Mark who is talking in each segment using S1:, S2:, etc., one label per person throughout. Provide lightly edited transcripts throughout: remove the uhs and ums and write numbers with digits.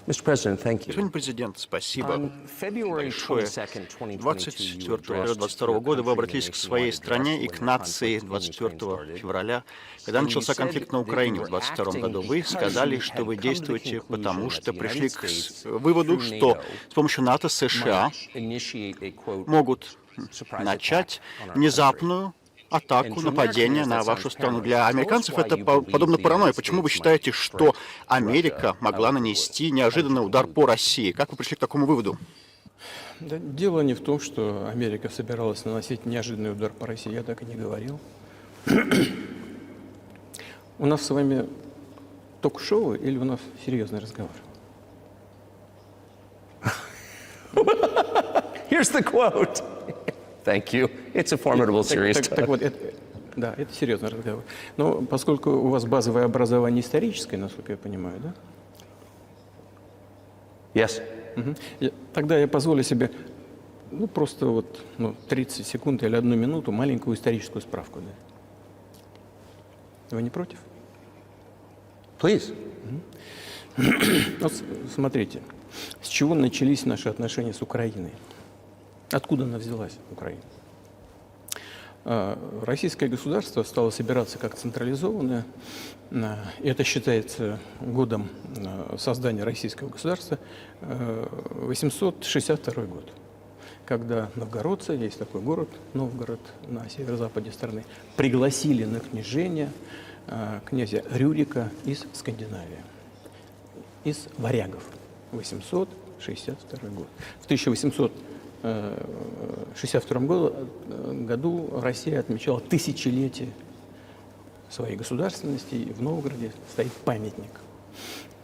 S1: Господин президент, спасибо большое. 24 февраля 2022 года вы обратились к своей стране и к нации 24 февраля. Когда начался конфликт на Украине в 2022 году, вы сказали, что вы действуете потому, что пришли к выводу, что с помощью НАТО США могут начать внезапную атаку, нападение на вашу страну. Для американцев это подобно паранойи. Почему вы считаете, что Америка могла нанести неожиданный удар по России? Как вы пришли к такому выводу?
S2: Да, дело не в том, что Америка собиралась наносить неожиданный удар по России. Я так и не говорил. У нас с вами ток-шоу или у нас серьезный разговор?
S3: Here's the quote. Thank you. It's a formidable series.
S2: Так вот, да, это серьезный разговор. Но поскольку у вас базовое образование историческое, насколько я понимаю, да?
S3: Yes.
S2: Тогда я позволю себе, просто 30 секунд или 1 минуту маленькую историческую справку. Да? Вы не против?
S3: Please.
S2: Вот смотрите, с чего начались наши отношения с Украиной? Откуда она взялась, Украина? Российское государство стало собираться как централизованное. Это считается годом создания российского государства 862 год, когда новгородцы, есть такой город Новгород на северо-западе страны, пригласили на княжение князя Рюрика из Скандинавии, из варягов. 862 год. В 1862 году Россия отмечала тысячелетие своей государственности, и в Новгороде стоит памятник,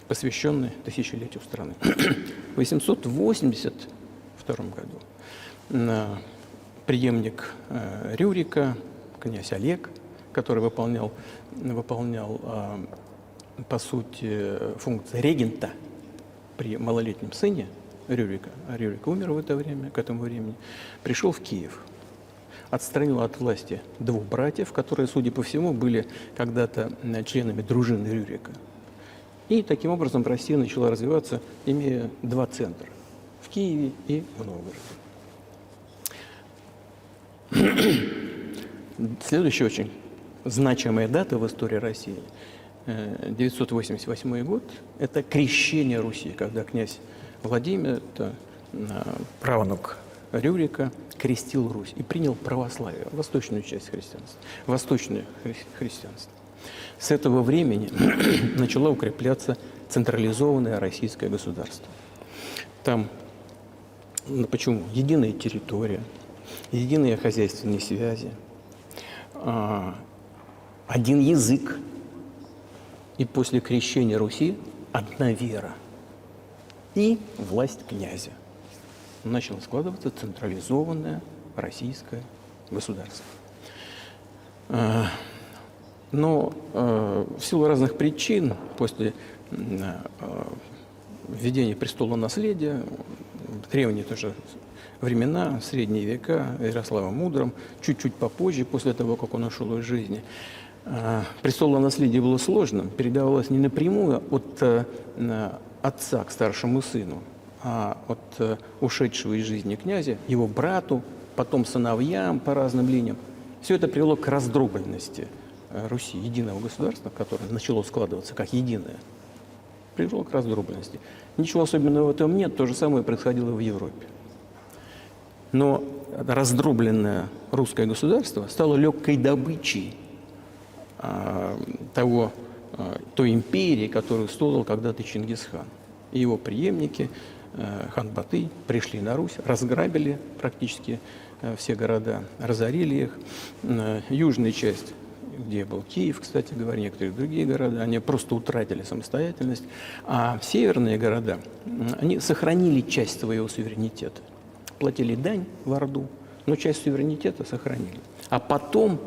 S2: посвященный тысячелетию страны. В 882 году преемник Рюрика, князь Олег, который выполнял по сути функции регента при малолетнем сыне Рюрика, а Рюрик умер в это время, к этому времени, пришел в Киев, отстранил от власти 2 братьев, которые, судя по всему, были когда-то членами дружины Рюрика. И таким образом Россия начала развиваться, имея 2 центра – в Киеве и в Новгороде. Следующая очень значимая дата в истории России – 988 год – это крещение Руси, когда князь Владимир, это правнук Рюрика, крестил Русь и принял православие, восточную часть христианства, восточное христианство. С этого времени начала укрепляться централизованное российское государство. Там, почему? Единая территория, единые хозяйственные связи, один язык, и после крещения Руси одна вера и власть князя. Начало складываться централизованное российское государство. Но в силу разных причин, после введения престола наследия, древние тоже времена, средние века, Ярослава Мудрым, чуть-чуть попозже, после того, как он ушел из жизни, престолонаследие было сложным, передавалось не напрямую от отца к старшему сыну, а от ушедшего из жизни князя, его брату, потом сыновьям по разным линиям. Все это привело к раздробленности Руси, единого государства, которое начало складываться как единое, привело к раздробленности. Ничего особенного в этом нет, то же самое происходило в Европе. Но раздробленное русское государство стало легкой добычей той империи, которую создал когда-то Чингисхан. И его преемники, хан Батый, пришли на Русь, разграбили практически все города, разорили их. Южная часть, где был Киев, кстати говоря, некоторые другие города, они просто утратили самостоятельность. А северные города, они сохранили часть своего суверенитета. Платили дань в Орду, но часть суверенитета сохранили. А потом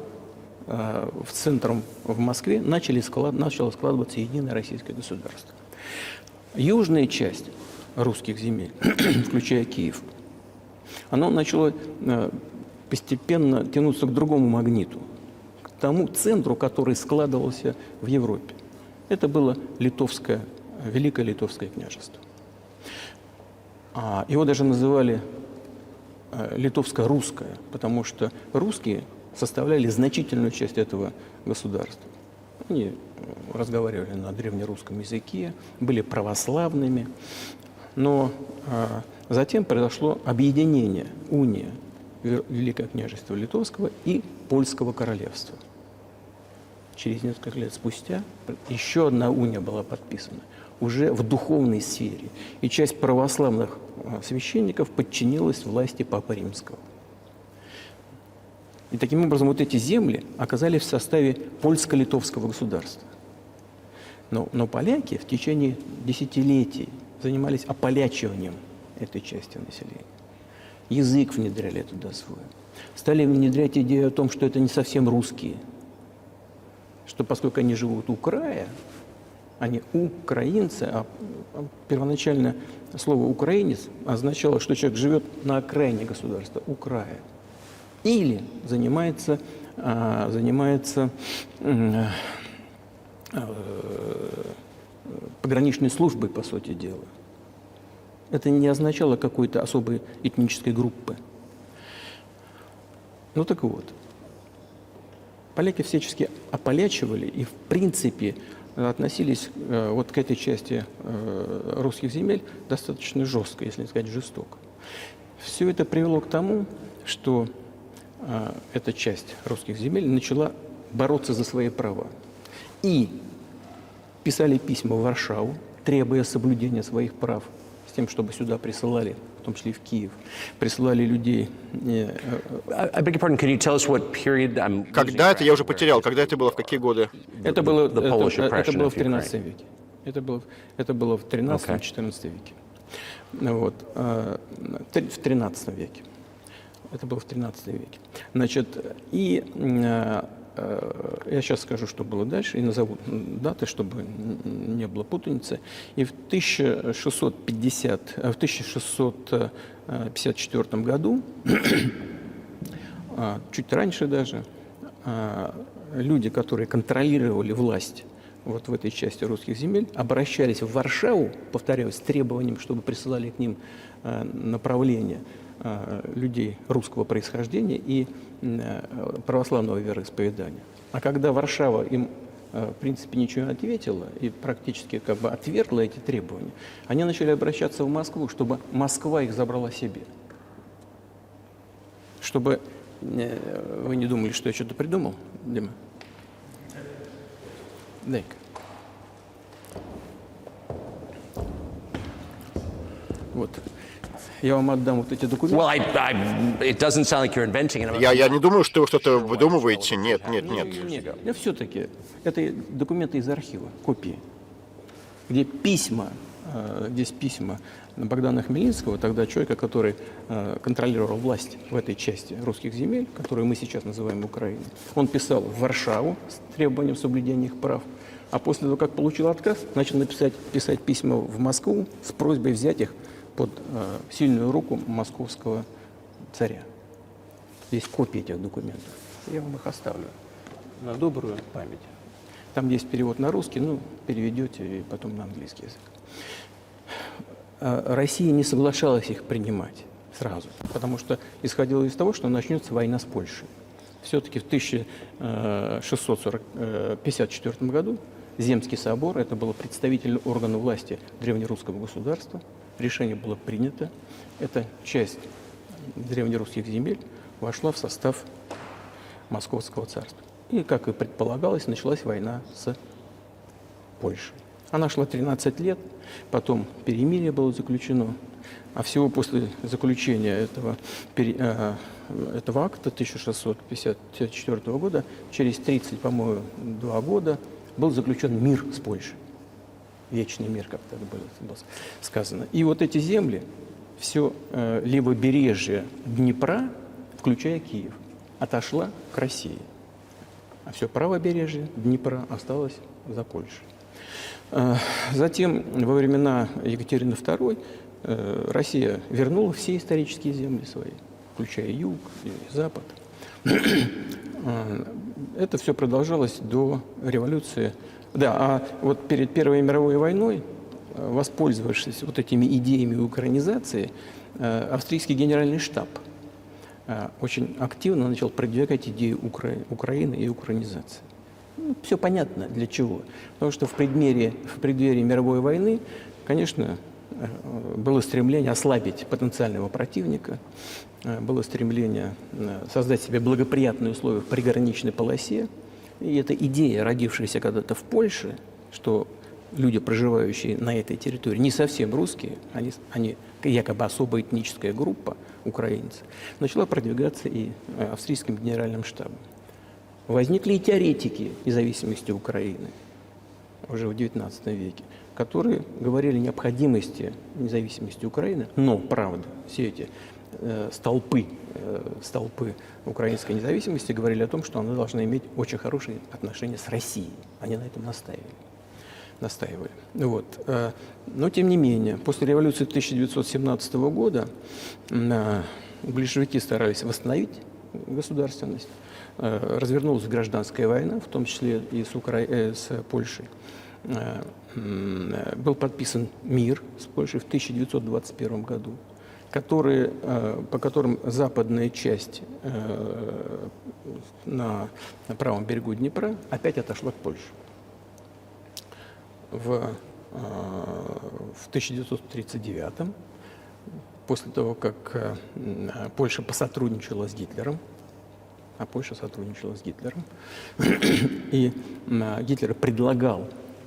S2: в центре, в Москве, начало складываться единое российское государство. Южная часть русских земель, включая Киев, оно начало постепенно тянуться к другому магниту, к тому центру, который складывался в Европе. Это было Великое Литовское княжество. Его даже называли литовско-русское, потому что русские составляли значительную часть этого государства. Они разговаривали на древнерусском языке, были православными, но затем произошло объединение, уния Великого княжества Литовского и Польского королевства. Через несколько лет спустя еще одна уния была подписана, уже в духовной сфере, и часть православных священников подчинилась власти Папы Римского. И таким образом вот эти земли оказались в составе польско-литовского государства. Но поляки в течение десятилетий занимались ополячиванием этой части населения. Язык внедряли туда свой. Стали внедрять идею о том, что это не совсем русские, что поскольку они живут у края, они украинцы, а первоначально слово «украинец» означало, что человек живет на окраине государства, у края. Или занимается пограничной службой, по сути дела. Это не означало какой-то особой этнической группы. Ну так вот, поляки всячески ополячивали и, в принципе, относились вот к этой части русских земель достаточно жестко, если не сказать жестоко. Все это привело к тому, что эта часть русских земель начала бороться за свои права. И писали письма в Варшаву, требуя соблюдения своих прав, с тем, чтобы сюда присылали, в том числе и в Киев, присылали людей.
S3: I beg your pardon, can you tell us what period? I'm
S1: Когда это, я уже потерял, когда это было, в какие годы?
S2: Это было
S3: the Polish
S2: это
S3: oppression
S2: было
S3: of
S2: в XIII веке. Это было в XIII-XIV веке. Вот. В XIII веке. Это было в XIII веке. Значит, и я сейчас скажу, что было дальше, и назову даты, чтобы не было путаницы. И в 1654 году, чуть раньше даже, люди, которые контролировали власть вот в этой части русских земель, обращались в Варшаву, повторяю, с требованием, чтобы присылали к ним направление людей русского происхождения и православного вероисповедания. А когда Варшава им, в принципе, ничего не ответила и практически как бы отвергла эти требования, они начали обращаться в Москву, чтобы Москва их забрала себе. Чтобы вы не думали, что я что-то придумал, Дима? Дай-ка. Вот. Я вам отдам вот эти документы.
S3: Well, it doesn't sound like you're inventing it.
S1: Я не думаю, что вы что-то выдумываете. Нет.
S2: Нет, но все-таки это документы из архива, копии, где письма, здесь письма Богдана Хмельницкого, тогда человека, который контролировал власть в этой части русских земель, которую мы сейчас называем Украиной. Он писал в Варшаву с требованием соблюдения их прав, а после того, как получил отказ, начал писать письма в Москву с просьбой взять их под сильную руку московского царя. Есть копии этих документов. Я вам их оставлю на добрую память. Там есть перевод на русский, переведете и потом на английский язык. Россия не соглашалась их принимать сразу, потому что исходила из того, что начнется война с Польшей. Все-таки в 1654 году Земский собор, это был представительный орган власти древнерусского государства, решение было принято, эта часть древнерусских земель вошла в состав Московского царства. И, как и предполагалось, началась война с Польшей. Она шла 13 лет, потом перемирие было заключено, а всего после заключения этого акта 1654 года, через 30, по-моему, 2 года, был заключен мир с Польшей. Вечный мир, как так было сказано. И вот эти земли, все левобережье Днепра, включая Киев, отошла к России. А все правобережье Днепра осталось за Польшей. Затем, во времена Екатерины II, Россия вернула все исторические земли свои, включая юг и запад. Это все продолжалось до революции. Да, а вот перед Первой мировой войной воспользовавшись вот этими идеями украинизации, австрийский генеральный штаб очень активно начал продвигать идею Украины и украинизации. Ну, все понятно для чего. Потому что в преддверии мировой войны, конечно, было стремление ослабить потенциального противника, было стремление создать себе благоприятные условия в приграничной полосе. И эта идея, родившаяся когда-то в Польше, что люди, проживающие на этой территории, не совсем русские, они якобы особая этническая группа, украинцы, начала продвигаться и австрийским генеральным штабом. Возникли и теоретики независимости Украины уже в XIX веке, которые говорили о необходимости независимости Украины, но, правда, все эти столпы украинской независимости говорили о том, что она должна иметь очень хорошие отношения с Россией. Они на этом настаивали. Вот. Но, тем не менее, после революции 1917 года большевики старались восстановить государственность. Развернулась гражданская война, в том числе и с Польшей. Был подписан мир с Польшей в 1921 году, по которым западная часть на правом берегу Днепра опять отошла к Польше. В 1939, после того, как Польша посотрудничала с Гитлером, и Гитлер предлагал,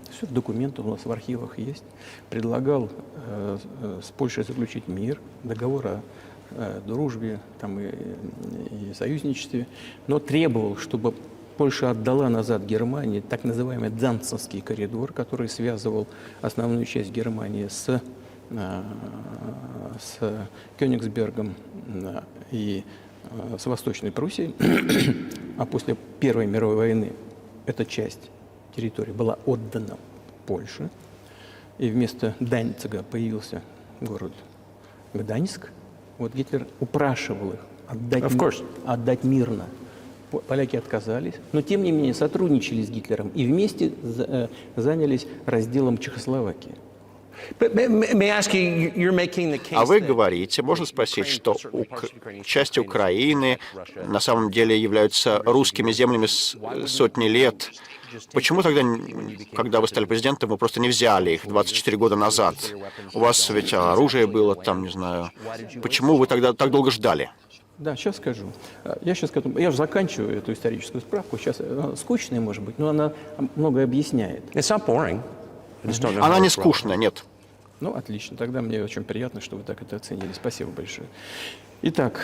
S2: все в документах у нас в архивах есть, предлагал с Польшей заключить мир, договор о дружбе там, и союзничестве, но требовал, чтобы Польша отдала назад Германии так называемый Данцевский коридор, который связывал основную часть Германии с Кёнигсбергом и с Восточной Пруссией, а после Первой мировой войны эта часть территории была отдана Польше, и вместо Данцига появился город Гданьск. Вот Гитлер упрашивал их отдать мирно. Поляки отказались, но тем не менее сотрудничали с Гитлером и вместе занялись разделом Чехословакии.
S1: А вы говорите, можно спросить, что части Украины на самом деле являются русскими землями сотни лет. Почему тогда, когда вы стали президентом, вы просто не взяли их 24 года назад? У вас ведь оружие было там, не знаю. Почему вы тогда так долго ждали?
S2: Да, сейчас скажу. Я же заканчиваю эту историческую справку. Сейчас она скучная, может быть, но она многое объясняет.
S1: Она не скучная, нет.
S2: Ну, отлично. Тогда мне очень приятно, что вы так это оценили. Спасибо большое. Итак,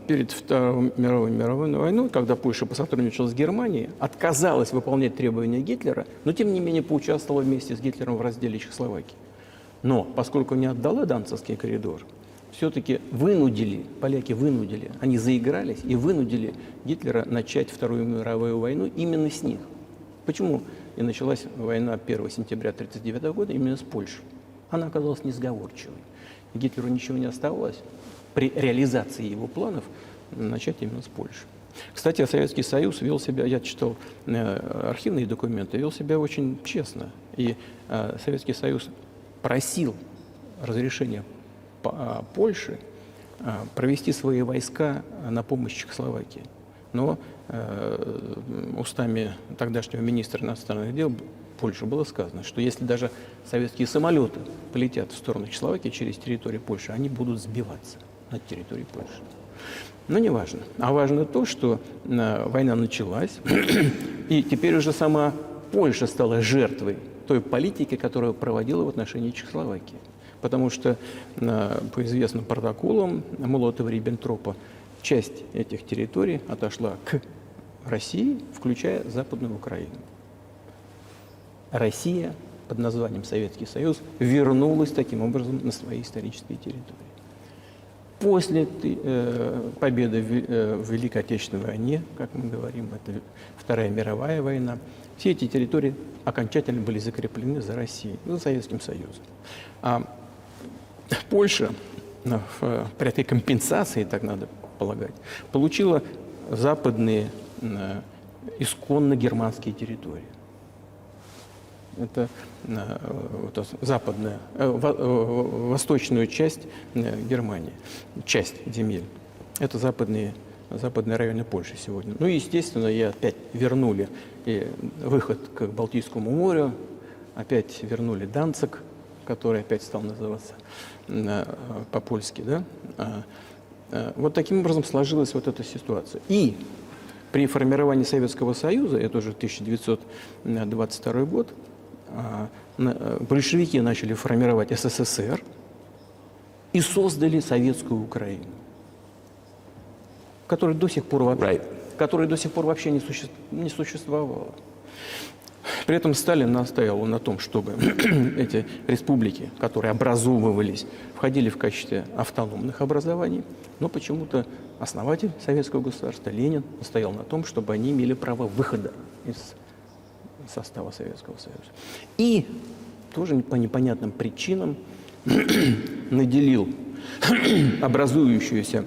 S2: перед Второй мировой войной, когда Польша посотрудничала с Германией, отказалась выполнять требования Гитлера, но тем не менее поучаствовала вместе с Гитлером в разделе Чехословакии. Но поскольку не отдала Данцевский коридор, все-таки поляки вынудили, они заигрались и вынудили Гитлера начать Вторую мировую войну именно с них. Почему и началась война 1 сентября 1939 года именно с Польшей? Она оказалась несговорчивой. И Гитлеру ничего не оставалось при реализации его планов начать именно с Польши. Кстати, Советский Союз вел себя, я читал архивные документы, вел себя очень честно. И Советский Союз просил разрешения Польши провести свои войска на помощь Чехословакии. Но устами тогдашнего министра иностранных дел Польши было сказано, что если даже советские самолеты полетят в сторону Чехословакии через территорию Польши, они будут сбиваться над территорией Польши. Но не важно. А важно то, что война началась, и теперь уже сама Польша стала жертвой той политики, которую проводила в отношении Чехословакии. Потому что по известным протоколам Молотова-Риббентропа часть этих территорий отошла к России, включая Западную Украину. Россия под названием Советский Союз вернулась таким образом на свои исторические территории. После победы в Великой Отечественной войне, как мы говорим, это Вторая мировая война, все эти территории окончательно были закреплены за Россией, за Советским Союзом. А Польша при этой компенсации, так надо полагать, получила западные исконно германские территории. Это вот западная, восточную часть Германии, часть земель. Это западные районы Польши сегодня. Ну и, естественно, и опять вернули и выход к Балтийскому морю, опять вернули Данциг, который опять стал называться по-польски, да? Вот таким образом сложилась вот эта ситуация. И при формировании Советского Союза, это уже 1922 год, большевики начали формировать СССР и создали Советскую Украину, которая до сих пор вообще не существовала. При этом Сталин настаивал на том, чтобы эти республики, которые образовывались, входили в качестве автономных образований, но почему-то основатель советского государства Ленин настоял на том, чтобы они имели право выхода из состава Советского Союза. И тоже по непонятным причинам наделил образующуюся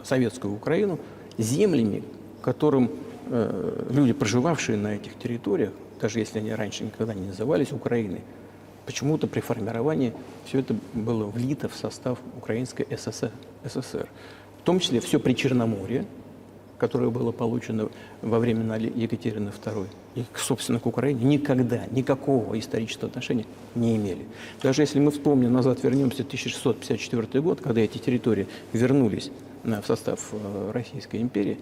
S2: Советскую Украину землями, которым люди, проживавшие на этих территориях, даже если они раньше никогда не назывались Украиной, почему-то при формировании все это было влито в состав Украинской ССР. В том числе все Причерноморье, которое было получено во времена Екатерины II, и, собственно, к Украине никогда никакого исторического отношения не имели. Даже если мы вспомним назад, вернемся в 1654 год, когда эти территории вернулись в состав Российской империи,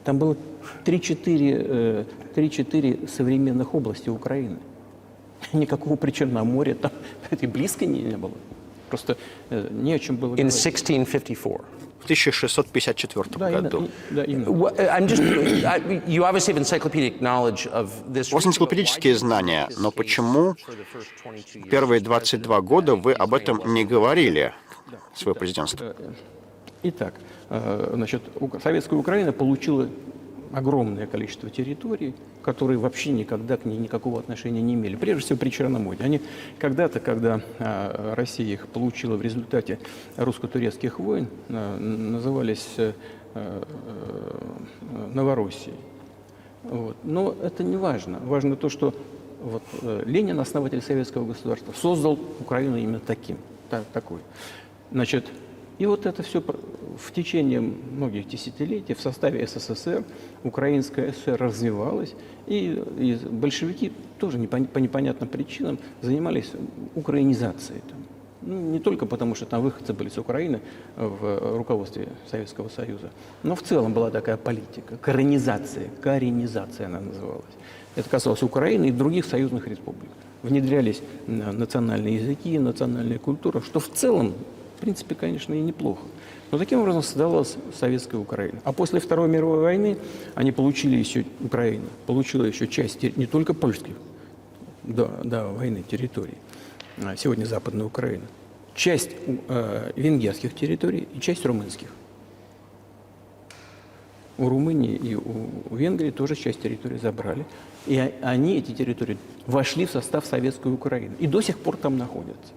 S2: там было 3-4 современных области Украины. Никакого Причерноморья там и близко не было. Просто не о чем было
S3: In
S2: говорить.
S3: 1654.
S1: В 1654 году.
S2: Да, именно.
S3: You obviously have encyclopedic knowledge of this.
S1: У вас энциклопедические знания, но почему первые 22 года вы об этом не говорили, свое президентство?
S2: Итак, значит, Советская Украина получила огромное количество территорий, которые вообще никогда к ней никакого отношения не имели. Прежде всего, Причерноморье. Они когда-то, когда Россия их получила в результате русско-турецких войн, назывались Новороссией. Вот. Но это не важно. Важно то, что вот, Ленин, основатель советского государства, создал Украину именно такой. Значит, и вот это все в течение многих десятилетий в составе СССР, Украинская ССР развивалась, и большевики тоже по непонятным причинам занимались украинизацией. Ну, не только потому, что там выходцы были с Украины в руководстве Советского Союза, но в целом была такая политика, коренизация она называлась. Это касалось Украины и других союзных республик. Внедрялись национальные языки, национальная культура, что в целом, в принципе, конечно, и неплохо. Но таким образом создавалась Советская Украина. А после Второй мировой войны Украина получила еще часть не только польских до войны территорий, сегодня Западная Украина, часть венгерских территорий и часть румынских. У Румынии и у Венгрии тоже часть территории забрали. И они, эти территории, вошли в состав Советской Украины и до сих пор там находятся.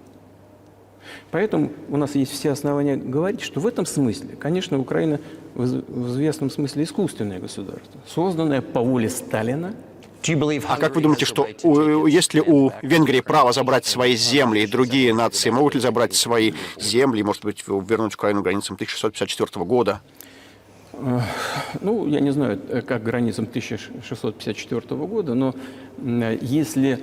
S2: Поэтому у нас есть все основания говорить, что в этом смысле, конечно, Украина в известном смысле искусственное государство, созданное по воле Сталина.
S1: А как вы думаете, что есть ли у Венгрии право забрать свои земли, и другие нации могут ли забрать свои земли, может быть, вернуть Украину границам 1654 года?
S2: Ну, я не знаю, как границам 1654 года, но если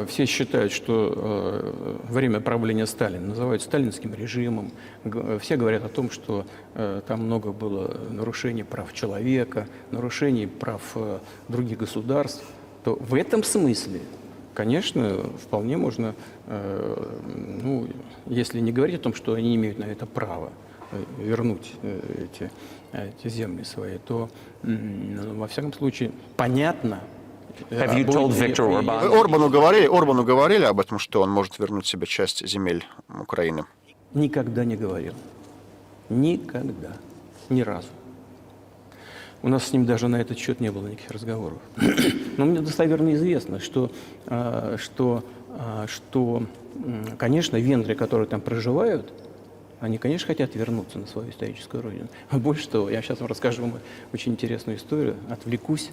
S2: все считают, что время правления Сталина называют сталинским режимом, все говорят о том, что там много было нарушений прав человека, нарушений прав других государств, то в этом смысле, конечно, вполне можно, ну, если не говорить о том, что они имеют на это право, вернуть эти земли свои, то, во всяком случае, понятно.
S1: Орбану говорили об этом, что он может вернуть себе часть земель Украины?
S2: Никогда не говорил. Никогда. Ни разу. У нас с ним даже на этот счет не было никаких разговоров. Но мне достоверно известно, что, конечно, венгры, которые там проживают, они, конечно, хотят вернуться на свою историческую родину. Больше того, я сейчас вам расскажу вам очень интересную историю, отвлекусь.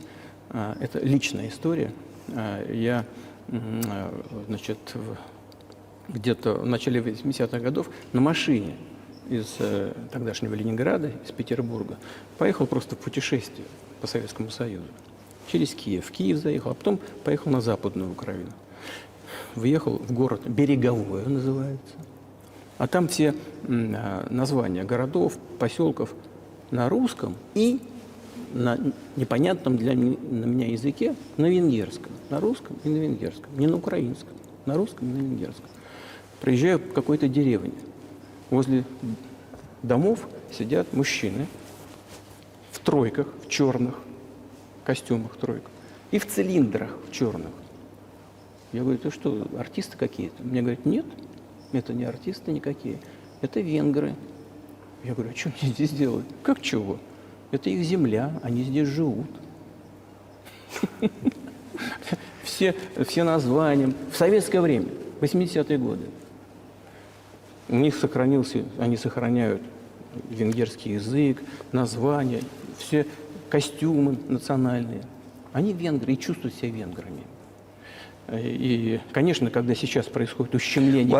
S2: Это личная история. Я, значит, где-то в начале 80-х годов на машине из тогдашнего Ленинграда, из Петербурга, поехал просто в путешествие по Советскому Союзу. Через Киев. В Киев заехал, а потом поехал на Западную Украину. Въехал в город Береговой, он называется. А там все названия городов, поселков на русском и на непонятном для меня языке на венгерском. На русском и на венгерском. Не на украинском. На русском и на венгерском. Приезжаю в какой-то деревне. Возле домов сидят мужчины в тройках, в черных костюмах тройках и в цилиндрах в черных. Я говорю, это что, артисты какие-то? Мне говорят, нет, это не артисты никакие, это венгры. Я говорю, а что они здесь делают? Как чего? Это их земля, они здесь живут. Все названия. В советское время, 80-е годы. У них сохранился, они сохраняют венгерский язык, названия, все костюмы национальные. Они венгры и чувствуют себя венграми. И, конечно, когда сейчас происходит ущемление...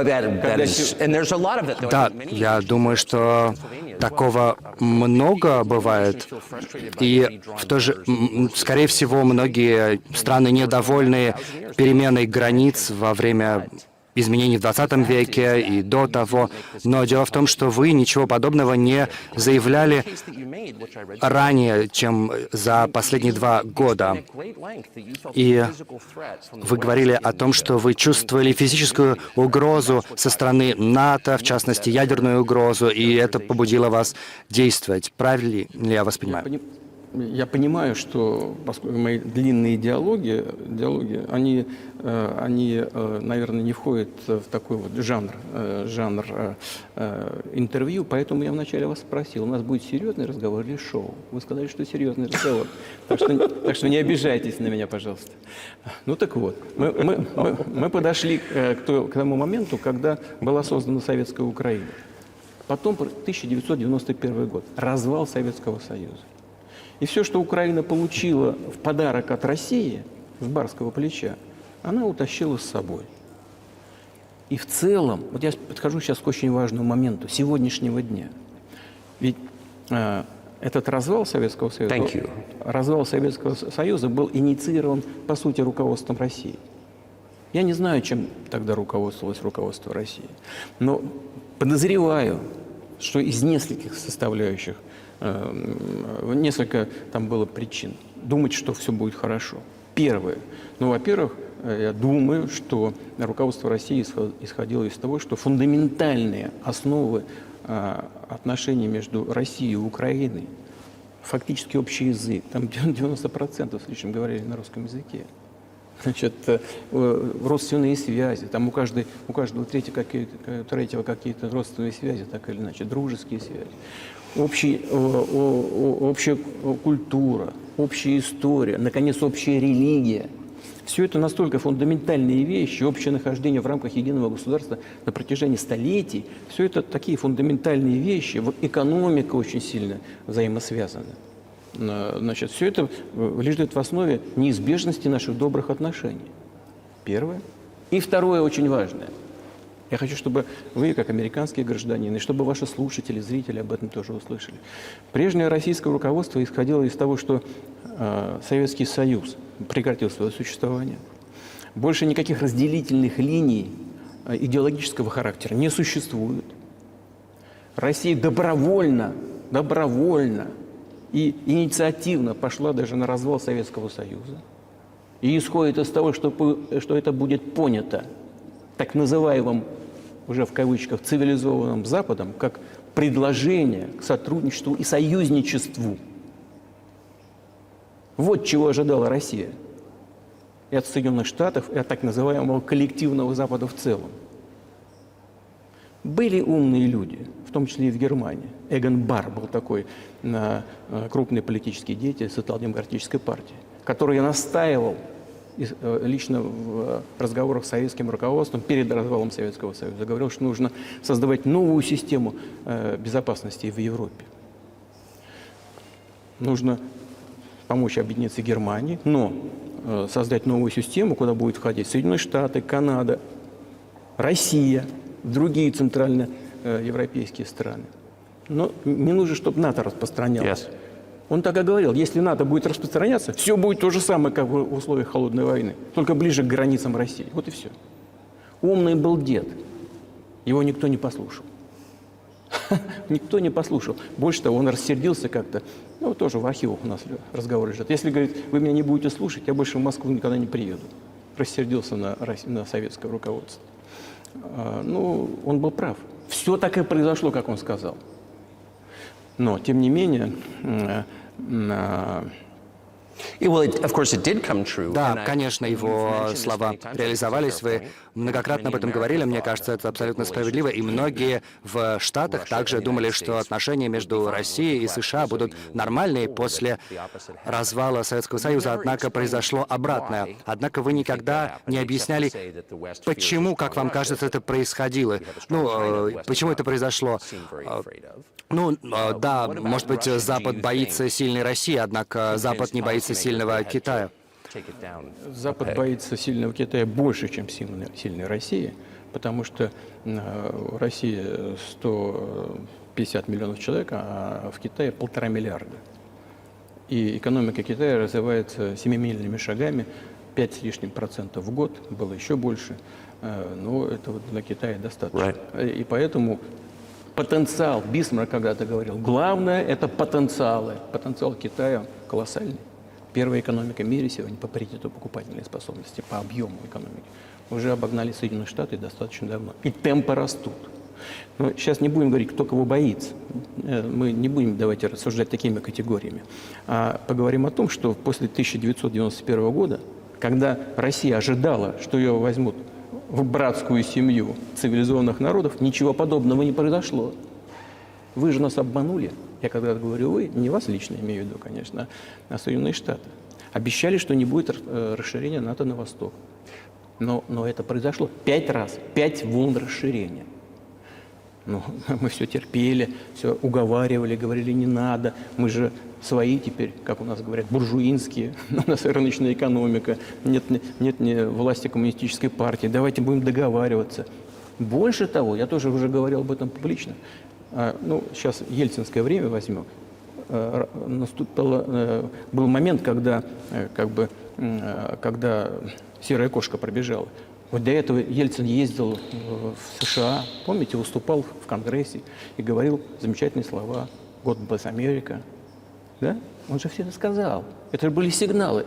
S4: Да, я думаю, что такого много бывает. И скорее всего, многие страны недовольны переменой границ во время изменений в 20 веке и до того. Но дело в том, что вы ничего подобного не заявляли ранее, чем за последние 2 года. И вы говорили о том, что вы чувствовали физическую угрозу со стороны НАТО, в частности, ядерную угрозу, и это побудило вас действовать. Правильно ли я вас понимаю?
S2: Я понимаю, что поскольку мои длинные диалоги, они, наверное, не входят в такой вот жанр интервью, поэтому я вначале вас спросил, у нас будет серьезный разговор или шоу? Вы сказали, что серьезный разговор. Так что не обижайтесь на меня, пожалуйста. Ну так вот, мы подошли к тому моменту, когда была создана Советская Украина. Потом 1991 год, развал Советского Союза. И все, что Украина получила в подарок от России, с барского плеча, она утащила с собой. И в целом, вот я подхожу сейчас к очень важному моменту сегодняшнего дня. Ведь этот развал Советского Союза был инициирован, по сути, руководством России. Я не знаю, чем тогда руководствовалось руководство России, но подозреваю, что из нескольких составляющих несколько там было причин думать, что все будет хорошо. Первое. Во-первых, я думаю, что руководство России исходило из того, что фундаментальные основы отношений между Россией и Украиной, фактически общий язык, там 90% с лишним говорили на русском языке. Значит, родственные связи, там у каждого третьего какие-то родственные связи, так или иначе, дружеские связи. Общая культура, общая история, наконец, общая религия. Все это настолько фундаментальные вещи, общее нахождение в рамках единого государства на протяжении столетий. Все это такие фундаментальные вещи. Вот экономика очень сильно взаимосвязана. Значит, все это лежит в основе неизбежности наших добрых отношений. Первое. И второе, очень важное. Я хочу, чтобы вы, как американские гражданины, и чтобы ваши слушатели, зрители об этом тоже услышали. Прежнее российское руководство исходило из того, что Советский Союз прекратил свое существование. Больше никаких разделительных линий идеологического характера не существует. Россия добровольно и инициативно пошла даже на развал Советского Союза. И исходит из того, что это будет понято так называемым, уже в кавычках, цивилизованным Западом, как предложение к сотрудничеству и союзничеству. Вот чего ожидала Россия и от Соединенных Штатов, и от так называемого коллективного Запада в целом. Были умные люди, в том числе и в Германии. Эгон Барр был такой крупный политический деятель социал-демократической партии, который настаивал лично в разговорах с советским руководством перед развалом Советского Союза. Говорил, что нужно создавать новую систему безопасности в Европе. Нужно помочь объединиться Германии, но создать новую систему, куда будут входить Соединенные Штаты, Канада, Россия, другие центральноевропейские страны. Но не нужно, чтобы НАТО распространялось. Он так и говорил, если НАТО будет распространяться, все будет то же самое, как в условиях холодной войны, только ближе к границам России. Вот и все. Умный был дед. Его никто не послушал. Никто не послушал. Больше того, он рассердился как-то. Ну, тоже в архивах у нас разговоры лежат. Если, говорит, вы меня не будете слушать, я больше в Москву никогда не приеду. Рассердился на советское руководство. Ну, он был прав. Все так и произошло, как он сказал. Но, тем не менее,
S4: Да, конечно, его слова реализовались. Вы многократно об этом говорили. Мне кажется, это абсолютно справедливо. И многие в Штатах также думали, что отношения между Россией и США будут нормальные после развала Советского Союза. Однако произошло обратное. Однако вы никогда не объясняли, почему, как вам кажется, это происходило. Ну, почему это произошло? Ну, да, может быть, Запад боится сильной России, однако Запад не боится сильного Китая.
S2: Запад боится сильного Китая больше, чем сильной России, потому что в России 150 миллионов человек, а в Китае 1,5 миллиарда. И экономика Китая развивается семимильными шагами, 5 с лишним процентов в год, было еще больше, но этого для Китая достаточно. И поэтому потенциал, Бисмарк когда-то говорил, главное – это потенциалы. Потенциал Китая колоссальный. Первая экономика в мире сегодня по паритету покупательной способности, по объему экономики. Уже обогнали Соединенные Штаты достаточно давно. И темпы растут. Но сейчас не будем говорить, кто кого боится. Мы не будем, давайте, рассуждать такими категориями. А поговорим о том, что после 1991 года, когда Россия ожидала, что ее возьмут в братскую семью цивилизованных народов, ничего подобного не произошло. Вы же нас обманули. Я когда говорю «вы», не вас лично имею в виду, конечно, а Соединенные Штаты. Обещали, что не будет расширения НАТО на восток. Но это произошло 5 раз, 5 волн расширения. Ну, мы все терпели, все уговаривали, говорили «не надо». Мы же свои теперь, как у нас говорят, буржуинские. У нас рыночная экономика, нет власти коммунистической партии. Давайте будем договариваться. Больше того, я тоже уже говорил об этом публично, ну, сейчас ельцинское время возьмем. Был момент, когда серая кошка пробежала. Вот до этого Ельцин ездил в США, помните, выступал в Конгрессе и говорил замечательные слова «God bless America». Да? Он же все это сказал. Это же были сигналы.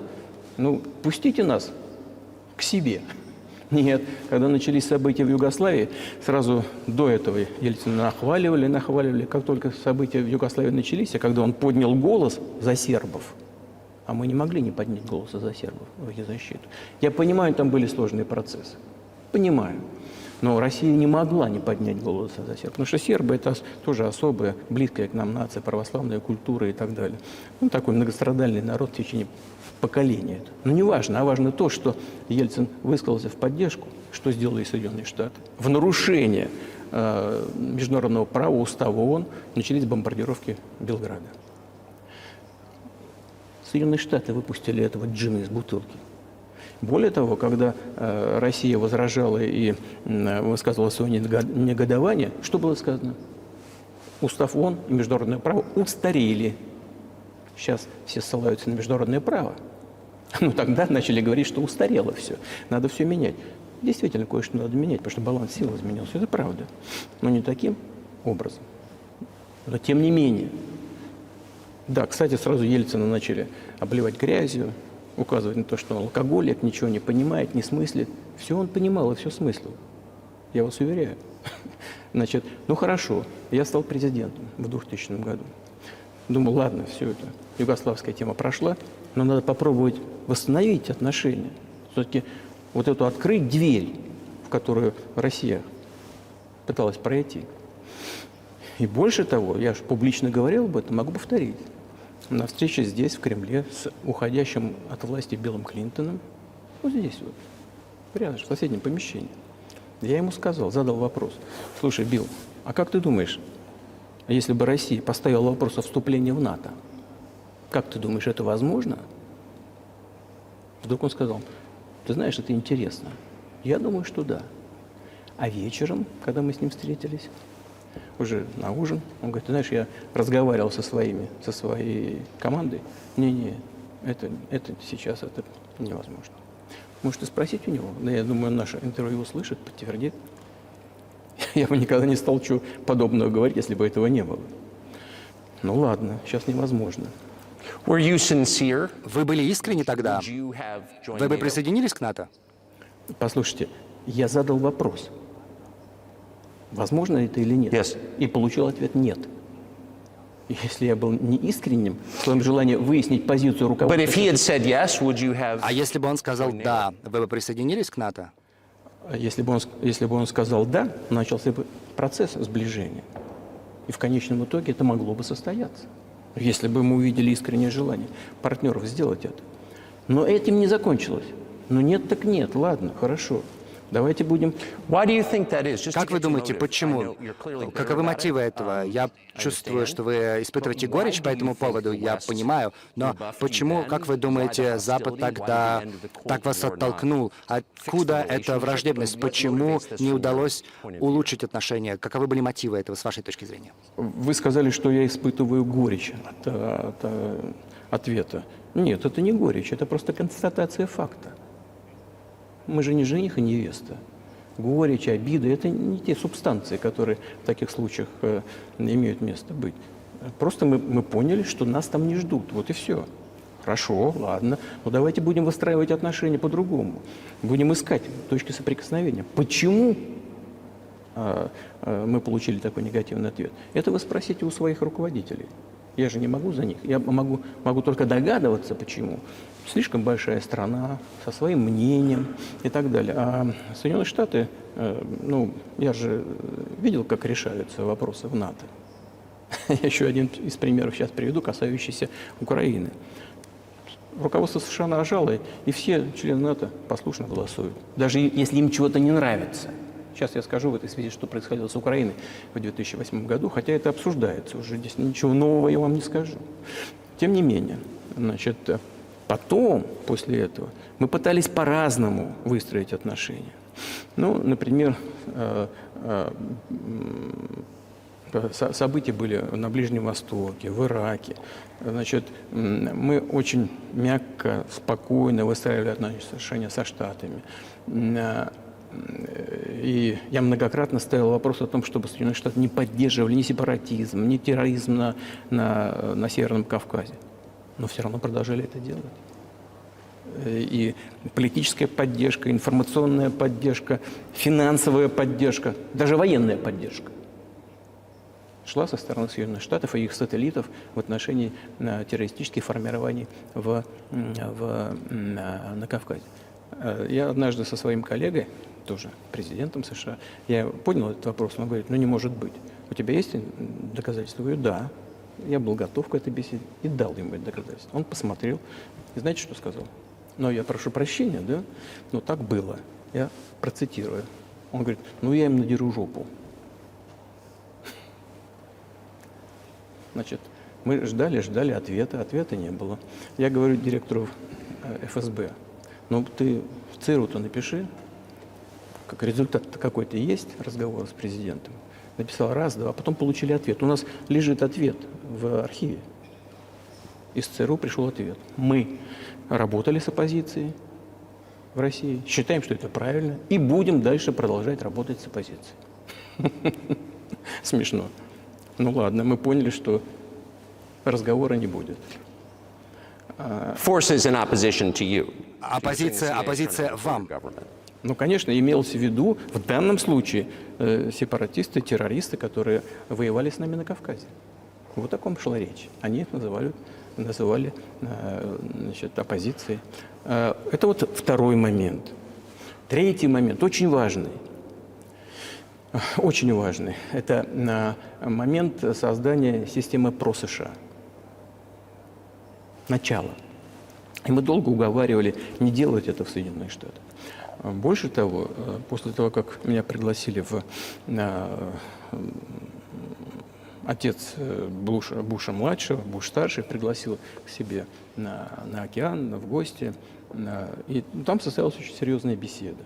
S2: Ну, пустите нас к себе. Нет, когда начались события в Югославии, сразу до этого Ельцина нахваливали. Как только события в Югославии начались, а когда он поднял голос за сербов, а мы не могли не поднять голоса за сербов в их защиту. Я понимаю, там были сложные процессы. Понимаю. Но Россия не могла не поднять голос за сербов. Потому что сербы – это тоже особая, близкая к нам нация, православная культура и так далее. Ну, такой многострадальный народ в течение поколения. Но не важно, а важно то, что Ельцин высказался в поддержку, что сделали Соединенные Штаты. В нарушение международного права, устава ООН начались бомбардировки Белграда. Соединенные Штаты выпустили этого джина из бутылки. Более того, когда Россия возражала и высказывала свое негодование, что было сказано? Устав ООН и международное право устарели. Сейчас все ссылаются на международное право. Ну, тогда начали говорить, что устарело все. Надо все менять. Действительно, кое-что надо менять, потому что баланс сил изменился. Это правда. Но не таким образом. Но тем не менее. Да, кстати, сразу Ельцина начали обливать грязью, указывать на то, что он алкоголик, ничего не понимает, не смыслит. Все он понимал и все смыслил. Я вас уверяю. Значит, ну хорошо, я стал президентом в 2000 году. Думал, ладно, все это, югославская тема прошла, но надо попробовать восстановить отношения. Все-таки вот эту открыть дверь, в которую Россия пыталась пройти. И больше того, я же публично говорил об этом, могу повторить. На встрече здесь, в Кремле, с уходящим от власти Биллом Клинтоном, вот здесь вот, рядом, в соседнем помещении. Я ему сказал, задал вопрос. Слушай, Билл, а как ты думаешь, если бы Россия поставила вопрос о вступлении в НАТО, как ты думаешь, это возможно? Вдруг он сказал: ты знаешь, это интересно. Я думаю, что да. А вечером, когда мы с ним встретились, уже на ужин, он говорит: ты знаешь, я разговаривал со своей командой. Не-не, это сейчас это невозможно. Можете спросить у него. Да, я думаю, наше интервью услышит, подтвердит. Я бы никогда не стал чего подобного говорить, если бы этого не было. Ну ладно, сейчас невозможно.
S3: Were you sincere?
S4: Вы были искренни тогда?
S3: Would you have joined
S4: Вы бы
S3: NATO?
S4: присоединились к НАТО?
S2: Послушайте, я задал вопрос. Возможно это или нет?
S3: Yes.
S2: И получил ответ «нет». Если я был неискренним в своем желании выяснить позицию
S3: But
S2: руководства,
S3: if he had said yes, would you have?
S4: А если бы он сказал «да», вы бы присоединились к НАТО?
S2: если бы он сказал «да», начался бы процесс сближения. И в конечном итоге это могло бы состояться, если бы мы увидели искреннее желание партнеров сделать это. Но этим не закончилось. Ну нет так нет, ладно, хорошо. Давайте будем...
S3: Why do you think that is? Just to
S4: Как вы
S3: get your
S4: думаете,
S3: motive. I
S4: почему?
S3: know you're clearly bitter
S4: Каковы
S3: about
S4: мотивы
S3: it.
S4: этого? Я чувствую, что вы испытываете горечь по этому поводу, я понимаю. Но почему, как вы думаете, Запад тогда так вас оттолкнул? Откуда эта враждебность? Почему не удалось улучшить отношения? Каковы были мотивы этого, с вашей точки зрения?
S2: Вы сказали, что я испытываю горечь от ответа. Нет, это не горечь, это просто констатация факта. Мы же не жених и невеста. Горечь, обида – это не те субстанции, которые в таких случаях имеют место быть. Просто мы поняли, что нас там не ждут. Вот и все. Хорошо, ладно. Но давайте будем выстраивать отношения по-другому. Будем искать точки соприкосновения. Почему мы получили такой негативный ответ? Это вы спросите у своих руководителей. Я же не могу за них. Я могу только догадываться, почему. Слишком большая страна, со своим мнением и так далее. А Соединенные Штаты, я же видел, как решаются вопросы в НАТО. Я еще один из примеров сейчас приведу, касающийся Украины. Руководство США нажало, и все члены НАТО послушно голосуют. Даже если им чего-то не нравится. Сейчас я скажу в этой связи, что происходило с Украиной в 2008 году, хотя это обсуждается уже, здесь ничего нового я вам не скажу. Тем не менее, потом, после этого, мы пытались по-разному выстроить отношения. Например, события были на Ближнем Востоке, в Ираке. Мы очень мягко, спокойно выстраивали отношения со Штатами. И я многократно ставил вопрос о том, чтобы Соединенные Штаты не поддерживали ни сепаратизм, ни терроризм на Северном Кавказе. Но все равно продолжали это делать. И политическая поддержка, информационная поддержка, финансовая поддержка, даже военная поддержка шла со стороны Соединенных Штатов и их сателлитов в отношении террористических формирований на Кавказе. Я однажды со своим коллегой, тоже президентом США, я понял этот вопрос, он говорит: не может быть. У тебя есть доказательства? Я говорю: да. Я был готов к этой беседе и дал ему это доказательство. Он посмотрел и знаете, что сказал? Я прошу прощения, да, но так было. Я процитирую. Он говорит: я им надеру жопу. Мы ждали ответа не было. Я говорю директору ФСБ: ты в ЦРУ-то напиши, как результат какой-то есть разговора с президентом. Написал раз, два, а потом получили ответ. У нас лежит ответ в архиве. Из ЦРУ пришел ответ. Мы работали с оппозицией в России, считаем, что это правильно, и будем дальше продолжать работать с оппозицией. Смешно. Ладно, мы поняли, что разговора не будет.
S3: Forces in opposition to you.
S4: Оппозиция вам.
S2: Конечно, имелось в виду в данном случае сепаратисты, террористы, которые воевали с нами на Кавказе. Вот о таком шла речь. Они их называли оппозицией. Это второй момент. Третий момент, очень важный. Очень важный. Это момент создания системы ПРО-США. Начало. И мы долго уговаривали не делать это в Соединенных Штатах. Больше того, после того, как меня пригласили отец Буша-младшего, Буш-старший, пригласил к себе на океан, в гости, И там состоялась очень серьезная беседа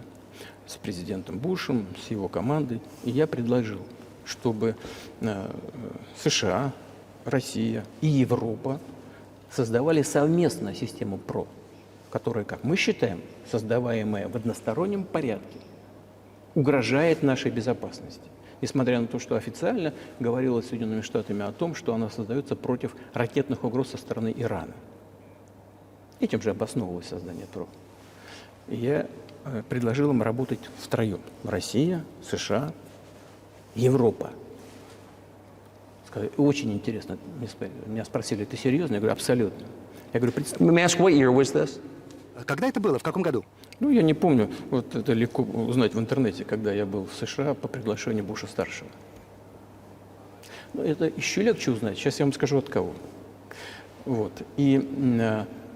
S2: с президентом Бушем, с его командой. И я предложил, чтобы США, Россия и Европа создавали совместно систему ПРО, которая, как мы считаем, создаваемая в одностороннем порядке, угрожает нашей безопасности. Несмотря на то, что официально говорилось Соединенными Штатами о том, что она создается против ракетных угроз со стороны Ирана. Этим же обосновывалось создание ПРО. И я предложил им работать втроем. Россия, США, Европа. Сказали, очень интересно. Меня спросили, ты серьезно? Я говорю, абсолютно. Я говорю,
S3: Let me ask, what year was this?
S4: Когда это было? В каком году?
S2: ну, я не помню, вот это легко узнать в интернете, когда я был в США по приглашению Буша-старшего. Но это еще легче узнать. Сейчас я вам скажу от кого. Вот. И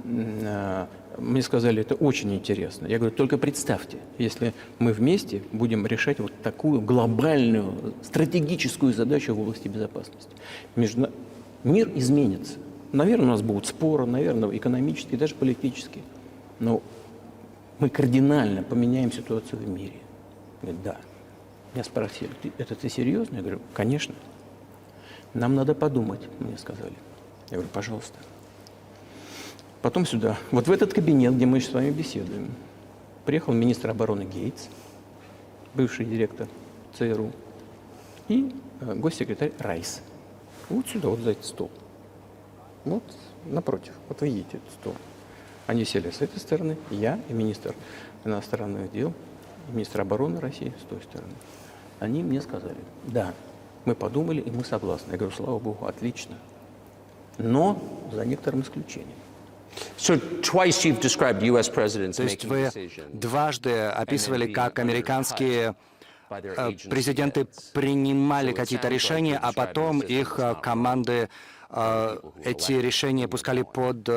S2: мне сказали, это очень интересно. Я говорю, только представьте, если мы вместе будем решать вот такую глобальную, стратегическую задачу в области безопасности. Мир изменится. Наверное, у нас будут споры, наверное, экономические, даже политические. Но мы кардинально поменяем ситуацию в мире. Говорит, да. Меня спросили, ты серьезно? Я говорю, конечно. Нам надо подумать, мне сказали. Я говорю, пожалуйста. Потом сюда, вот в этот кабинет, где мы с вами беседуем, приехал министр обороны Гейтс, бывший директор ЦРУ, и госсекретарь Райс. Вот сюда, вот за этот стол. Вот напротив, вот вы видите этот стол. Они сели с этой стороны, я и министр иностранных дел, и министр обороны России с той стороны. Они мне сказали, да, мы подумали, и мы согласны. Я говорю, слава богу, отлично. Но за некоторым исключением.
S3: So twice you've described U.S. presidents
S4: То есть
S3: making
S4: вы
S3: decisions.
S4: дважды описывали, как американские президенты принимали какие-то решения, а потом их команды эти решения пускали под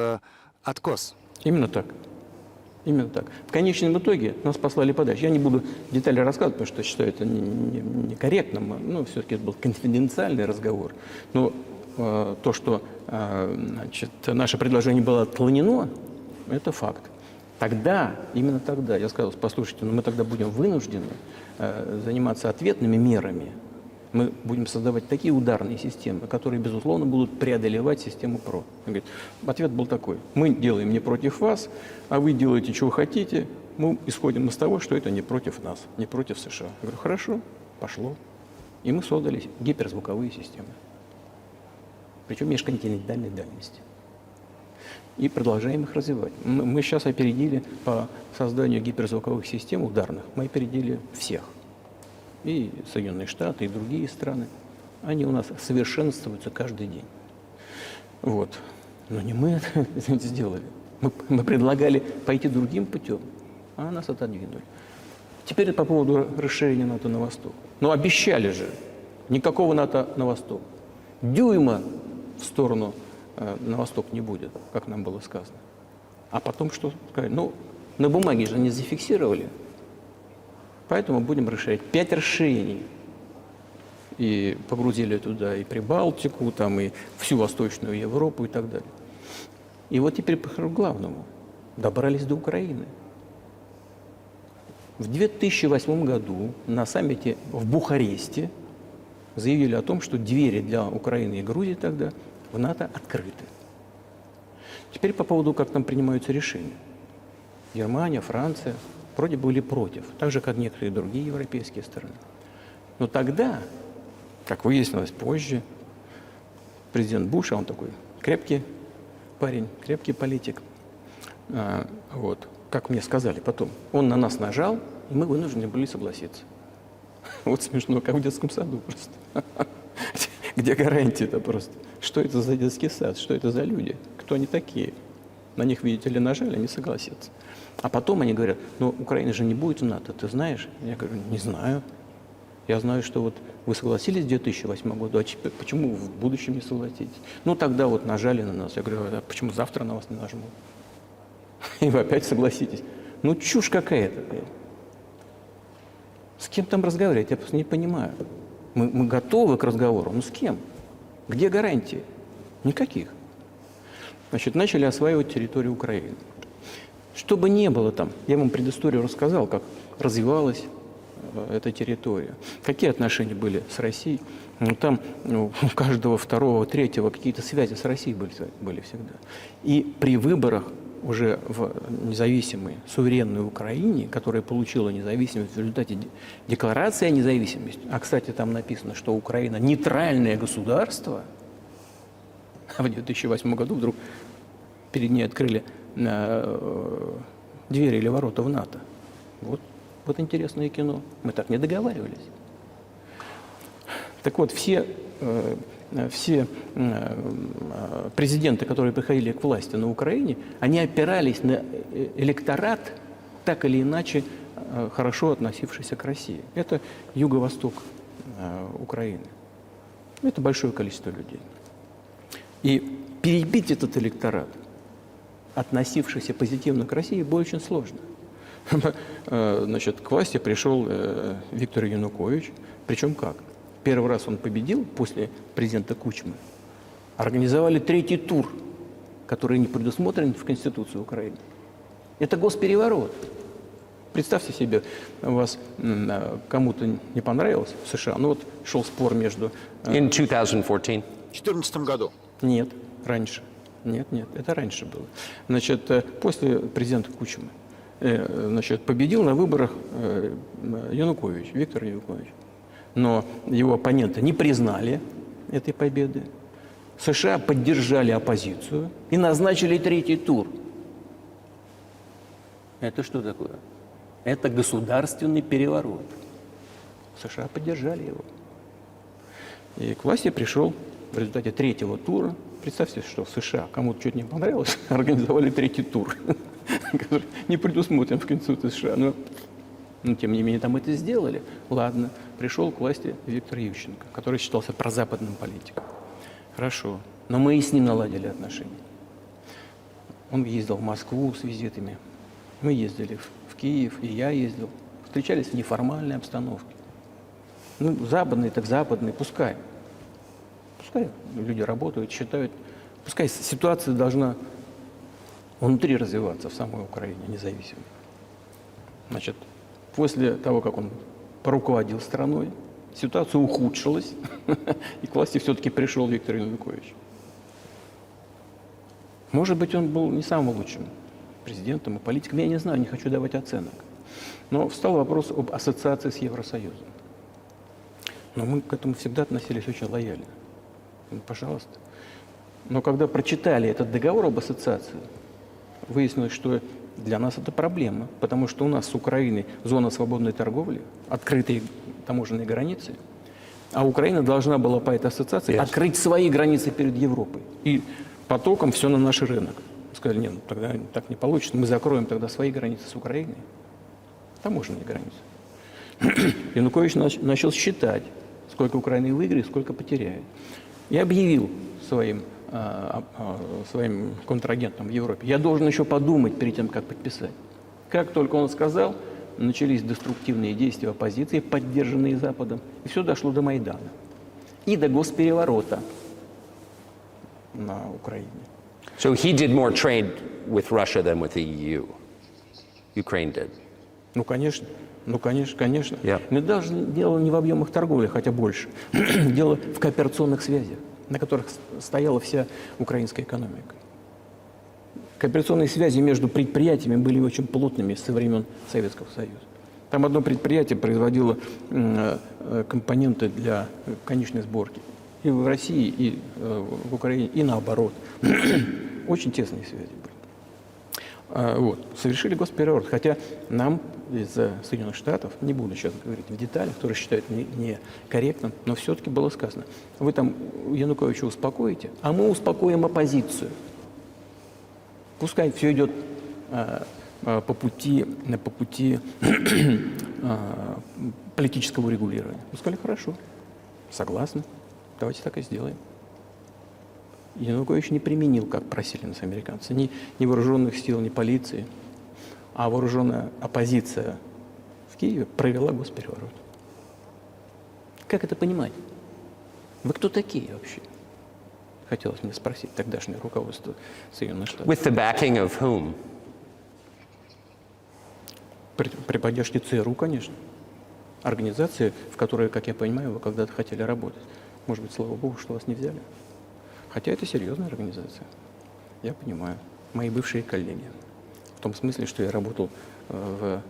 S4: откос.
S2: Именно так. Именно так. В конечном итоге нас послали подальше. Я не буду детали рассказывать, потому что считаю это некорректным. Ну, все-таки это был конфиденциальный разговор. Но то, что наше предложение было отклонено, это факт. Тогда, именно тогда, я сказал, послушайте, мы тогда будем вынуждены заниматься ответными мерами. Мы будем создавать такие ударные системы, которые, безусловно, будут преодолевать систему ПРО. Говорит, ответ был такой. Мы делаем не против вас, а вы делаете, чего хотите. Мы исходим из того, что это не против нас, не против США. Я говорю, хорошо, пошло. И мы создали гиперзвуковые системы. Причем межконтинентальной дальности. И продолжаем их развивать. Мы сейчас опередили по созданию гиперзвуковых систем ударных, мы опередили всех. И Соединенные Штаты, и другие страны. Они у нас совершенствуются каждый день. Вот. Но не мы это сделали. Мы предлагали пойти другим путем, а нас отодвинули. Теперь по поводу расширения НАТО на восток. Но обещали же, никакого НАТО на восток. Дюйма в сторону на восток не будет, как нам было сказано. А потом что сказать? Ну, на бумаге же не зафиксировали. Поэтому будем расширять. 5 расширений. И погрузили туда и Прибалтику, там, и всю Восточную Европу и так далее. И вот теперь к главному. Добрались до Украины. В 2008 году на саммите в Бухаресте заявили о том, что двери для Украины и Грузии тогда в НАТО открыты. Теперь по поводу, как там принимаются решения. Германия, Франция вроде были против, так же, как некоторые другие европейские страны. Но тогда, как выяснилось позже, президент Буш, а он такой крепкий парень, крепкий политик, вот, как мне сказали потом, он на нас нажал, и мы вынуждены были согласиться. Вот смешно, как в детском саду просто. Где гарантия-то просто? Что это за детский сад? Что это за люди? Кто они такие? На них, видите ли, нажали, они согласятся. А потом они говорят, ну, Украина же не будет в НАТО, ты знаешь? Я говорю, не знаю. Я знаю, что вот вы согласились в 2008 году, а почему в будущем не согласитесь? Ну, тогда вот нажали на нас. Я говорю, а почему завтра на вас не нажмут? И вы опять согласитесь. Ну, чушь какая-то. С кем там разговаривать? Я просто не понимаю. Мы готовы к разговору, но с кем? Где гарантии? Никаких. Значит, начали осваивать территорию Украины. Что бы ни было там, я вам предысторию рассказал, как развивалась эта территория, какие отношения были с Россией. Ну, там у каждого второго, третьего какие-то связи с Россией были всегда. И при выборах уже в независимой, суверенной Украине, которая получила независимость в результате декларации о независимости, а, кстати, там написано, что Украина нейтральное государство, а в 2008 году вдруг перед ней открыли двери или ворота в НАТО. Вот интересное кино. Мы так не договаривались. Так вот, все президенты, которые приходили к власти на Украине, они опирались на электорат, так или иначе хорошо относившийся к России. Это юго-восток Украины. Это большое количество людей. И перебить этот электорат, относившийся позитивно к России, было очень сложно. Значит, к власти пришел Виктор Янукович. Причем как? Первый раз он победил после президента Кучмы. Организовали третий тур, который не предусмотрен в Конституции Украины. Это госпереворот. Представьте себе, у вас кому-то не понравилось в США, ну вот шел спор между...
S3: In 2014?
S1: В 2014 году.
S2: Нет, раньше. Нет, это раньше было. Значит, после президента Кучмы, значит, победил на выборах Янукович, Виктор Янукович. Но его оппоненты не признали этой победы. США поддержали оппозицию и назначили третий тур. Это что такое? Это государственный переворот. США поддержали его. И к власти пришел в результате третьего тура. Представьте, что в США кому-то что-то не понравилось, организовали третий тур, который не предусмотрен в Конституции США. Но, тем не менее, там это сделали. Ладно, пришел к власти Виктор Ющенко, который считался прозападным политиком. Хорошо, но мы и с ним наладили отношения. Он ездил в Москву с визитами, мы ездили в Киев, и я ездил. Встречались в неформальной обстановке. Ну, западный так западный, пускай. Пускай люди работают, считают. Пускай ситуация должна внутри развиваться в самой Украине, независимо. Значит, после того, как он поруководил страной, ситуация ухудшилась, и к власти все-таки пришел Виктор Янукович. Может быть, он был не самым лучшим президентом и политиком, я не знаю, не хочу давать оценок. Но встал вопрос об ассоциации с Евросоюзом. Но мы к этому всегда относились очень лояльно. Ну, пожалуйста. Но когда прочитали этот договор об ассоциации, выяснилось, что для нас это проблема, потому что у нас с Украиной зона свободной торговли, открытые таможенные границы, а Украина должна была по этой ассоциации открыть свои границы перед Европой. И потоком все на наш рынок. Сказали, нет, тогда так не получится, мы закроем тогда свои границы с Украиной, таможенные границы. Янукович начал считать, сколько Украина выиграет, сколько потеряет. И объявил своим контрагентам в Европе: я должен еще подумать перед тем, как подписать. Как только он сказал, начались деструктивные действия оппозиции, поддержанные Западом, и все дошло до Майдана и до госпереворота на Украине.
S3: So he did more trade with Russia than with the EU. Ukraine did.
S2: Ну, конечно. Конечно.
S3: Yeah.
S2: Но даже дело не в объемах торговли, хотя больше. Дело в кооперационных связях, на которых стояла вся украинская экономика. Кооперационные связи между предприятиями были очень плотными со времен Советского Союза. Там одно предприятие производило компоненты для конечной сборки и в России, и в Украине, и наоборот. Очень тесные связи были. Вот. Совершили госпереворот. Хотя нам из Соединенных Штатов, не буду сейчас говорить в деталях, которые считают некорректным, но все-таки было сказано: вы там Януковича успокоите, а мы успокоим оппозицию. Пускай все идет по пути политического урегулирования. Мы сказали: хорошо, согласны, давайте так и сделаем. Янукович не применил, как просили нас американцы, ни вооруженных сил, ни полиции, а вооруженная оппозиция в Киеве провела госпереворот. Как это понимать? Вы кто такие вообще? Хотелось мне спросить тогдашнее руководство Соединенных Штатов.
S3: With the backing of whom?
S2: При поддержке ЦРУ, конечно. Организации, в которой, как я понимаю, вы когда-то хотели работать. Может быть, слава богу, что вас не взяли. Хотя это серьезная организация. Я понимаю. Мои бывшие коллеги. В том смысле, что я работал в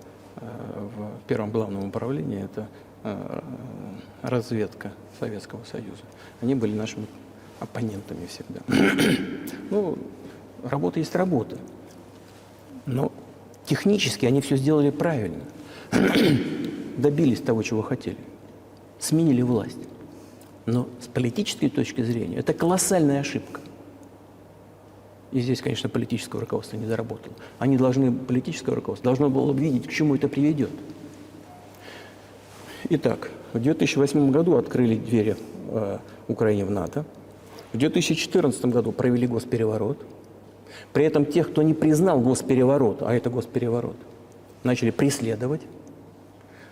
S2: первом главном управлении, это разведка Советского Союза. Они были нашими оппонентами всегда. Ну, работа есть работа. Но технически они все сделали правильно. Добились того, чего хотели. Сменили власть. Но с политической точки зрения это колоссальная ошибка. И здесь, конечно, политическое руководство не доработало. Политическое руководство должно было видеть, к чему это приведет. Итак, в 2008 году открыли двери Украине в НАТО. В 2014 году провели госпереворот. При этом тех, кто не признал госпереворот, а это госпереворот, начали преследовать.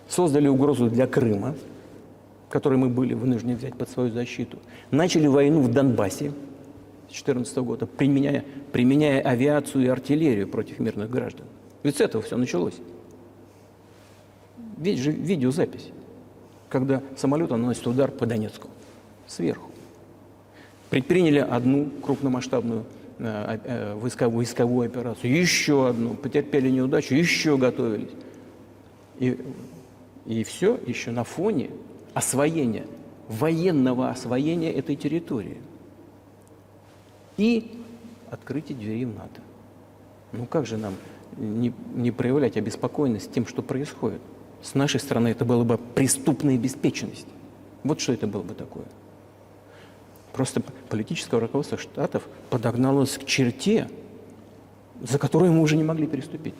S2: Создали угрозу для Крыма, который мы были вынуждены взять под свою защиту. Начали войну в Донбассе с 2014 года, применяя авиацию и артиллерию против мирных граждан. Ведь с этого все началось. Ведь же видеозапись, когда самолет наносит удар по Донецку сверху. Предприняли одну крупномасштабную войсковую операцию, еще одну, потерпели неудачу, еще готовились. И все еще на фоне освоения, военного освоения этой территории. И открытие дверей в НАТО. Ну как же нам не проявлять обеспокоенность тем, что происходит? С нашей стороны это была бы преступная беспечность. Вот что это было бы такое. Просто политическое руководство Штатов подогналось к черте, за которую мы уже не могли переступить.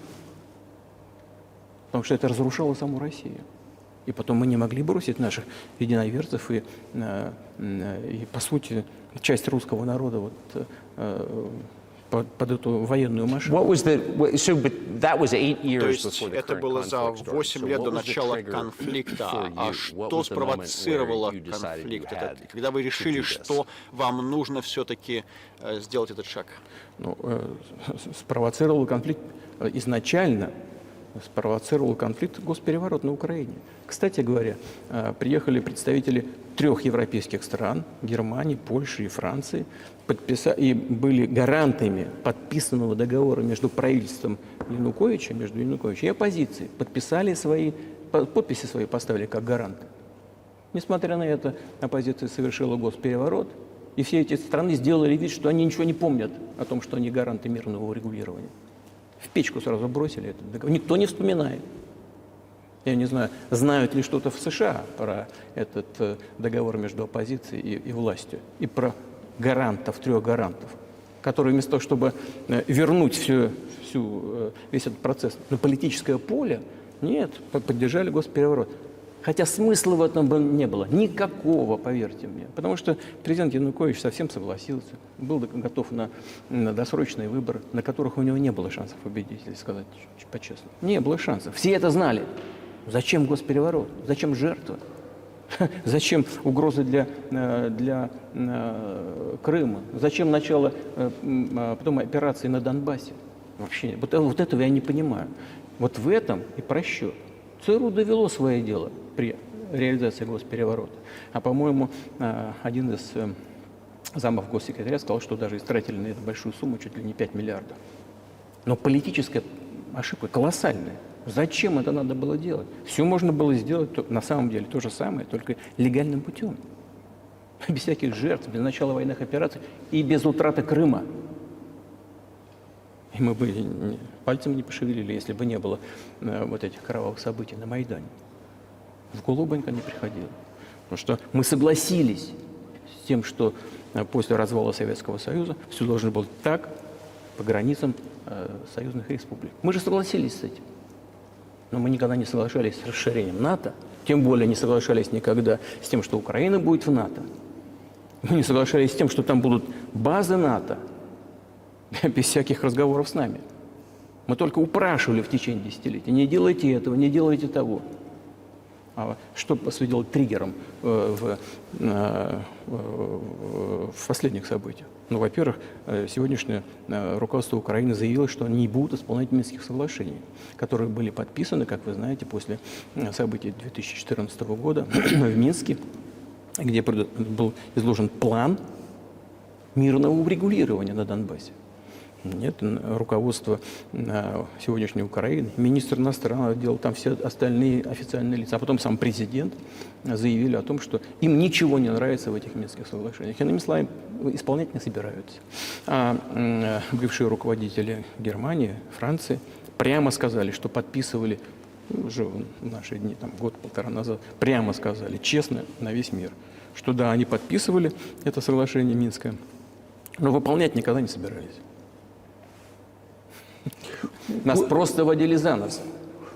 S2: Потому что это разрушало саму Россию. И потом мы не могли бросить наших единоверцев и по сути, часть русского народа под эту военную машину.
S3: То есть
S1: это было за 8 лет до начала конфликта. А что спровоцировало конфликт этот? Когда вы решили, что вам нужно все-таки сделать этот шаг?
S2: Ну, спровоцировал конфликт изначально. Спровоцировал конфликт госпереворот на Украине. Кстати говоря, приехали представители 3 европейских стран, Германии, Польши и Франции, и были гарантами подписанного договора между правительством Януковича, и оппозицией. Подписи свои поставили как гаранты. Несмотря на это, оппозиция совершила госпереворот, и все эти страны сделали вид, что они ничего не помнят о том, что они гаранты мирного урегулирования. В печку сразу бросили этот договор. Никто не вспоминает. Я не знаю, знают ли что-то в США про этот договор между оппозицией и властью. И про гарантов, 3 гарантов, которые вместо того, чтобы вернуть весь этот процесс на политическое поле, нет, поддержали госпереворот. Хотя смысла в этом не было. Никакого, поверьте мне. Потому что президент Янукович совсем согласился. Был готов на досрочные выборы, на которых у него не было шансов победить, если сказать по-честному. Не было шансов. Все это знали. Зачем госпереворот? Зачем жертва? Зачем угрозы для Крыма? Зачем начало потом операции на Донбассе? Вообще, вот этого я не понимаю. Вот в этом и просчет. ЦРУ довело свое дело при реализации госпереворота. А, по-моему, один из замов госсекретаря сказал, что даже истратили на эту большую сумму, чуть ли не 5 миллиардов. Но политическая ошибка колоссальная. Зачем это надо было делать? Все можно было сделать, на самом деле, то же самое, только легальным путем. Без всяких жертв, без начала военных операций и без утраты Крыма. И мы бы пальцем не пошевелили, если бы не было вот этих кровавых событий на Майдане. В голову бы не приходило. Потому что мы согласились с тем, что после развала Советского Союза все должно было так по границам союзных республик. Мы же согласились с этим. Но мы никогда не соглашались с расширением НАТО, тем более не соглашались никогда с тем, что Украина будет в НАТО. Мы не соглашались с тем, что там будут базы НАТО, без всяких разговоров с нами. Мы только упрашивали в течение десятилетий: не делайте этого, не делайте того. А что послужило триггером в последних событиях? Ну, во-первых, сегодняшнее руководство Украины заявило, что они не будут исполнять Минских соглашений, которые были подписаны, как вы знаете, после событий 2014 года в Минске, где был изложен план мирного урегулирования на Донбассе. Нет, руководство сегодняшней Украины, министр иностранных дел, там все остальные официальные лица, а потом сам президент заявили о том, что им ничего не нравится в этих Минских соглашениях. Иными словами, исполнять не собираются. А бывшие руководители Германии, Франции прямо сказали, что подписывали, уже в наши дни, там, год-полтора назад, прямо сказали, честно, на весь мир, что да, они подписывали это соглашение Минское, но выполнять никогда не собирались. Нас просто водили за нос.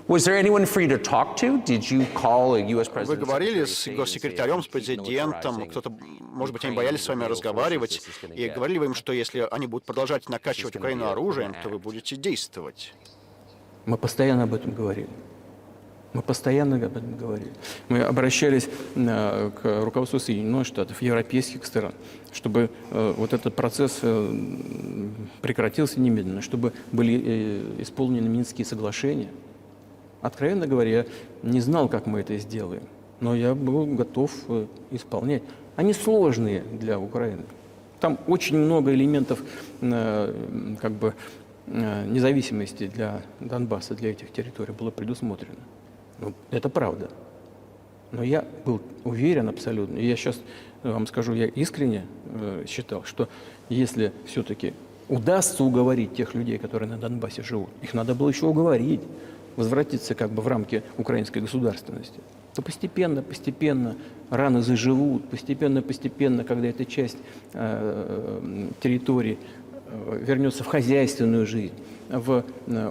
S3: Was there anyone free to talk to? Did you call a U.S.
S1: Вы
S3: president?
S1: говорили с госсекретарем, с президентом, кто-то, может быть, они боялись с вами разговаривать, и говорили вы им, что если они будут продолжать накачивать Украину оружием, то вы будете действовать?
S2: Мы постоянно об этом говорили. Мы постоянно об этом говорили. Мы обращались к руководству Соединенных Штатов, европейских стран, чтобы вот этот процесс прекратился немедленно, чтобы были исполнены Минские соглашения. Откровенно говоря, я не знал, как мы это сделаем, но я был готов исполнять. Они сложные для Украины. Там очень много элементов как бы независимости для Донбасса, для этих территорий было предусмотрено. Ну, это правда. Но я был уверен абсолютно, и я сейчас вам скажу, я искренне считал, что если все-таки удастся уговорить тех людей, которые на Донбассе живут, их надо было еще уговорить, возвратиться как бы в рамки украинской государственности, то постепенно раны заживут, постепенно, когда эта часть территории вернется в хозяйственную жизнь, в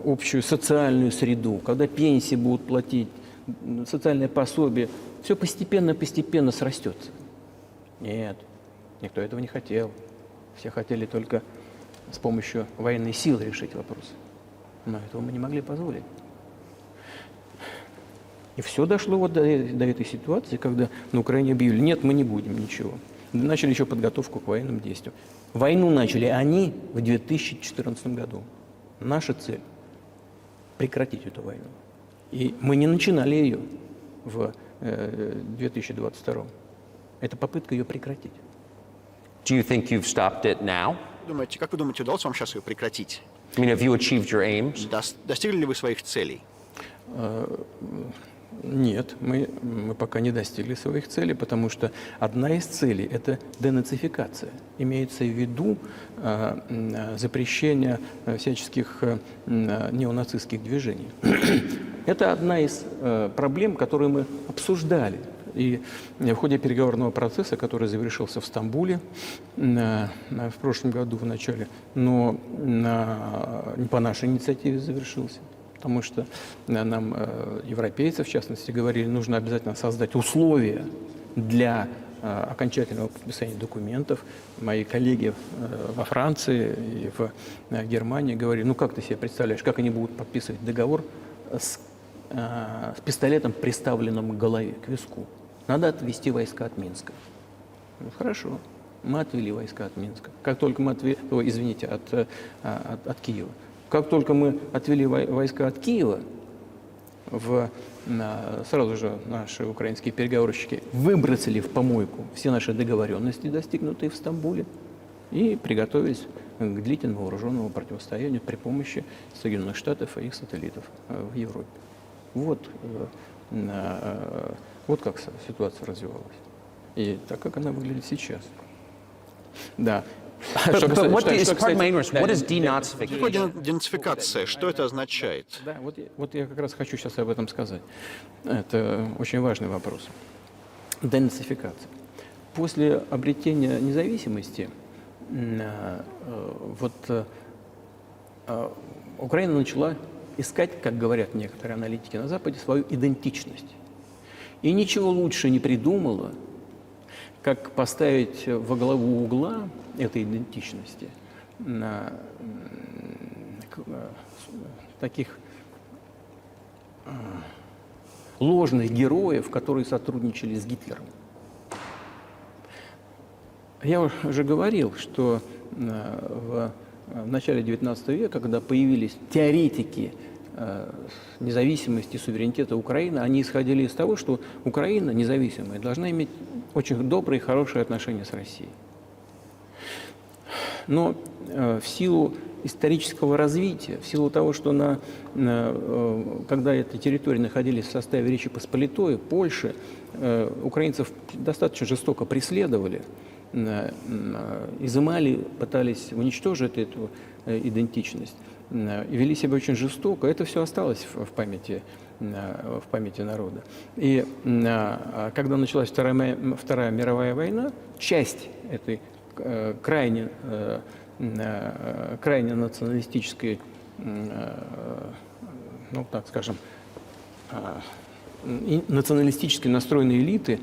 S2: общую социальную среду, когда пенсии будут платить, социальное пособие, все постепенно срастется. Нет, никто этого не хотел. Все хотели только с помощью военной силы решить вопрос. Но этого мы не могли позволить. И все дошло вот до этой ситуации, когда на Украине объявили, нет, мы не будем ничего. Начали еще подготовку к военным действиям. Войну начали они в 2014 году. Наша цель – прекратить эту войну. И мы не начинали ее в 2022. Это попытка ее прекратить.
S3: Do you think you've stopped it now?
S1: Как вы думаете, удалось вам сейчас ее прекратить?
S3: I mean, have you achieved your aims?
S1: Достигли ли вы своих целей?
S2: Нет, мы пока не достигли своих целей, потому что одна из целей – это денацификация. Имеется в виду запрещение всяческих неонацистских движений. Это одна из проблем, которую мы обсуждали. И в ходе переговорного процесса, который завершился в Стамбуле в прошлом году в начале, но не по нашей инициативе завершился, потому что нам, европейцы, в частности, говорили, нужно обязательно создать условия для окончательного подписания документов. Мои коллеги во Франции и в Германии говорили, ну как ты себе представляешь, как они будут подписывать договор с пистолетом, приставленным к голове, к виску. Надо отвести войска от Минска. Ну, хорошо, мы отвели войска от Минска. Как только мы от Киева. Как только мы отвели войска от Киева, сразу же наши украинские переговорщики выбросили в помойку все наши договоренности, достигнутые в Стамбуле, и приготовились к длительному вооруженному противостоянию при помощи Соединенных Штатов и их сателлитов в Европе. Вот как ситуация развивалась. И так, как она выглядит сейчас. Да.
S3: But what is denazification?
S1: Денацификация, что это означает?
S2: Да, вот я как раз хочу сейчас об этом сказать. Это очень важный вопрос. Денацификация. После обретения независимости Украина начала искать, как говорят некоторые аналитики на Западе, свою идентичность. И ничего лучше не придумала, как поставить во главу угла этой идентичности таких ложных героев, которые сотрудничали с Гитлером. Я уже говорил, что в начале XIX века, когда появились теоретики независимости и суверенитета Украины, они исходили из того, что Украина независимая должна иметь очень добрые и хорошие отношения с Россией. Но в силу исторического развития, в силу того, что когда эти территории находились в составе Речи Посполитой, Польши, украинцев достаточно жестоко преследовали, изымали, пытались уничтожить эту идентичность, и вели себя очень жестоко. Это все осталось в памяти народа. И когда началась Вторая мировая война, часть этой крайне националистической, ну так скажем, националистически настроенной элиты,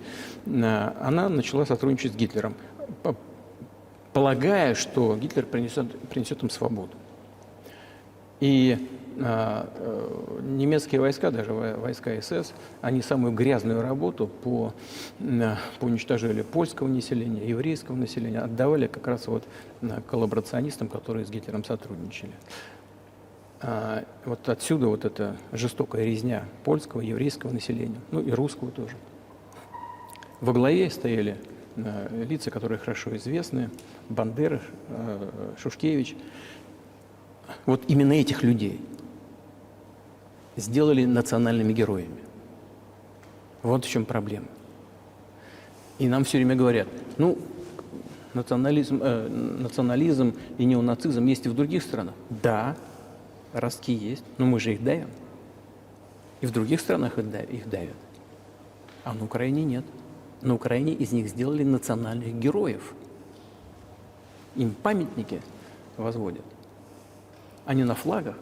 S2: она начала сотрудничать с Гитлером, полагая, что Гитлер принесет им свободу. И немецкие войска, даже войска СС, они самую грязную работу по уничтожению польского населения, еврейского населения отдавали как раз вот коллаборационистам, которые с Гитлером сотрудничали. Вот отсюда вот эта жестокая резня польского, еврейского населения, ну и русского тоже. Во главе стояли лица, которые хорошо известны: Бандера, Шушкевич. Вот именно этих людей сделали национальными героями. Вот в чем проблема. И нам все время говорят, ну, национализм и неонацизм есть и в других странах. Да, ростки есть, но мы же их давим. И в других странах их давят. А на Украине нет. На Украине из них сделали национальных героев. Им памятники возводят. Они на флагах,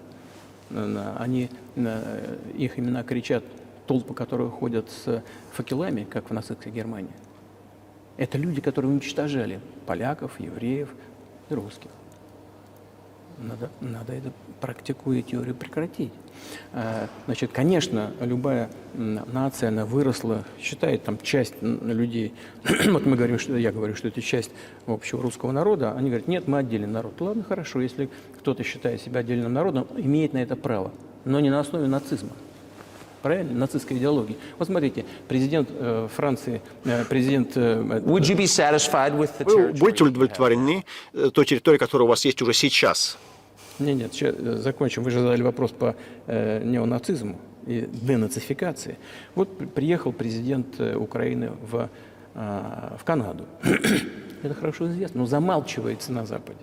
S2: их имена кричат толпы, которые ходят с факелами, как в нацистской Германии. Это люди, которые уничтожали поляков, евреев и русских. Надо эту практику и теорию прекратить. Значит, конечно, любая нация, она выросла, считает там часть людей. Вот я говорю, что это часть общего русского народа. Они говорят, нет, мы отдельный народ. Ладно, хорошо, если кто-то считает себя отдельным народом, имеет на это право, но не на основе нацизма. Правильно? Нацистской идеологии. Вот смотрите, президент Франции, президент...
S3: Would you be satisfied with the
S1: Вы
S3: territory?
S1: будете удовлетворены той территорией, которая у вас есть уже сейчас?
S2: Нет, сейчас закончим. Вы же задали вопрос по неонацизму и денацификации. Вот приехал президент Украины в Канаду. Это хорошо известно, но замалчивается на Западе.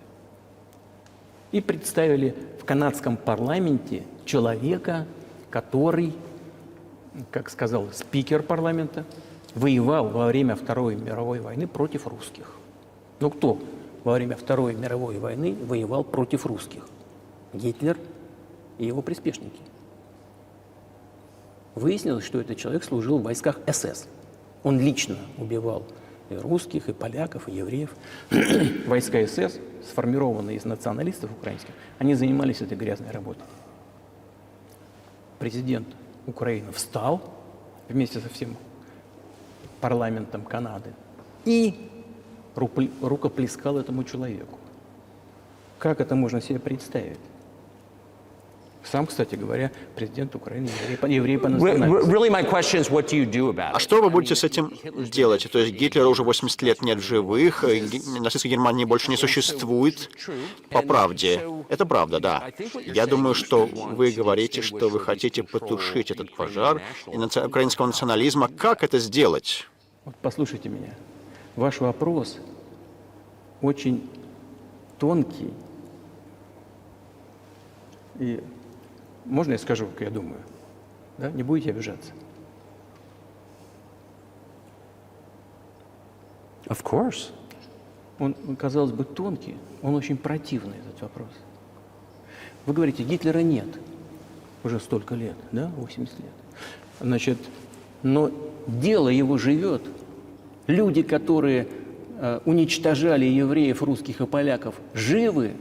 S2: И представили в канадском парламенте человека, который, как сказал спикер парламента, воевал во время Второй мировой войны против русских. Ну кто во время Второй мировой войны воевал против русских? Гитлер и его приспешники. Выяснилось, что этот человек служил в войсках СС. Он лично убивал и русских, и поляков, и евреев. Войска СС, сформированные из националистов украинских, они занимались этой грязной работой. Президент Украины встал вместе со всем парламентом Канады и рукоплескал этому человеку. Как это можно себе представить? Сам, кстати говоря, президент Украины еврей по национальности.
S3: Really, my question is, what do you do about
S1: А
S3: it?
S1: что вы будете с этим делать? То есть Гитлера уже 80 лет нет в живых, нацистской Германии больше не существует. По правде. Это правда, да. Я думаю, что вы говорите, что вы хотите потушить этот пожар украинского национализма. Как это сделать?
S2: Вот послушайте меня. Ваш вопрос очень тонкий. И можно я скажу, как я думаю? Да? Не будете обижаться?
S3: Of course.
S2: Он, казалось бы, тонкий, он очень противный, этот вопрос. Вы говорите, Гитлера нет уже столько лет, да, 80 лет. Значит, но дело его живет. Люди, которые уничтожали евреев, русских и поляков, живы.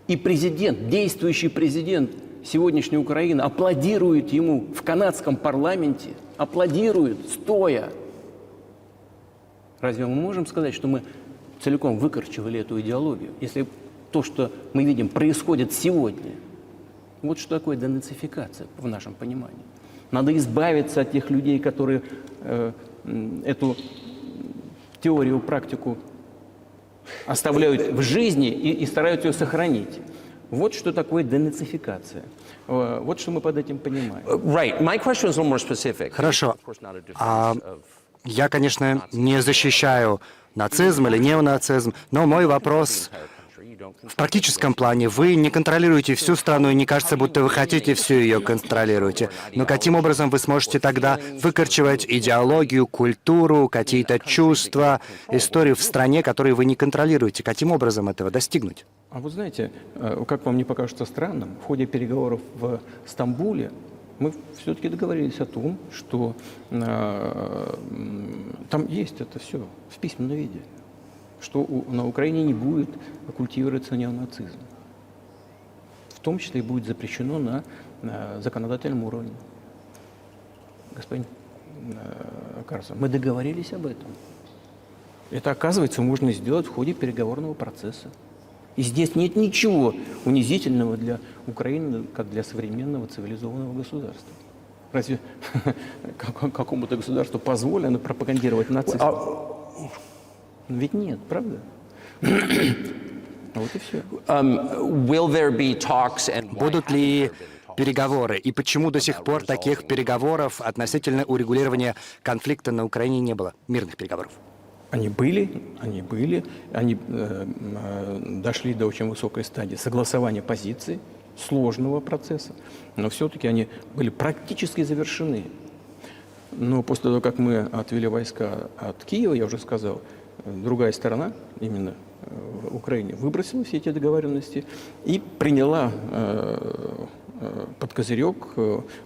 S2: И президент, действующий президент сегодняшняя Украина аплодирует ему в канадском парламенте, аплодирует, стоя. Разве мы можем сказать, что мы целиком выкорчевали эту идеологию, если то, что мы видим, происходит сегодня? Вот что такое денацификация в нашем понимании. Надо избавиться от тех людей, которые эту теорию, практику оставляют в жизни и стараются ее сохранить. Вот что такое денацификация. Вот что мы под этим понимаем.
S3: Right. My question is a little more specific.
S4: Хорошо. Я, конечно, не защищаю нацизм или неонацизм, но мой вопрос в практическом плане. Вы не контролируете всю страну, и не кажется, будто вы хотите всю ее контролируете. Но каким образом вы сможете тогда выкорчевать идеологию, культуру, какие-то чувства, историю в стране, которые вы не контролируете? Каким образом этого достигнуть?
S2: А вы знаете, как вам не покажется странным, в ходе переговоров в Стамбуле мы все-таки договорились о том, что там есть это все в письменном виде, что на Украине не будет культивироваться неонацизм. В том числе и будет запрещено на законодательном уровне. Господин Карсон, мы договорились об этом. Это, оказывается, можно сделать в ходе переговорного процесса. И здесь нет ничего унизительного для Украины, как для современного цивилизованного государства. Разве какому-то государству позволено пропагандировать нацизм? Ведь нет, правда? Вот и все.
S3: Will there be talks and
S4: Будут ли переговоры? И почему до сих пор таких переговоров относительно урегулирования конфликта на Украине не было? Мирных переговоров.
S2: Они они дошли до очень высокой стадии согласования позиций, сложного процесса, но все-таки они были практически завершены. Но после того, как мы отвели войска от Киева, я уже сказал, другая сторона, именно в Украине, выбросила все эти договоренности и приняла под козырек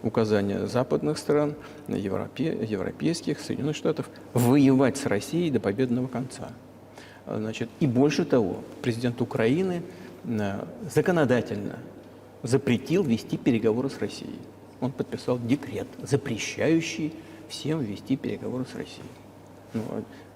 S2: указания западных стран, европейских, Соединенных Штатов, воевать с Россией до победного конца. Значит, и больше того, президент Украины законодательно запретил вести переговоры с Россией. Он подписал декрет, запрещающий всем вести переговоры с Россией. Ну,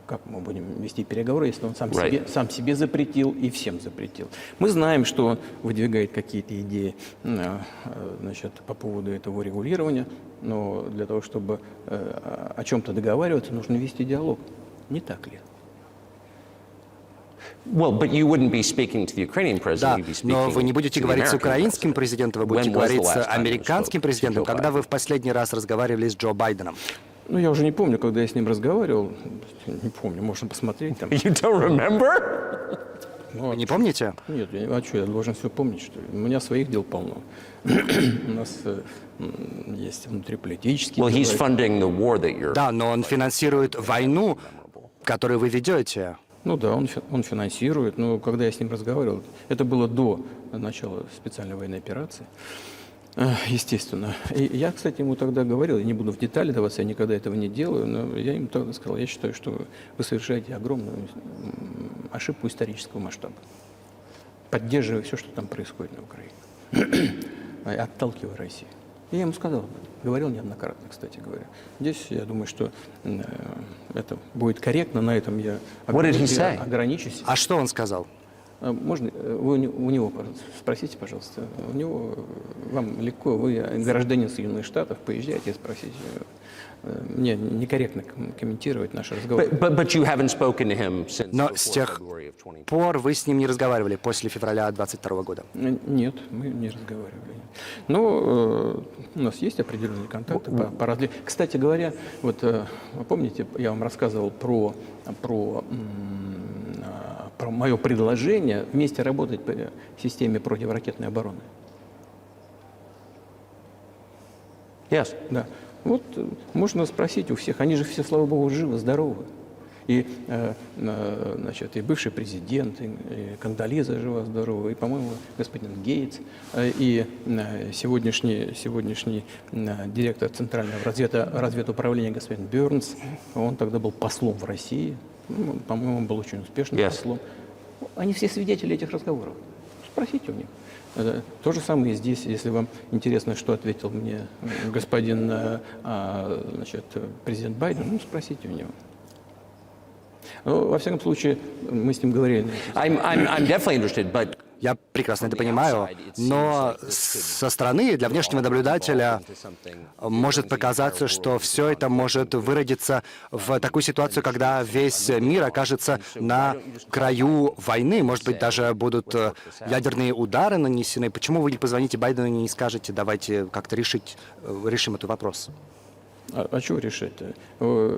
S2: как мы будем вести переговоры, если он сам себе запретил и всем запретил? Мы знаем, что он выдвигает какие-то идеи значит, по поводу этого регулирования, но для того, чтобы о чем-то договариваться, нужно вести диалог. Не так ли?
S3: Well, but you wouldn't be speaking to the Ukrainian president,
S4: Да,
S3: you'd be speaking
S4: но вы не будете
S3: to the
S4: говорить с
S3: American
S4: украинским
S3: president.
S4: президентом, вы будете
S3: When was the
S4: говорить
S3: last
S4: с
S3: time you
S4: американским
S3: spoke to
S4: президентом.
S3: Joe
S4: Когда
S3: Biden?
S4: вы в последний раз разговаривали с Джо Байденом?
S2: Ну, я уже не помню, когда я с ним разговаривал. Не помню, можно посмотреть там.
S3: You don't remember?
S4: Вы не помните?
S2: Нет, а что, я должен все помнить, что ли? У меня своих дел полно. У нас есть внутриполитические
S3: Well,
S2: дела.
S3: he's funding the war that you're...
S4: Да, но он финансирует войну, которую вы ведете.
S2: Ну да, он финансирует, но когда я с ним разговаривал, это было до начала специальной военной операции, естественно. И я, кстати, ему тогда говорил, я не буду в детали даваться, я никогда этого не делаю, но я ему тогда сказал, я считаю, что вы совершаете огромную ошибку исторического масштаба, поддерживая все, что там происходит на Украине, отталкивая Россию. И я ему сказал, говорил неоднократно, кстати говоря. Здесь, я думаю, что это будет корректно, на этом я ограничусь.
S4: А что он сказал?
S2: Можно, вы у него спросите, пожалуйста. У него, вам легко, вы гражданин Соединенных Штатов, поезжайте и спросите. Мне некорректно комментировать наши разговоры.
S3: But you haven't spoken to him since
S4: Но с тех пор вы с ним не разговаривали после февраля 22 года?
S2: Нет, мы не разговаривали. Но у нас есть определенные контакты по различным. Кстати говоря, вот помните, я вам рассказывал про мое предложение вместе работать по системе противоракетной обороны.
S3: Yes.
S2: Да. Вот можно спросить у всех, они же все, слава богу, живы, здоровы. И, значит, и бывший президент, и Кондолиза жива-здорова, и, по-моему, господин Гейтс, и сегодняшний директор Центрального разведуправления господин Бернс, он тогда был послом в России, по-моему, он был очень успешным послом. Они все свидетели этих разговоров. Спросите у них. То же самое и здесь, если вам интересно, что ответил мне господин значит, президент Байден, ну, спросите у него. Ну, во всяком случае, мы с ним говорили.
S3: I'm definitely interested, but
S4: Я прекрасно это понимаю, но со стороны, для внешнего наблюдателя, может показаться, что все это может выродиться в такую ситуацию, когда весь мир окажется на краю войны. Может быть, даже будут ядерные удары нанесены. Почему вы не позвоните Байдену и не скажете, давайте как-то решим этот вопрос?
S2: А чего решать-то?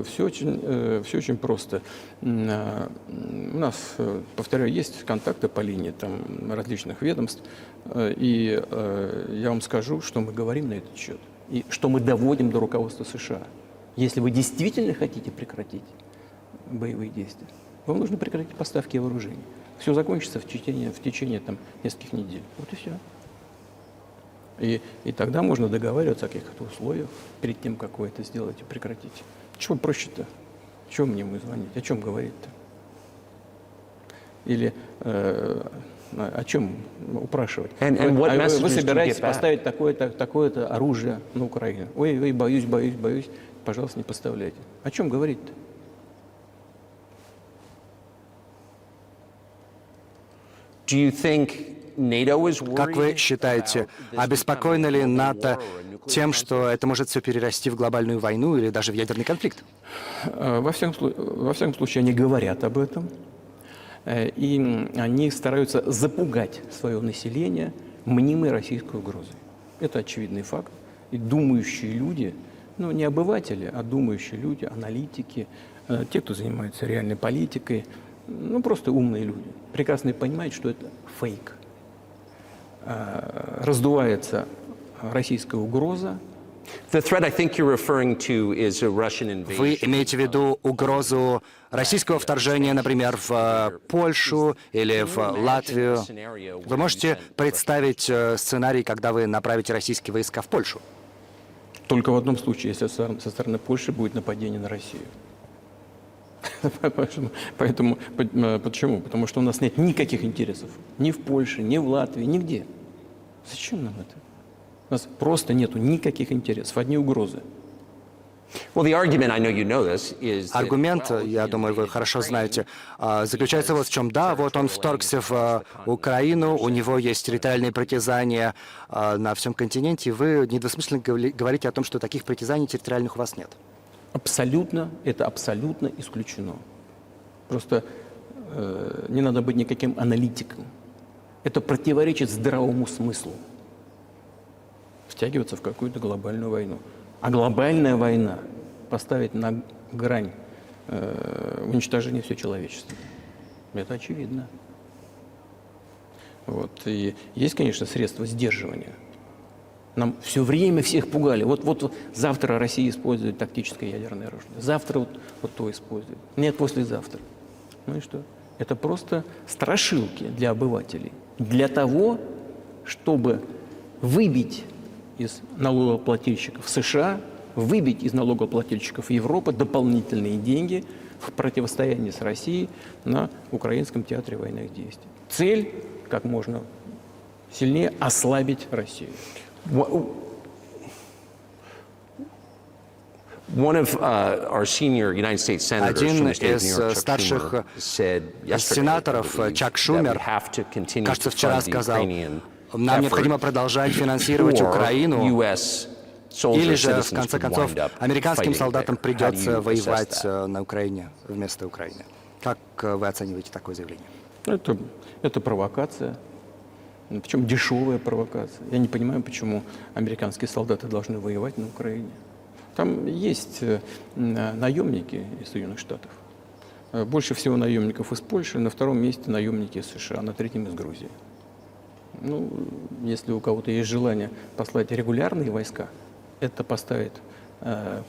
S2: Все очень просто. У нас, повторяю, есть контакты по линии там, различных ведомств, и я вам скажу, что мы говорим на этот счет, и что мы доводим до руководства США. Если вы действительно хотите прекратить боевые действия, вам нужно прекратить поставки вооружений. Все закончится в течение там, нескольких недель. Вот и все. И тогда можно договариваться о каких-то условиях перед тем, как вы это сделаете, прекратите. Чего проще-то? Чего мне ему звонить? О чем говорить-то? Или о чем упрашивать? Вы собираетесь поставить такое-то оружие на Украину. Ой, боюсь. Пожалуйста, не поставляйте. О чем говорить-то?
S3: do you think NATO is worried?
S4: Как вы считаете, обеспокоена ли НАТО тем, что это может все перерасти в глобальную войну или даже в ядерный конфликт?
S2: Во всяком случае, они говорят об этом, и они стараются запугать свое население мнимой российской угрозой. Это очевидный факт. И думающие люди, ну не обыватели, а думающие люди, аналитики, те, кто занимается реальной политикой, ну просто умные люди, прекрасно понимают, что это фейк. Раздувается российская угроза.
S3: The threat I think you're referring to is a Russian invasion.
S4: Вы имеете в виду угрозу российского вторжения, например, в Польшу или в Латвию? Вы можете представить сценарий, когда вы направите российские войска в Польшу?
S2: Только в одном случае, если со стороны Польши будет нападение на Россию. Поэтому, почему? Потому что у нас нет никаких интересов ни в Польше, ни в Латвии, нигде. Зачем нам это? У нас просто нету никаких интересов, одни угрозы.
S3: Well, the argument, I know you know this, is that,
S4: Аргумент, я думаю, вы хорошо знаете, заключается вот в чем. Да, вот он вторгся в Украину, у него есть территориальные притязания на всем континенте, и вы недвусмысленно говорите о том, что таких притязаний территориальных у вас нет.
S2: Это абсолютно исключено. Просто не надо быть никаким аналитиком. Это противоречит здравому смыслу. Втягиваться в какую-то глобальную войну. А глобальная война поставит на грань уничтожения всего человечества. Это очевидно. Вот. И есть, конечно, средства сдерживания. Нам все время всех пугали. Вот завтра Россия использует тактическое ядерное оружие. Завтра вот то использует. Нет, послезавтра. Ну и что? Это просто страшилки для обывателей. Для того, чтобы выбить из налогоплательщиков США, выбить из налогоплательщиков Европы дополнительные деньги в противостоянии с Россией на украинском театре военных действий. Цель – как можно сильнее ослабить Россию.
S3: One of our senior United States senators from
S4: Один
S3: the state of New
S4: из
S3: York, Chuck
S4: старших
S3: Schumer, said yesterday,
S4: сенаторов,
S3: I believe,
S4: Чак
S3: that
S4: Шумер,
S3: we have to continue
S4: кажется,
S3: to
S4: вчера
S3: fund the
S4: сказал,
S3: Ukrainian
S4: нам необходимо
S3: effort,
S4: продолжать финансировать
S3: or
S4: Украину,
S3: US soldiers,
S4: или же, в
S3: citizens
S4: конце
S3: could
S4: концов,
S3: wind up
S4: американским
S3: fighting
S4: солдатам
S3: there. How do you
S4: придется
S3: assess
S4: воевать
S3: that?
S4: на Украине вместо Украины. Как вы оцениваете такое заявление?
S2: Это провокация. Причем дешевая провокация. Я не понимаю, почему американские солдаты должны воевать на Украине. Там есть наемники из Соединенных Штатов. Больше всего наемников из Польши, на втором месте наемники из США, на третьем из Грузии. Ну, если у кого-то есть желание послать регулярные войска, это поставит,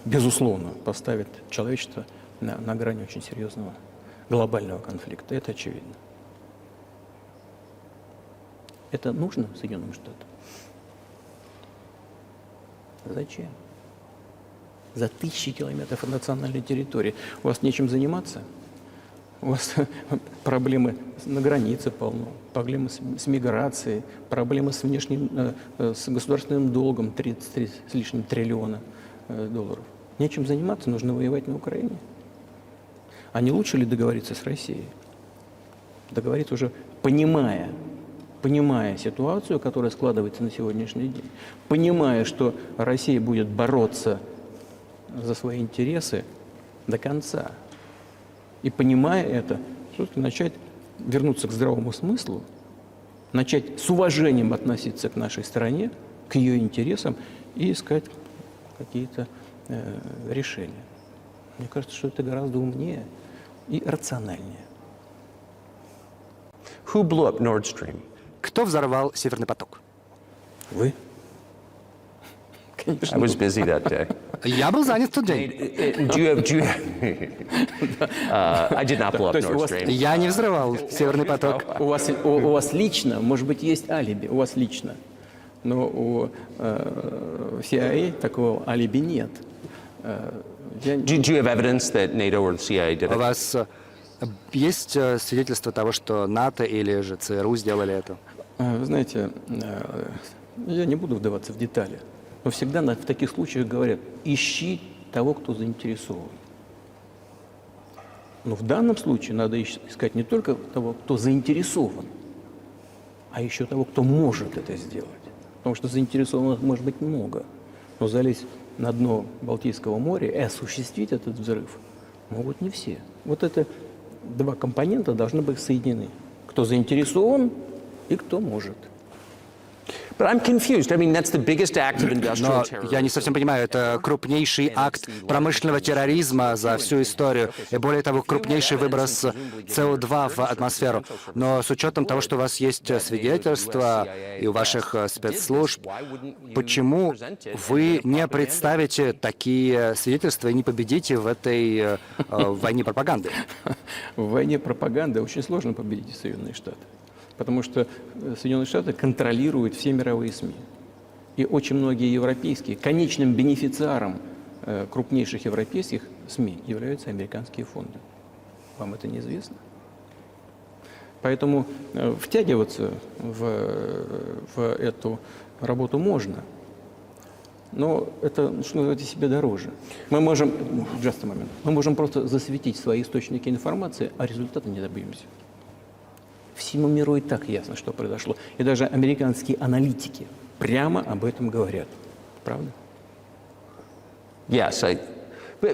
S2: безусловно, поставит человечество на грани очень серьезного глобального конфликта. Это очевидно. Это нужно Соединенным Штатам? Зачем? За 1000 километров от национальной территории. У вас нечем заниматься? У вас проблемы на границе полно, проблемы с миграцией, проблемы с внешним, с государственным долгом 33 с лишним триллиона долларов. Нечем заниматься, нужно воевать на Украине. А не лучше ли договориться с Россией? Договориться уже понимая ситуацию, которая складывается на сегодняшний день, понимая, что Россия будет бороться за свои интересы до конца, и понимая это, начать вернуться к здравому смыслу, начать с уважением относиться к нашей стране, к ее интересам и искать какие-то решения. Мне кажется, что это гораздо умнее и рациональнее.
S3: Who blew up Nord Stream?
S4: Кто взорвал Северный поток?
S2: Вы?
S3: I was busy that day.
S4: Я был занят в тот день.
S3: I did not blow up Nord Stream.
S4: Я не взрывал Северный поток.
S2: У вас лично, может быть, есть алиби, у вас лично, но у CIA такого алиби нет.
S3: Do you have evidence that NATO or the CIA did
S4: У
S3: it?
S4: вас есть свидетельство того, что НАТО или же ЦРУ сделали это?
S2: Вы знаете, я не буду вдаваться в детали, но всегда в таких случаях говорят, ищи того, кто заинтересован. Но в данном случае надо искать не только того, кто заинтересован, а еще того, кто может это сделать. Потому что заинтересованных может быть много. Но залезть на дно Балтийского моря и осуществить этот взрыв могут не все. Вот это два компонента должны быть соединены. Кто заинтересован и кто может.
S3: But I'm confused. I mean, that's the biggest act of industrial
S4: Но
S3: terrorism.
S4: я не совсем понимаю, это крупнейший акт промышленного терроризма за всю историю. И более того, крупнейший выброс СО2 в атмосферу. Но с учетом того, что у вас есть свидетельства и у ваших спецслужб, почему вы не представите такие свидетельства и не победите в этой войне пропаганды?
S2: В войне пропаганды очень сложно победить Соединенные Штаты. Потому что Соединенные Штаты контролируют все мировые СМИ. И очень многие европейские, конечным бенефициаром крупнейших европейских СМИ являются американские фонды. Вам это неизвестно? Поэтому втягиваться в эту работу можно, но это, что называется, себе дороже. Мы можем, мы можем просто засветить свои источники информации, а результата не добьемся. Всему миру и так ясно, что произошло. И даже американские аналитики прямо об этом говорят. Правда?
S3: Yes,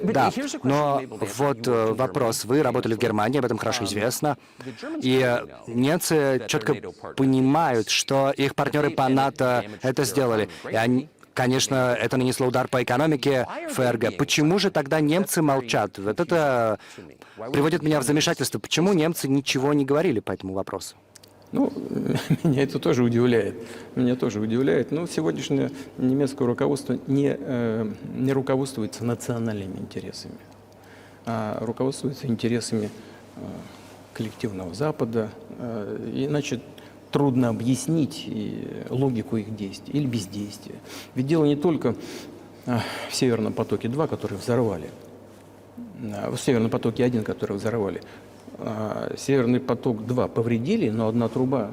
S4: Да, но вот вопрос. Вы работали в Германии, об этом хорошо известно. И немцы четко понимают, что их партнеры по НАТО это сделали. И они, конечно, это нанесло удар по экономике ФРГ. Почему же тогда немцы молчат? Вот это приводит меня в замешательство. Почему немцы ничего не говорили по этому вопросу?
S2: Ну, меня это тоже удивляет. Меня тоже удивляет. Но сегодняшнее немецкое руководство не руководствуется национальными интересами, а руководствуется интересами коллективного Запада. Иначе трудно объяснить логику их действий или бездействия. Ведь дело не только в Северном потоке-2, который взорвали, в Северном потоке-1, который взорвали. Северный поток-2 повредили, но одна труба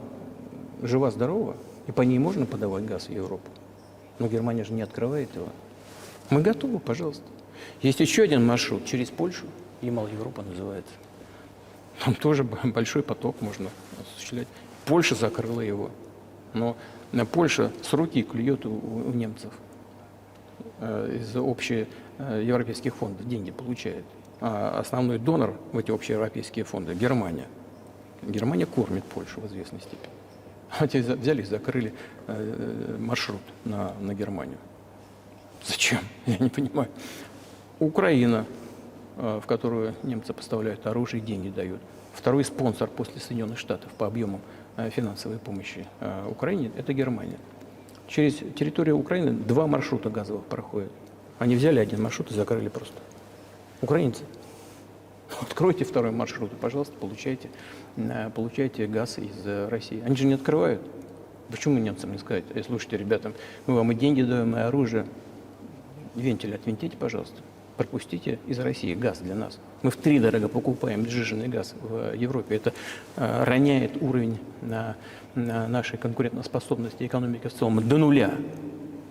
S2: жива-здорова, и по ней можно подавать газ в Европу. Но Германия же не открывает его. Мы готовы, пожалуйста. Есть еще один маршрут через Польшу, Ямал-Европа называется. Там тоже большой поток можно осуществлять. Польша закрыла его, но Польша с руки клюет у немцев. Из общеевропейских фондов деньги получает. А основной донор в эти общеевропейские фонды – Германия. Германия кормит Польшу в известной степени. А те взяли и закрыли маршрут на Германию. Зачем? Я не понимаю. Украина, в которую немцы поставляют оружие и деньги дают. Второй спонсор после Соединенных Штатов по объемам финансовой помощи Украине – это Германия. Через территорию Украины 2 маршрута газовых проходят. Они взяли один маршрут и закрыли просто. Украинцы, откройте второй маршрут, и, пожалуйста, получайте газ из России. Они же не открывают. Почему немцам не сказать? Слушайте, ребята, мы вам и деньги даем, и оружие. Вентиль отвинтите, пожалуйста. пропустите из России газ для нас. Мы втридорого покупаем сжиженный газ в Европе. Это роняет уровень на нашей конкурентоспособности экономики в целом до нуля.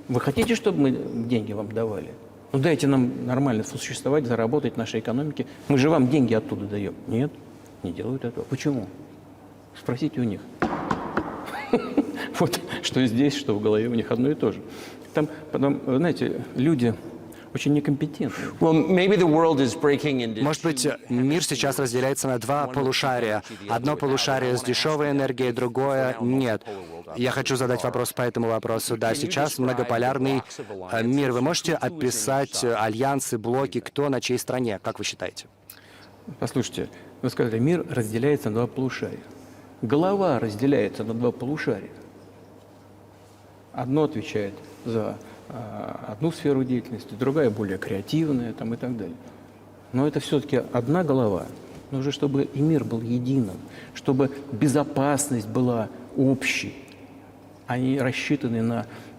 S2: Вы хотите, чтобы мы деньги вам давали? Ну дайте нам нормально существовать, заработать в нашей экономике. Мы же вам деньги оттуда даем. Нет, не делают этого. Почему? Спросите у них. Вот что здесь, что в голове у них одно и то же. Там, потом, знаете, люди очень некомпетентны.
S4: Может быть, мир сейчас разделяется на два полушария. Одно полушарие с дешевой энергией, другое нет. Я хочу задать вопрос по этому вопросу. Да, сейчас многополярный мир. Вы можете описать альянсы, блоки, кто на чьей стороне, как вы считаете?
S2: Послушайте, вы сказали, мир разделяется на два полушария. Голова разделяется на два полушария. Одно отвечает за одну сферу деятельности, другая более креативная там, и так далее. Но это все-таки одна голова. Нужно, чтобы и мир был единым, чтобы безопасность была общей, а не рассчитанной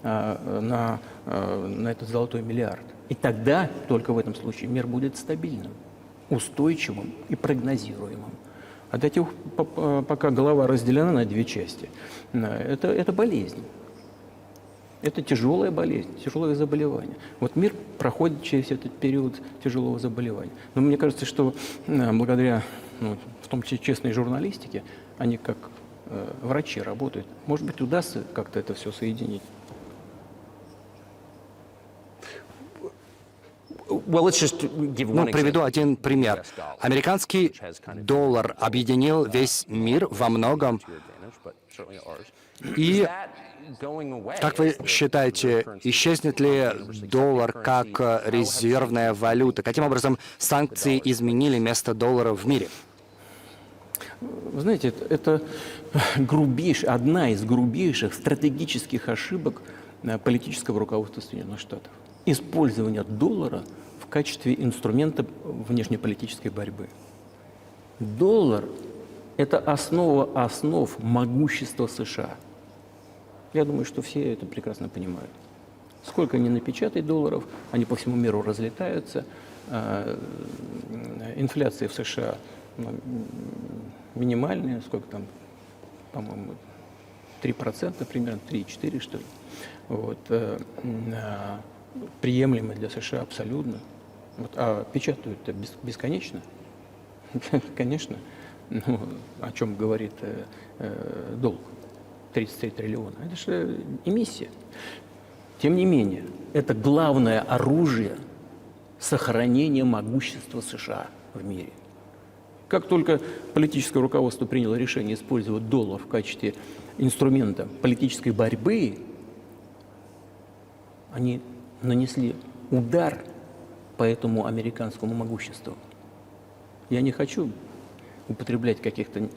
S2: на этот золотой миллиард. И тогда, только в этом случае, мир будет стабильным, устойчивым и прогнозируемым. А до тех, пока голова разделена на две части, это болезнь. Это тяжелая болезнь, тяжелое заболевание. Вот мир проходит через этот период тяжелого заболевания. Но мне кажется, что благодаря, в том числе, честной журналистике, они как врачи работают. Может быть, удастся как-то это все соединить.
S4: Приведу один пример. Американский доллар объединил весь мир во многом. И как вы считаете, исчезнет ли доллар как резервная валюта? Каким образом санкции изменили место доллара в мире?
S2: Вы знаете, это одна из грубейших стратегических ошибок политического руководства Соединенных Штатов. Использование доллара в качестве инструмента внешнеполитической борьбы. Доллар – это основа основ могущества США. Я думаю, что все это прекрасно понимают. Сколько ни напечатай долларов, они по всему миру разлетаются. Инфляция в США минимальная, сколько там, по-моему, 3%, примерно 3,4, что ли. Вот. Приемлемо для США абсолютно. Вот. А печатают-то бесконечно. Конечно. О чем говорит долг. 33 триллиона. Это же эмиссия. Тем не менее, это главное оружие сохранения могущества США в мире. Как только политическое руководство приняло решение использовать доллар в качестве инструмента политической борьбы, они нанесли удар по этому американскому могуществу. Я не хочу употреблять каких-то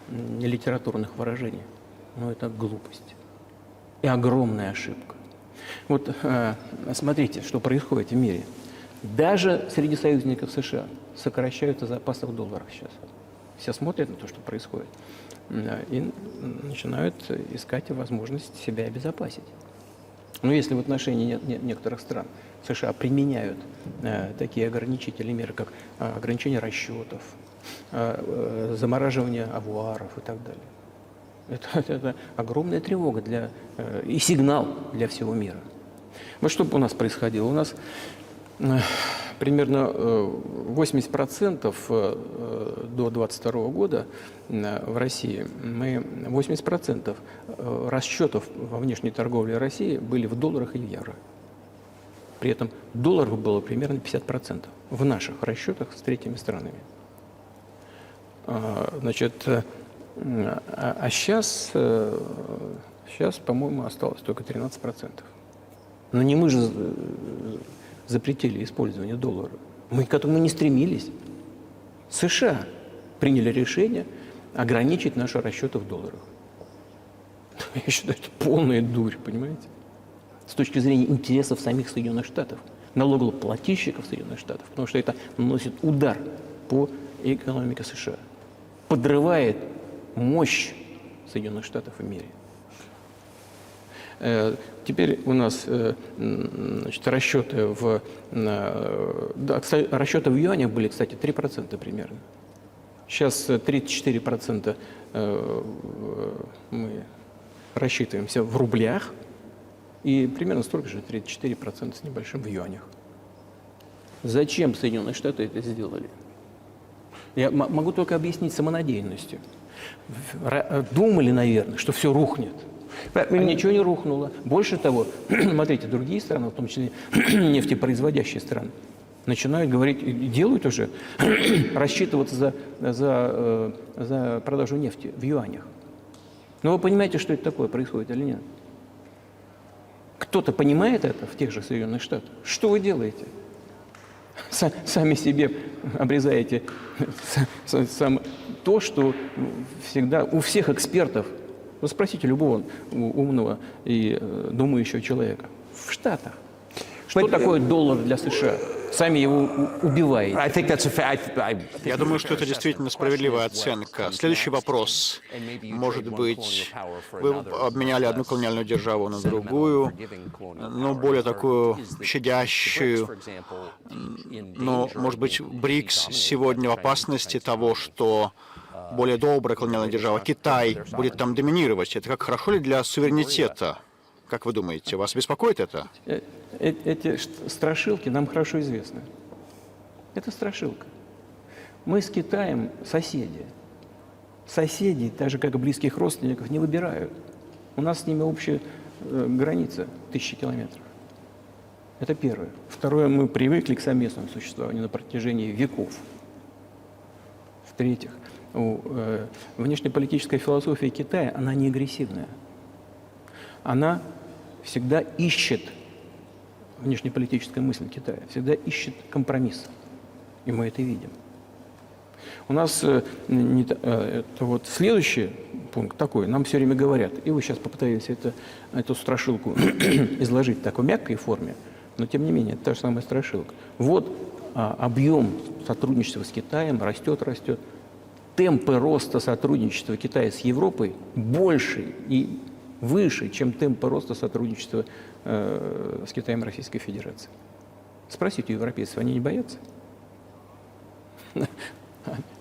S2: нелитературных выражений, но это глупость и огромная ошибка. Вот смотрите, что происходит в мире. Даже среди союзников США сокращаются запасы в долларах сейчас. Все смотрят на то, что происходит, и начинают искать возможность себя обезопасить. Но если в отношении некоторых стран США применяют такие ограничительные меры, как ограничение расчетов, замораживание авуаров и так далее, это огромная тревога и сигнал для всего мира. Вот что у нас происходило? У нас примерно 80% до 2022 года в России, 80% расчетов во внешней торговле России были в долларах и в евро. При этом долларов было примерно 50% в наших расчетах с третьими странами. Значит, а сейчас, по-моему, осталось только 13%. Но не мы же запретили использование доллара. Мы к этому не стремились. США приняли решение ограничить наши расчеты в долларах. Я считаю, это полная дурь, понимаете? С точки зрения интересов самих Соединенных Штатов, налогоплательщиков Соединенных Штатов, потому что это наносит удар по экономике США, подрывает мощь Соединенных Штатов в мире. Теперь у нас значит, расчеты расчеты в юанях были, кстати, 3% примерно. Сейчас 34% мы рассчитываемся в рублях, и примерно столько же, 34% с небольшим в юанях. Зачем Соединенные Штаты это сделали? Я могу только объяснить самонадеянностью. Думали, наверное, что все рухнет. А ничего не рухнуло. Больше того, смотрите, другие страны, в том числе нефтепроизводящие страны, начинают говорить, и делают уже, рассчитываться за продажу нефти в юанях. Но вы понимаете, что это такое происходит или нет? Кто-то понимает это в тех же Соединенных Штатах? Что вы делаете? Сами себе обрезаете то, что всегда у всех экспертов, вы спросите любого умного и думающего человека, в Штатах. Что такое доллар для США? Сами его убиваете.
S1: Я думаю, что это действительно справедливая оценка. Следующий вопрос. Может быть, вы обменяли одну колониальную державу на другую, но более такую щадящую. Но, может быть, БРИКС сегодня в опасности того, что более добрая колониальная держава, Китай, будет там доминировать. Это как хорошо ли для суверенитета? Как вы думаете, вас беспокоит это?
S2: Эти страшилки нам хорошо известны. Это страшилка. Мы с Китаем соседи. Соседей, так же как и близких родственников, не выбирают. У нас с ними общая граница 1000 километров. Это первое. Второе, мы привыкли к совместному существованию на протяжении веков. В-третьих, внешнеполитическая философия Китая, она не агрессивная. Она всегда ищет, внешнеполитическая мысль Китая, всегда ищет компромисс. И мы это видим. У нас это вот следующий пункт такой, нам все время говорят, и вы сейчас попытаетесь эту страшилку изложить в такой мягкой форме, но тем не менее, это та же самая страшилка. Вот объем сотрудничества с Китаем растет. Темпы роста сотрудничества Китая с Европой больше и выше, чем темпы роста сотрудничества с Китаем и Российской Федерацией. Спросите у европейцев, они не боятся?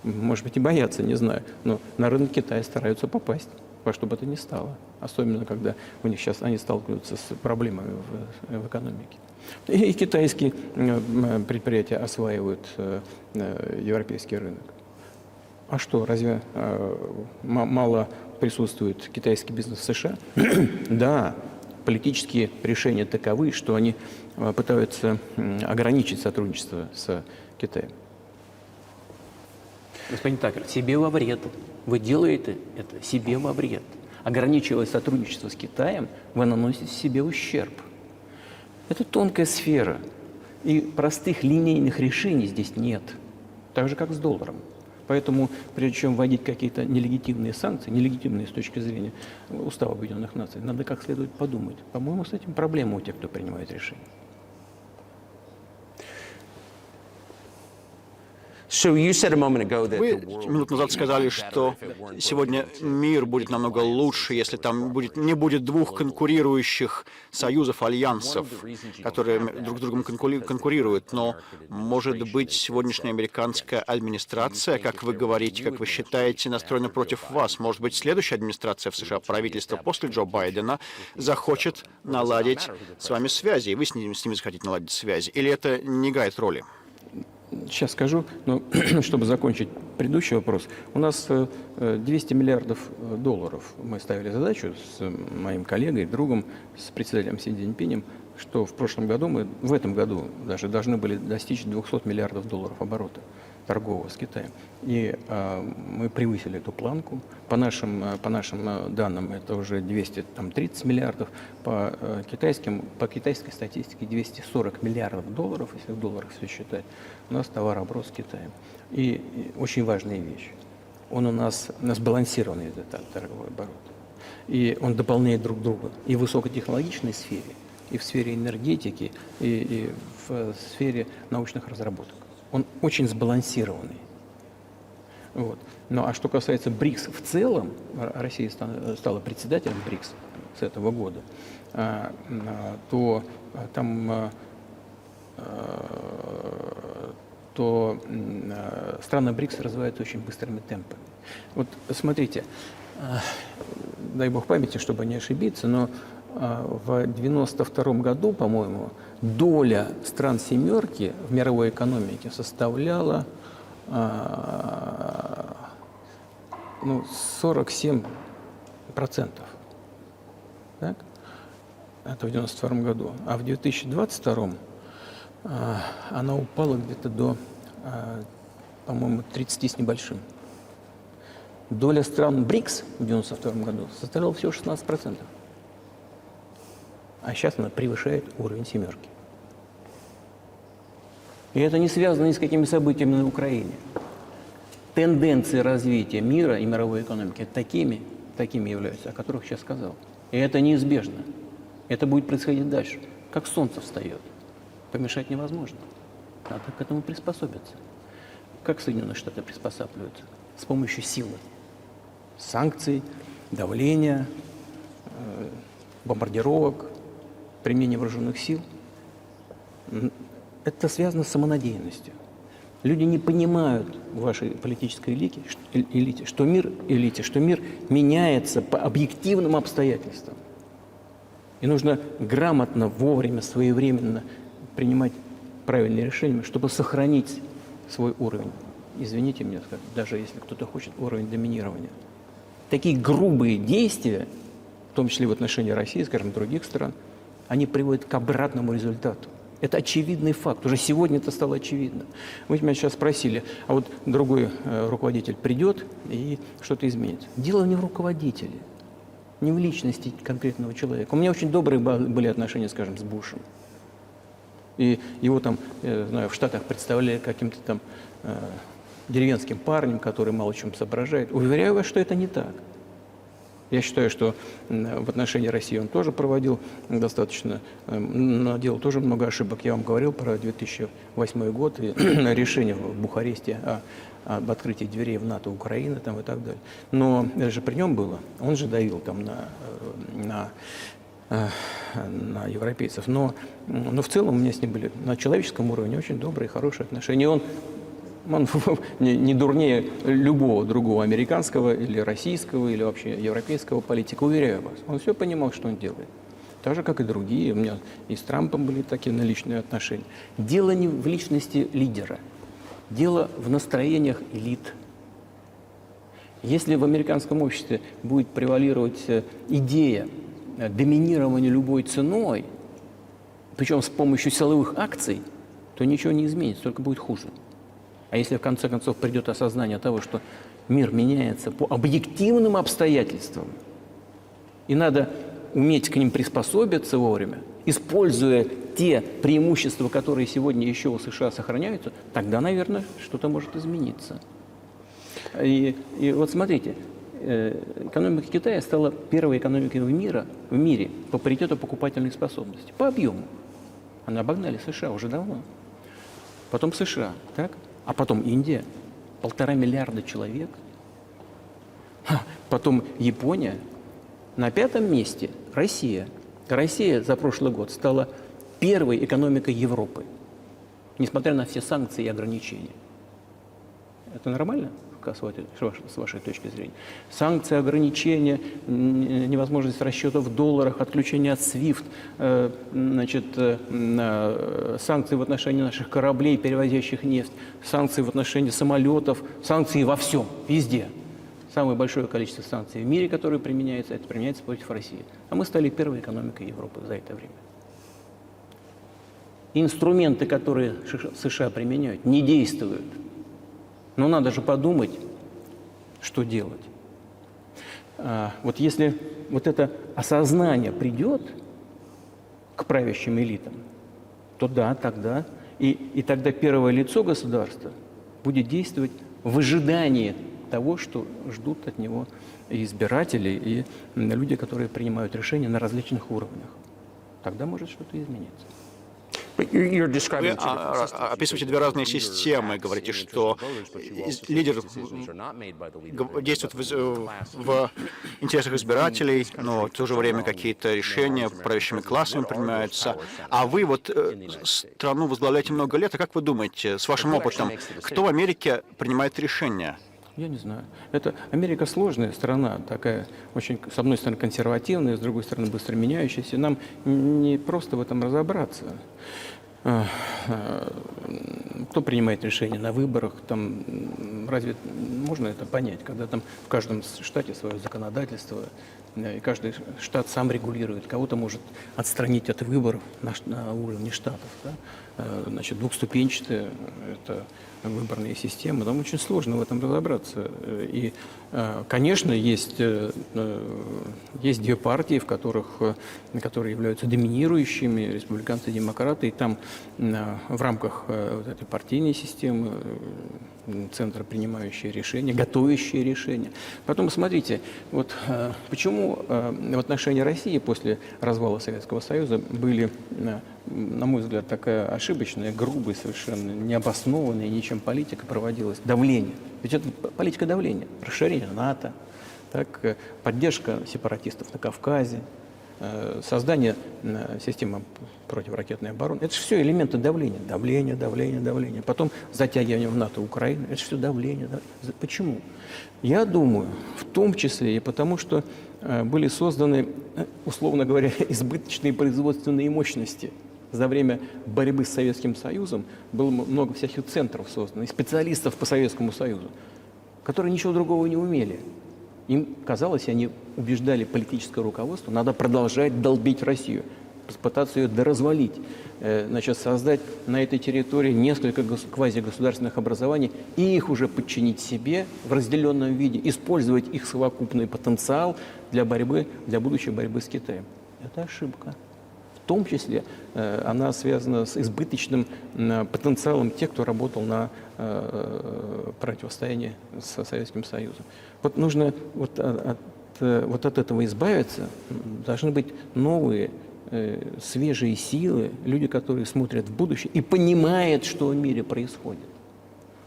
S2: Может быть, и боятся, не знаю. Но на рынок Китая стараются попасть, во что бы это ни стало. Особенно, когда у них сейчас они сталкиваются с проблемами в экономике. И китайские предприятия осваивают европейский рынок. А что, разве мало присутствует китайский бизнес в США? Да, политические решения таковы, что они пытаются ограничить сотрудничество с Китаем. Господин Такер, себе во вред. Вы делаете это себе во вред. Ограничивая сотрудничество с Китаем, вы наносите себе ущерб. Это тонкая сфера. И простых линейных решений здесь нет. Так же, как с долларом. Поэтому, прежде чем вводить какие-то нелегитимные санкции, нелегитимные с точки зрения Устава Объединенных Наций, надо как следует подумать. По-моему, с этим проблема у тех, кто принимает решения.
S1: Вы минуту назад сказали, что сегодня мир будет намного лучше, если там не будет двух конкурирующих союзов, альянсов, которые друг с другом конкурируют. Но, может быть, сегодняшняя американская администрация, как вы говорите, как вы считаете, настроена против вас. Может быть, следующая администрация в США, правительство после Джо Байдена, захочет наладить с вами связи, и вы с ними захотите наладить связи. Или это не играет роли?
S2: Сейчас скажу, но чтобы закончить предыдущий вопрос. У нас 200 миллиардов долларов. Мы ставили задачу с моим коллегой, другом, с председателем Си Цзиньпинем, что в прошлом году в этом году даже должны были достичь 200 миллиардов долларов оборота торгового с Китаем. И мы превысили эту планку. По нашим данным, это уже 230 миллиардов. По китайской статистике 240 миллиардов долларов, если в долларах все считать, у нас товарооборот с Китаем. И очень важная вещь. Он у нас сбалансированный, этот торговый оборот. И он дополняет друг друга и в высокотехнологичной сфере, и в сфере энергетики, и в сфере научных разработок. Он очень сбалансированный. Вот. Ну а что касается БРИКС в целом, Россия стала председателем БРИКС с этого года, то там страны БРИКС развиваются очень быстрыми темпами. Вот смотрите, дай бог памяти, чтобы не ошибиться, но в 1992 году, по-моему, доля стран «семерки» в мировой экономике составляла 47%. Так? Это в 1992 году. А в 2022 она упала где-то до, по-моему, 30 с небольшим. Доля стран БРИКС в 1992 году составляла всего 16%. А сейчас она превышает уровень «семерки». И это не связано ни с какими событиями на Украине. Тенденции развития мира и мировой экономики такими являются, о которых сейчас сказал. И это неизбежно. Это будет происходить дальше. Как солнце встает. Помешать невозможно. Надо к этому приспособиться. Как Соединенные Штаты приспосабливаются? С помощью силы. Санкций, давления, бомбардировок, применения вооруженных сил. Это связано с самонадеянностью. Люди не понимают в вашей политической элите, что мир меняется по объективным обстоятельствам. И нужно грамотно, вовремя, своевременно принимать правильные решения, чтобы сохранить свой уровень. Извините меня, даже если кто-то хочет уровень доминирования. Такие грубые действия, в том числе в отношении России, скажем, других стран, они приводят к обратному результату. Это очевидный факт. Уже сегодня это стало очевидно. Вы меня сейчас спросили, а вот другой руководитель придет и что-то изменит. Дело не в руководителе, не в личности конкретного человека. У меня очень добрые были отношения, скажем, с Бушем. И его там, знаю, в Штатах представляли каким-то там деревенским парнем, который мало чем соображает. Уверяю вас, что это не так. Я считаю, что в отношении России он тоже проводил достаточно, наделал тоже много ошибок. Я вам говорил про 2008 год и решение в Бухаресте об открытии дверей в НАТО Украины там, и так далее. Но это же при нем было. Он же давил там на европейцев. Но в целом у меня с ним были на человеческом уровне очень добрые, хорошие отношения. Он не дурнее любого другого американского или российского или вообще европейского политика, уверяю вас. Он все понимал, что он делает. Так же, как и другие. У меня и с Трампом были такие личные отношения. Дело не в личности лидера. Дело в настроениях элит. Если в американском обществе будет превалировать идея доминирования любой ценой, причем с помощью силовых акций, то ничего не изменится, только будет хуже. А если в конце концов придет осознание того, что мир меняется по объективным обстоятельствам, и надо уметь к ним приспособиться вовремя, используя те преимущества, которые сегодня еще у США сохраняются, тогда, наверное, что-то может измениться. И вот смотрите, экономика Китая стала первой экономикой в мире по паритету покупательной способности, по объему. Она обогнали США уже давно. Потом США, так? А потом Индия, 1,5 миллиарда человек. Потом Япония. На 5-м месте Россия. Россия за прошлый год стала первой экономикой Европы, несмотря на все санкции и ограничения. Это нормально, с вашей точки зрения? Санкции, ограничения, невозможность расчетов в долларах, отключение от SWIFT, санкции в отношении наших кораблей, перевозящих нефть, санкции в отношении самолетов, санкции во всем, везде. Самое большое количество санкций в мире, которые применяются, это применяется против России. А мы стали первой экономикой Европы за это время. Инструменты, которые США применяют, не действуют. Но надо же подумать, что делать. Вот если вот это осознание придет к правящим элитам, то да, тогда и тогда первое лицо государства будет действовать в ожидании того, что ждут от него и избиратели, и люди, которые принимают решения на различных уровнях. Тогда может что-то измениться.
S3: You're
S1: Вы
S3: describing two different systems.
S1: описываете две разные системы, говорите, что лидер действует в интересах избирателей, но в то же время какие-то решения правящими классами принимаются. А вы вот страну возглавляете много лет, а как вы думаете, с вашим опытом, кто в Америке принимает решения?
S2: Я не знаю. Это Америка сложная страна, такая очень, с одной стороны, консервативная, с другой стороны, быстро меняющаяся. Нам не просто в этом разобраться. Кто принимает решения на выборах, там, разве можно это понять, когда там в каждом штате свое законодательство, и каждый штат сам регулирует, кого-то может отстранить от выборов на уровне штатов. Да? Значит, двухступенчатая это выборные системы, там очень сложно в этом разобраться. И, конечно, есть две партии, которые являются доминирующими, республиканцы и демократы, и там в рамках вот этой партийной системы центр, принимающие решения, готовящие решения. Потом, смотрите, вот почему в отношении России после развала Советского Союза были, на мой взгляд, такая ошибочная, грубая, совершенно необоснованная, ничем политика проводилась, давление. Ведь это политика давления, расширение НАТО, так, поддержка сепаратистов на Кавказе, создание системы противоракетной обороны. Это же все элементы давления. Давление, давление, давление. Потом затягивание в НАТО Украины. Это же все давление. Почему? Я думаю, в том числе и потому, что были созданы, условно говоря, избыточные производственные мощности. За время борьбы с Советским Союзом было много всяких центров создано, и специалистов по Советскому Союзу, которые ничего другого не умели. Им казалось, они убеждали политическое руководство, надо продолжать долбить Россию, пытаться ее доразвалить, значит, создать на этой территории несколько квазигосударственных образований и их уже подчинить себе в разделенном виде, использовать их совокупный потенциал для борьбы, для будущей борьбы с Китаем. Это ошибка. В том числе она связана с избыточным потенциалом тех, кто работал на противостоянии со Советским Союзом. Вот нужно вот от этого избавиться. Должны быть новые, свежие силы, люди, которые смотрят в будущее и понимают, что в мире происходит.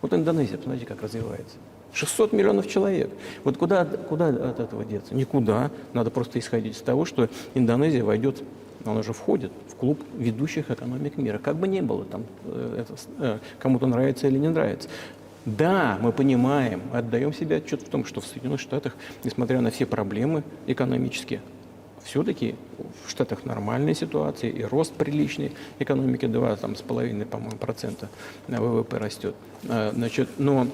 S2: Вот Индонезия, посмотрите, как развивается. 600 миллионов человек. Вот куда от этого деться? Никуда. Надо просто исходить из того, что Индонезия войдет, она уже входит в клуб ведущих экономик мира. Как бы ни было, там, кому-то нравится или не нравится. Да, мы понимаем, отдаем себе отчет в том, что в Соединенных Штатах, несмотря на все проблемы экономические, все-таки в Штатах нормальная ситуация, и рост приличный экономики, 2,5%, по-моему, процента ВВП растет. Значит, но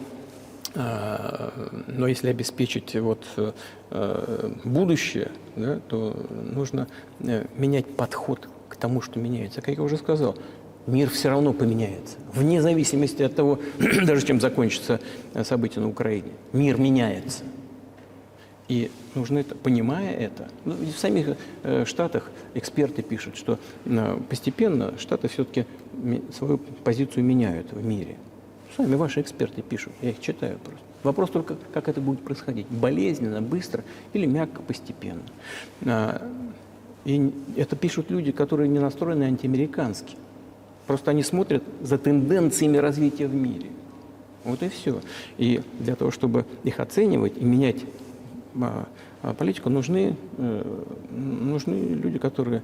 S2: если обеспечить будущее, да, то нужно менять подход к тому, что меняется. Как я уже сказал, мир все равно поменяется. Вне зависимости от того, даже чем закончится событие на Украине. Мир меняется. И нужно это, понимая это, в самих Штатах эксперты пишут, что постепенно Штаты все-таки свою позицию меняют в мире. Сами ваши эксперты пишут, я их читаю просто. Вопрос только, как это будет происходить. Болезненно, быстро или мягко, постепенно. И это пишут люди, которые не настроены антиамерикански. Просто они смотрят за тенденциями развития в мире. Вот и все. И для того, чтобы их оценивать и менять политику, нужны люди, которые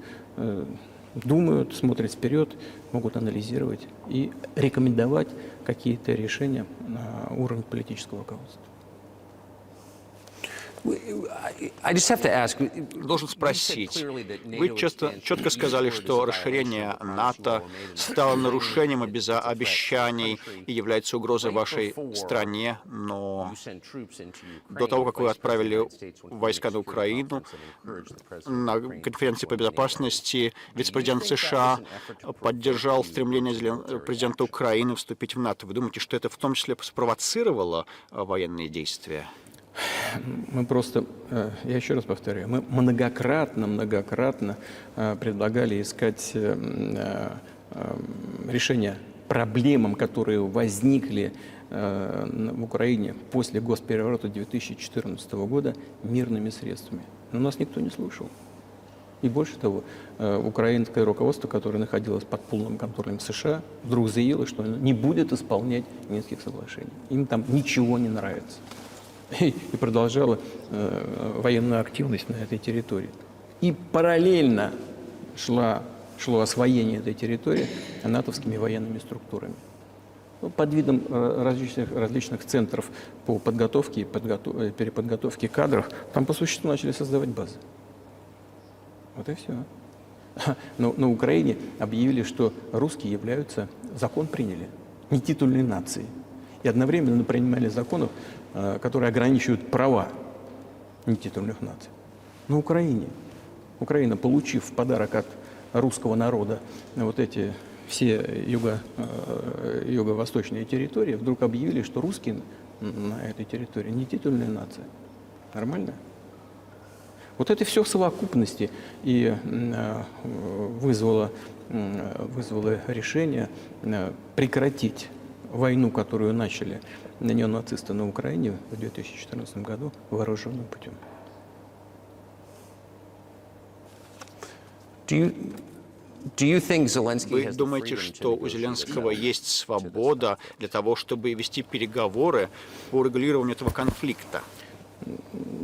S2: думают, смотрят вперед, могут анализировать и рекомендовать какие-то решения на уровне политического руководства.
S1: Должен спросить, вы четко сказали, что расширение НАТО стало нарушением обещаний и является угрозой вашей стране, но до того, как вы отправили войска на Украину, на конференции по безопасности вице-президент США поддержал стремление президента Украины вступить в НАТО. Вы думаете, что это в том числе спровоцировало военные действия?
S2: Мы просто, я еще раз повторяю, мы многократно предлагали искать решение проблемам, которые возникли в Украине после госпереворота 2014 года мирными средствами. Но нас никто не слушал. И больше того, украинское руководство, которое находилось под полным контролем США, вдруг заявило, что оно не будет исполнять Минских соглашений. Им там ничего не нравится. И продолжала военную активность на этой территории. И параллельно шло освоение этой территории натовскими военными структурами. Ну, под видом различных центров по подготовке и переподготовке кадров, там по существу начали создавать базы. Вот и все. Но на Украине объявили, что русские являются, закон приняли, нетитульной нацией. И одновременно принимали законы, которые ограничивают права нетитульных наций. На Украине. Украина, получив в подарок от русского народа вот эти все юго-восточные территории, вдруг объявили, что русские на этой территории не титульная нация. Нормально? Вот это все в совокупности и вызвало решение прекратить войну, которую начали неонацисты на Украине в 2014 году вооруженным путем.
S1: Вы думаете, что у Зеленского есть свобода для того, чтобы вести переговоры по регулированию этого конфликта?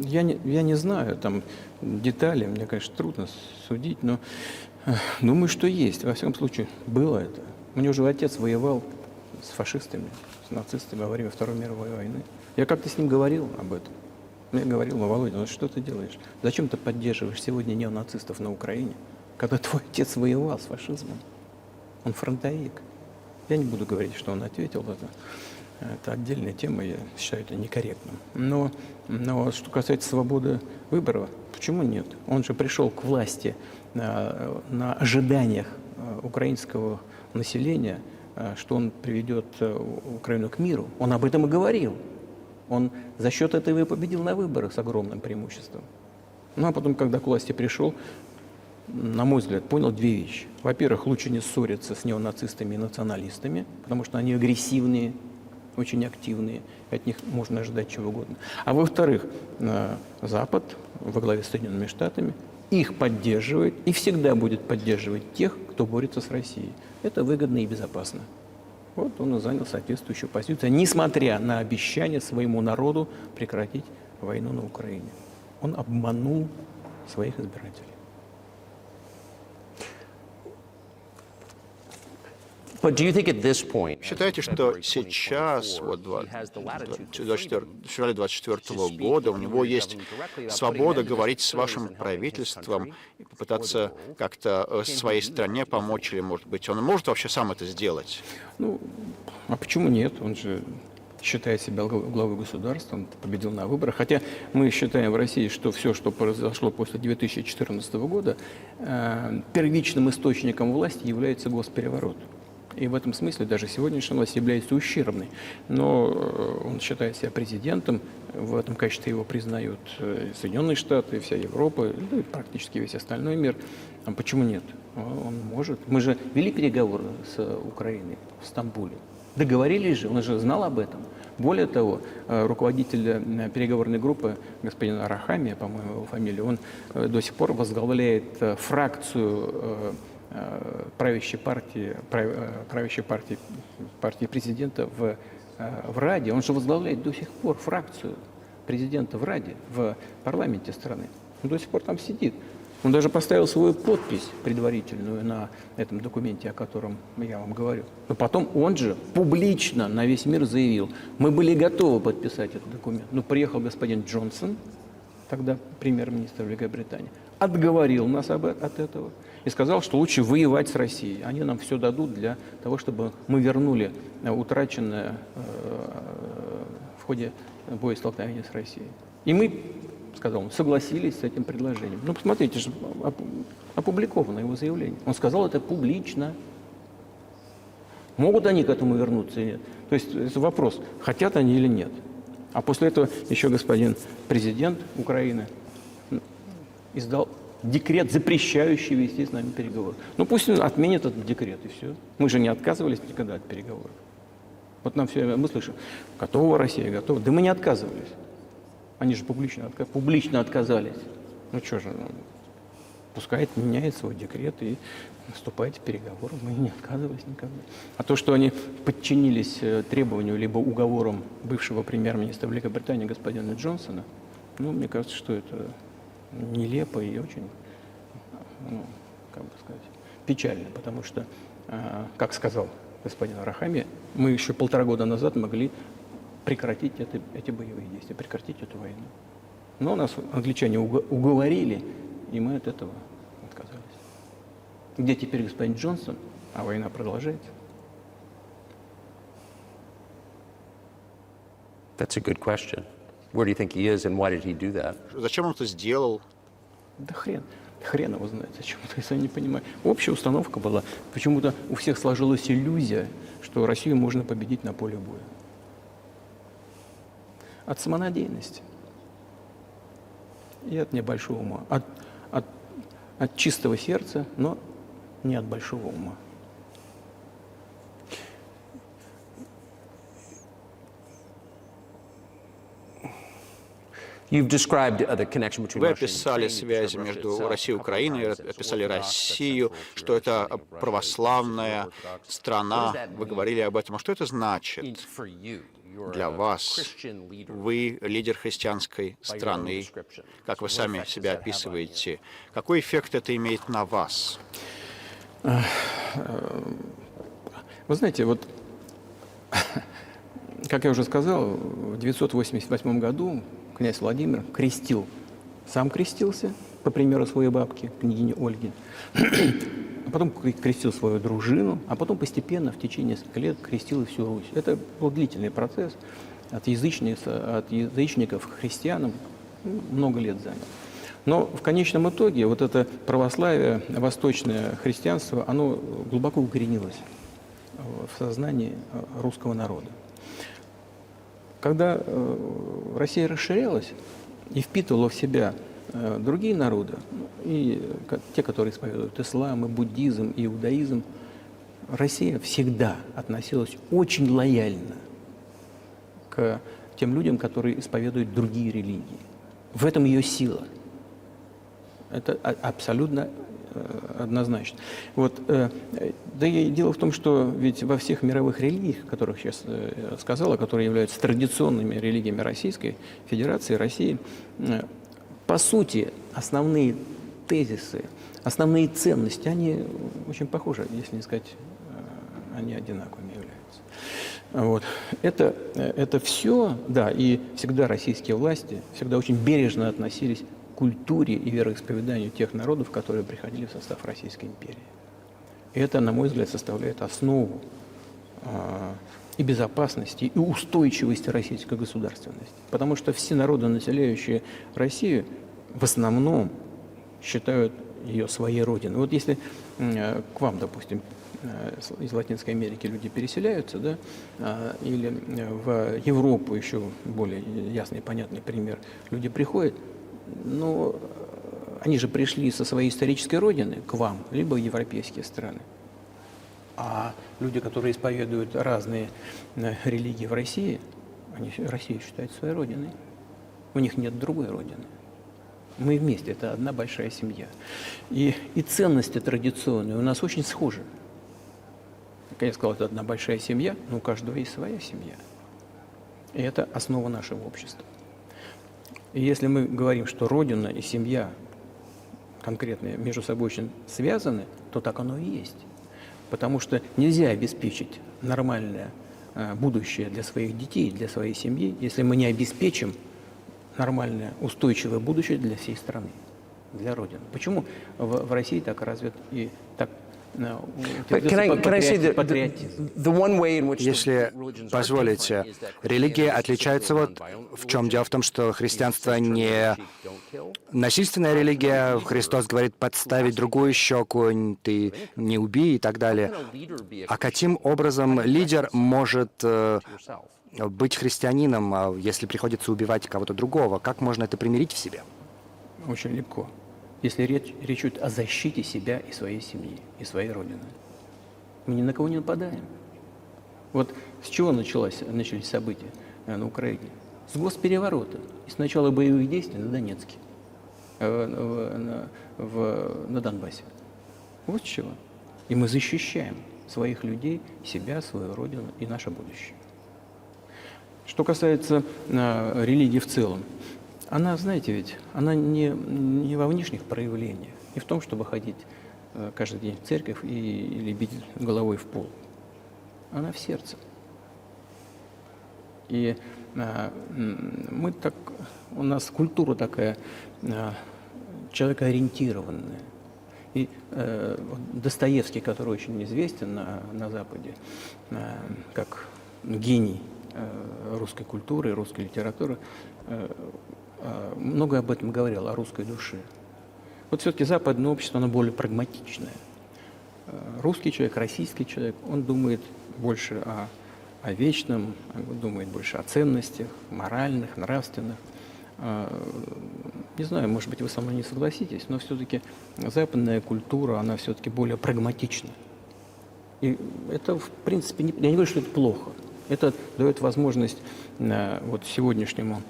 S2: Я не знаю там детали, мне, конечно, трудно судить, но думаю, что есть. Во всяком случае, было это. У него же отец воевал с фашистами, с нацистами во время Второй мировой войны. Я как-то с ним говорил об этом. Я говорил: Володя, ну что ты делаешь? Зачем ты поддерживаешь сегодня неонацистов на Украине, когда твой отец воевал с фашизмом? Он фронтовик. Я не буду говорить, что он ответил. Это отдельная тема, я считаю это некорректным. Но что касается свободы выбора, почему нет? Он же пришел к власти на ожиданиях украинского населения, что он приведет Украину к миру. Он об этом и говорил. Он за счет этого и победил на выборах с огромным преимуществом. Ну а потом, когда к власти пришел, на мой взгляд, понял две вещи. Во-первых, лучше не ссориться с неонацистами и националистами, потому что они агрессивные, очень активные, от них можно ожидать чего угодно. А во-вторых, Запад во главе с Соединенными Штатами их поддерживает и всегда будет поддерживать тех, кто борется с Россией. Это выгодно и безопасно. Вот он и занял соответствующую позицию, несмотря на обещание своему народу прекратить войну на Украине. Он обманул своих избирателей.
S1: Считаете, что сейчас, вот, в феврале 2024 года, у него есть свобода говорить с вашим правительством и попытаться как-то своей стране помочь, или, может быть, он может вообще сам это сделать?
S2: Ну, а почему нет? Он же считает себя главой государства, он победил на выборах. Хотя мы считаем в России, что все, что произошло после 2014 года, первичным источником власти является госпереворот. И в этом смысле даже сегодняшняя власть является ущербной. Но он считает себя президентом, в этом качестве его признают Соединенные Штаты, вся Европа, да и практически весь остальной мир. А почему нет? Он может. Мы же вели переговоры с Украиной в Стамбуле. Договорились же, он же знал об этом. Более того, руководитель переговорной группы, господин Арахамия, по-моему, его фамилия, он до сих пор возглавляет фракцию правящей партии президента в Раде. Он же возглавляет до сих пор фракцию президента в Раде, в парламенте страны. Он до сих пор там сидит. Он даже поставил свою подпись предварительную на этом документе, о котором я вам говорю. Но потом он же публично на весь мир заявил: мы были готовы подписать этот документ. Но приехал господин Джонсон, тогда премьер-министр Великобритании, отговорил нас от этого и сказал, что лучше воевать с Россией. Они нам все дадут для того, чтобы мы вернули утраченное в ходе боестолкновения с Россией. И мы, сказал он, согласились с этим предложением. Ну, посмотрите, же опубликовано его заявление. Он сказал это публично. Могут они к этому вернуться или нет? То есть это вопрос, хотят они или нет. А после этого еще господин президент Украины издал декрет, запрещающий вести с нами переговоры. Ну пусть он отменит этот декрет, и все. Мы же не отказывались никогда от переговоров. Вот нам все время, мы слышим: готова Россия, готова. Да мы не отказывались. Они же публично отказались. Ну что же, Пускай меняет свой декрет и вступайте в переговоры. Мы не отказывались никогда. А то, что они подчинились требованию либо уговорам бывшего премьер-министра Великобритании господина Джонсона, ну, мне кажется, что это нелепо и очень, ну, как бы сказать, печально, потому что, как сказал господин Арахами, мы еще 1,5 года назад могли прекратить эти боевые действия, прекратить эту войну. Но нас англичане уговорили, и мы от этого отказались. Где теперь господин Джонсон? А война продолжается.
S3: That's a good question. Where do you think he is, and why did he do that?
S1: Зачем он это сделал?
S2: Да хрен его знает, зачем это, если я не понимаю. Общая установка была, почему-то у всех сложилась иллюзия, что Россию можно победить на поле боя. От самонадеянности и от небольшого ума. От чистого сердца, но не от большого ума.
S3: You've described the connection between
S1: Вы
S3: Russia and
S1: описали
S3: Ukraine.
S1: связь между Россией и Украиной, описали Россию, что это православная страна. Вы говорили об этом. А что это значит для вас? Вы лидер христианской страны. Как вы сами себя описываете? Какой эффект это имеет на вас?
S2: Вы знаете, вот, как я уже сказал, в 988 году князь Владимир сам крестился, по примеру своей бабки, княгини Ольги, а потом крестил свою дружину, а потом постепенно, в течение нескольких лет, крестил и всю Русь. Это был длительный процесс, от язычников к христианам много лет занял. Но в конечном итоге вот это православие, восточное христианство, оно глубоко укоренилось в сознании русского народа. Когда Россия расширялась и впитывала в себя другие народы, и те, которые исповедуют ислам, и буддизм, и иудаизм, Россия всегда относилась очень лояльно к тем людям, которые исповедуют другие религии. В этом ее сила. Это абсолютно однозначно. Вот, да и дело в том, что ведь во всех мировых религиях, о которых сейчас сказала, которые являются традиционными религиями Российской Федерации, России, по сути, основные тезисы, основные ценности, они очень похожи, если не сказать, они одинаковыми являются. Вот. Это все, да, и всегда российские власти всегда очень бережно относились к культуре и вероисповеданию тех народов, которые приходили в состав Российской империи. И это, на мой взгляд, составляет основу и безопасности, и устойчивости российской государственности. Потому что все народы, населяющие Россию, в основном считают ее своей родиной. Вот если к вам, допустим, из Латинской Америки люди переселяются, да, или в Европу, еще более ясный и понятный пример, люди приходят, но они же пришли со своей исторической родины к вам, либо в европейские страны. А люди, которые исповедуют разные религии в России, они Россию считают своей родиной. У них нет другой родины. Мы вместе, это одна большая семья. И ценности традиционные у нас очень схожи. Как я сказал, это одна большая семья, но у каждого есть своя семья. И это основа нашего общества. И если мы говорим, что родина и семья конкретные между собой очень связаны, то так оно и есть. Потому что нельзя обеспечить нормальное будущее для своих детей, для своей семьи, если мы не обеспечим нормальное, устойчивое будущее для всей страны, для Родины. Почему в России так развит и так
S4: Если позволите, религии отличаются вот в чем. Дело в том, что христианство не насильственная религия. Христос говорит подставить другую щеку, ты не убей и так далее. А каким образом лидер может быть христианином, если приходится убивать кого-то другого? Как можно это примирить в себе?
S2: Очень легко. Если речь идет о защите себя и своей семьи, и своей родины. Мы ни на кого не нападаем. Вот с чего начались события на Украине? С госпереворота и с начала боевых действий на Донецке. на Донбассе. Вот с чего. И мы защищаем своих людей, себя, свою родину и наше будущее. Что касается религии в целом, она, знаете, ведь она не во внешних проявлениях, не в том, чтобы ходить каждый день в церковь или бить головой в пол. Она в сердце. И у нас культура такая человекоориентированная. И Достоевский, который очень известен на Западе, как гений русской культуры, русской литературы, много об этом говорил, о русской душе. Вот все-таки западное общество, оно более прагматичное. Русский человек, российский человек, он думает больше о вечном, думает больше о ценностях, моральных, нравственных. Не знаю, может быть, вы со мной не согласитесь, но все-таки западная культура, она все-таки более прагматична. И это, в принципе, я не говорю, что это плохо. Это дает возможность вот сегодняшнему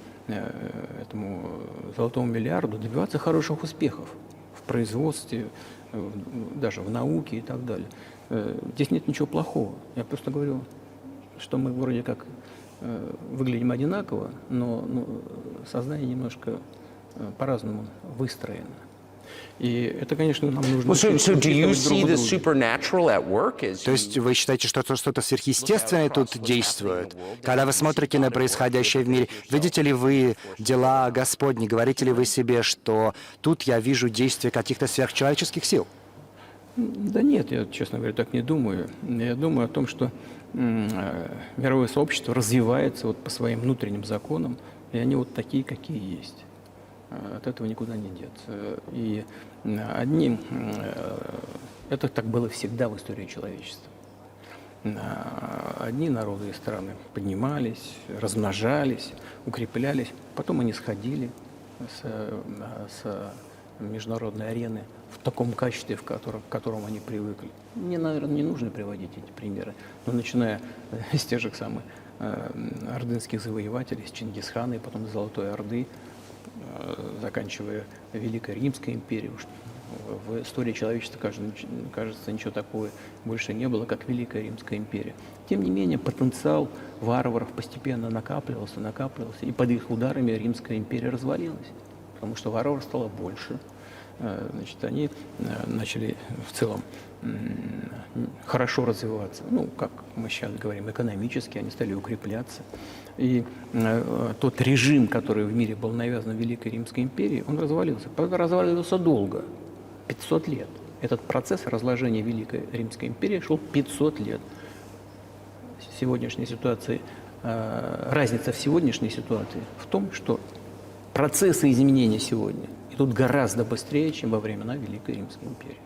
S2: этому золотому миллиарду добиваться хороших успехов в производстве, даже в науке и так далее. Здесь нет ничего плохого. Я просто говорю, что мы вроде как выглядим одинаково, но сознание немножко по-разному выстроено. И это, конечно, нам нужно...
S3: So do you
S2: учитывать друг
S3: see the
S2: друга.
S3: supernatural at work?
S4: То есть вы считаете, что что-то сверхъестественное тут действует? Когда вы смотрите на происходящее в мире, видите ли вы дела Господни? Говорите ли вы себе, что тут я вижу действие каких-то сверхчеловеческих сил?
S2: Да нет, я, честно говоря, так не думаю. Я думаю о том, что мировое сообщество развивается вот по своим внутренним законам, и они вот такие, какие есть. От этого никуда не деться. И это так было всегда в истории человечества. Одни народы и страны поднимались, размножались, укреплялись, потом они сходили с международной арены в таком качестве, к которому они привыкли. Мне, наверное, не нужно приводить эти примеры, но начиная с тех же самых ордынских завоевателей, с Чингисхана и потом Золотой Орды, заканчивая Великой Римской империей. В истории человечества, кажется, ничего такого больше не было, как Великая Римская империя. Тем не менее, потенциал варваров постепенно накапливался, и под их ударами Римская империя развалилась, потому что варваров стало больше. Значит, они начали в целом хорошо развиваться, ну, как мы сейчас говорим, экономически, они стали укрепляться. И тот режим, который в мире был навязан Великой Римской империей, он развалился. Правда, разваливался долго, 500 лет. Этот процесс разложения Великой Римской империи шел 500 лет. В сегодняшней ситуации, разница в сегодняшней ситуации в том, что процессы изменения сегодня идут гораздо быстрее, чем во времена Великой Римской империи.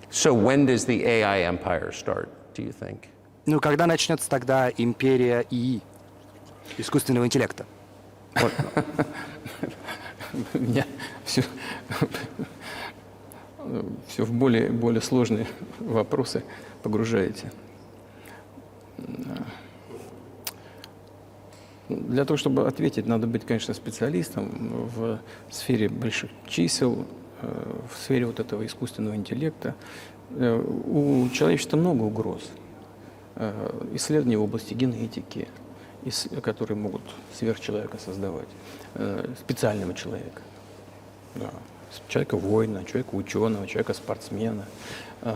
S3: So when does the AI empire start, do you think?
S4: Ну, когда начнется тогда империя ИИ, искусственного интеллекта?
S2: Меня все в более сложные вопросы погружаете. Для того, чтобы ответить, надо быть, конечно, специалистом в сфере больших чисел, в сфере вот этого искусственного интеллекта. У человечества много угроз. Исследования в области генетики, которые могут сверхчеловека создавать, специального человека, да, человека-воина, человека-ученого, человека-спортсмена. Ну,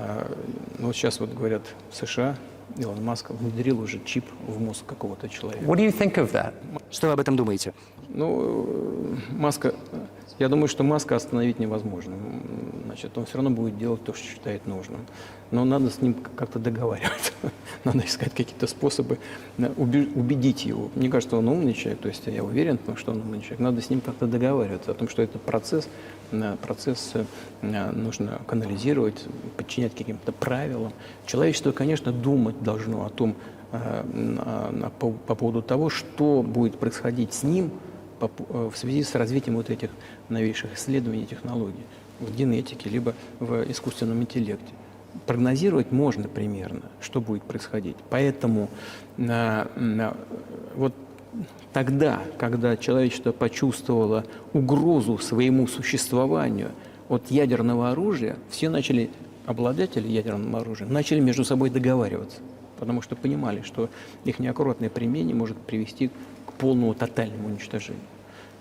S2: вот сейчас вот говорят, в США Илон Маск внедрил уже чип в мозг какого-то человека.
S3: What do you think of that?
S4: Что вы об этом думаете?
S2: Ну, я думаю, что Маска остановить невозможно. Значит, он все равно будет делать то, что считает нужным. Но надо с ним как-то договариваться. Надо искать какие-то способы убедить его. Мне кажется, он умный человек, то есть я уверен, что он умный человек. Надо с ним как-то договариваться о том, что этот процесс нужно канализировать, подчинять каким-то правилам. Человечество, конечно, думать должно о том, по поводу того, что будет происходить с ним в связи с развитием вот этих новейших исследований и технологий в генетике, либо в искусственном интеллекте. Прогнозировать можно примерно, что будет происходить. Поэтому вот Тогда, когда человечество почувствовало угрозу своему существованию от ядерного оружия, все обладатели ядерного оружия, начали между собой договариваться, потому что понимали, что их неаккуратное применение может привести к полному тотальному уничтожению.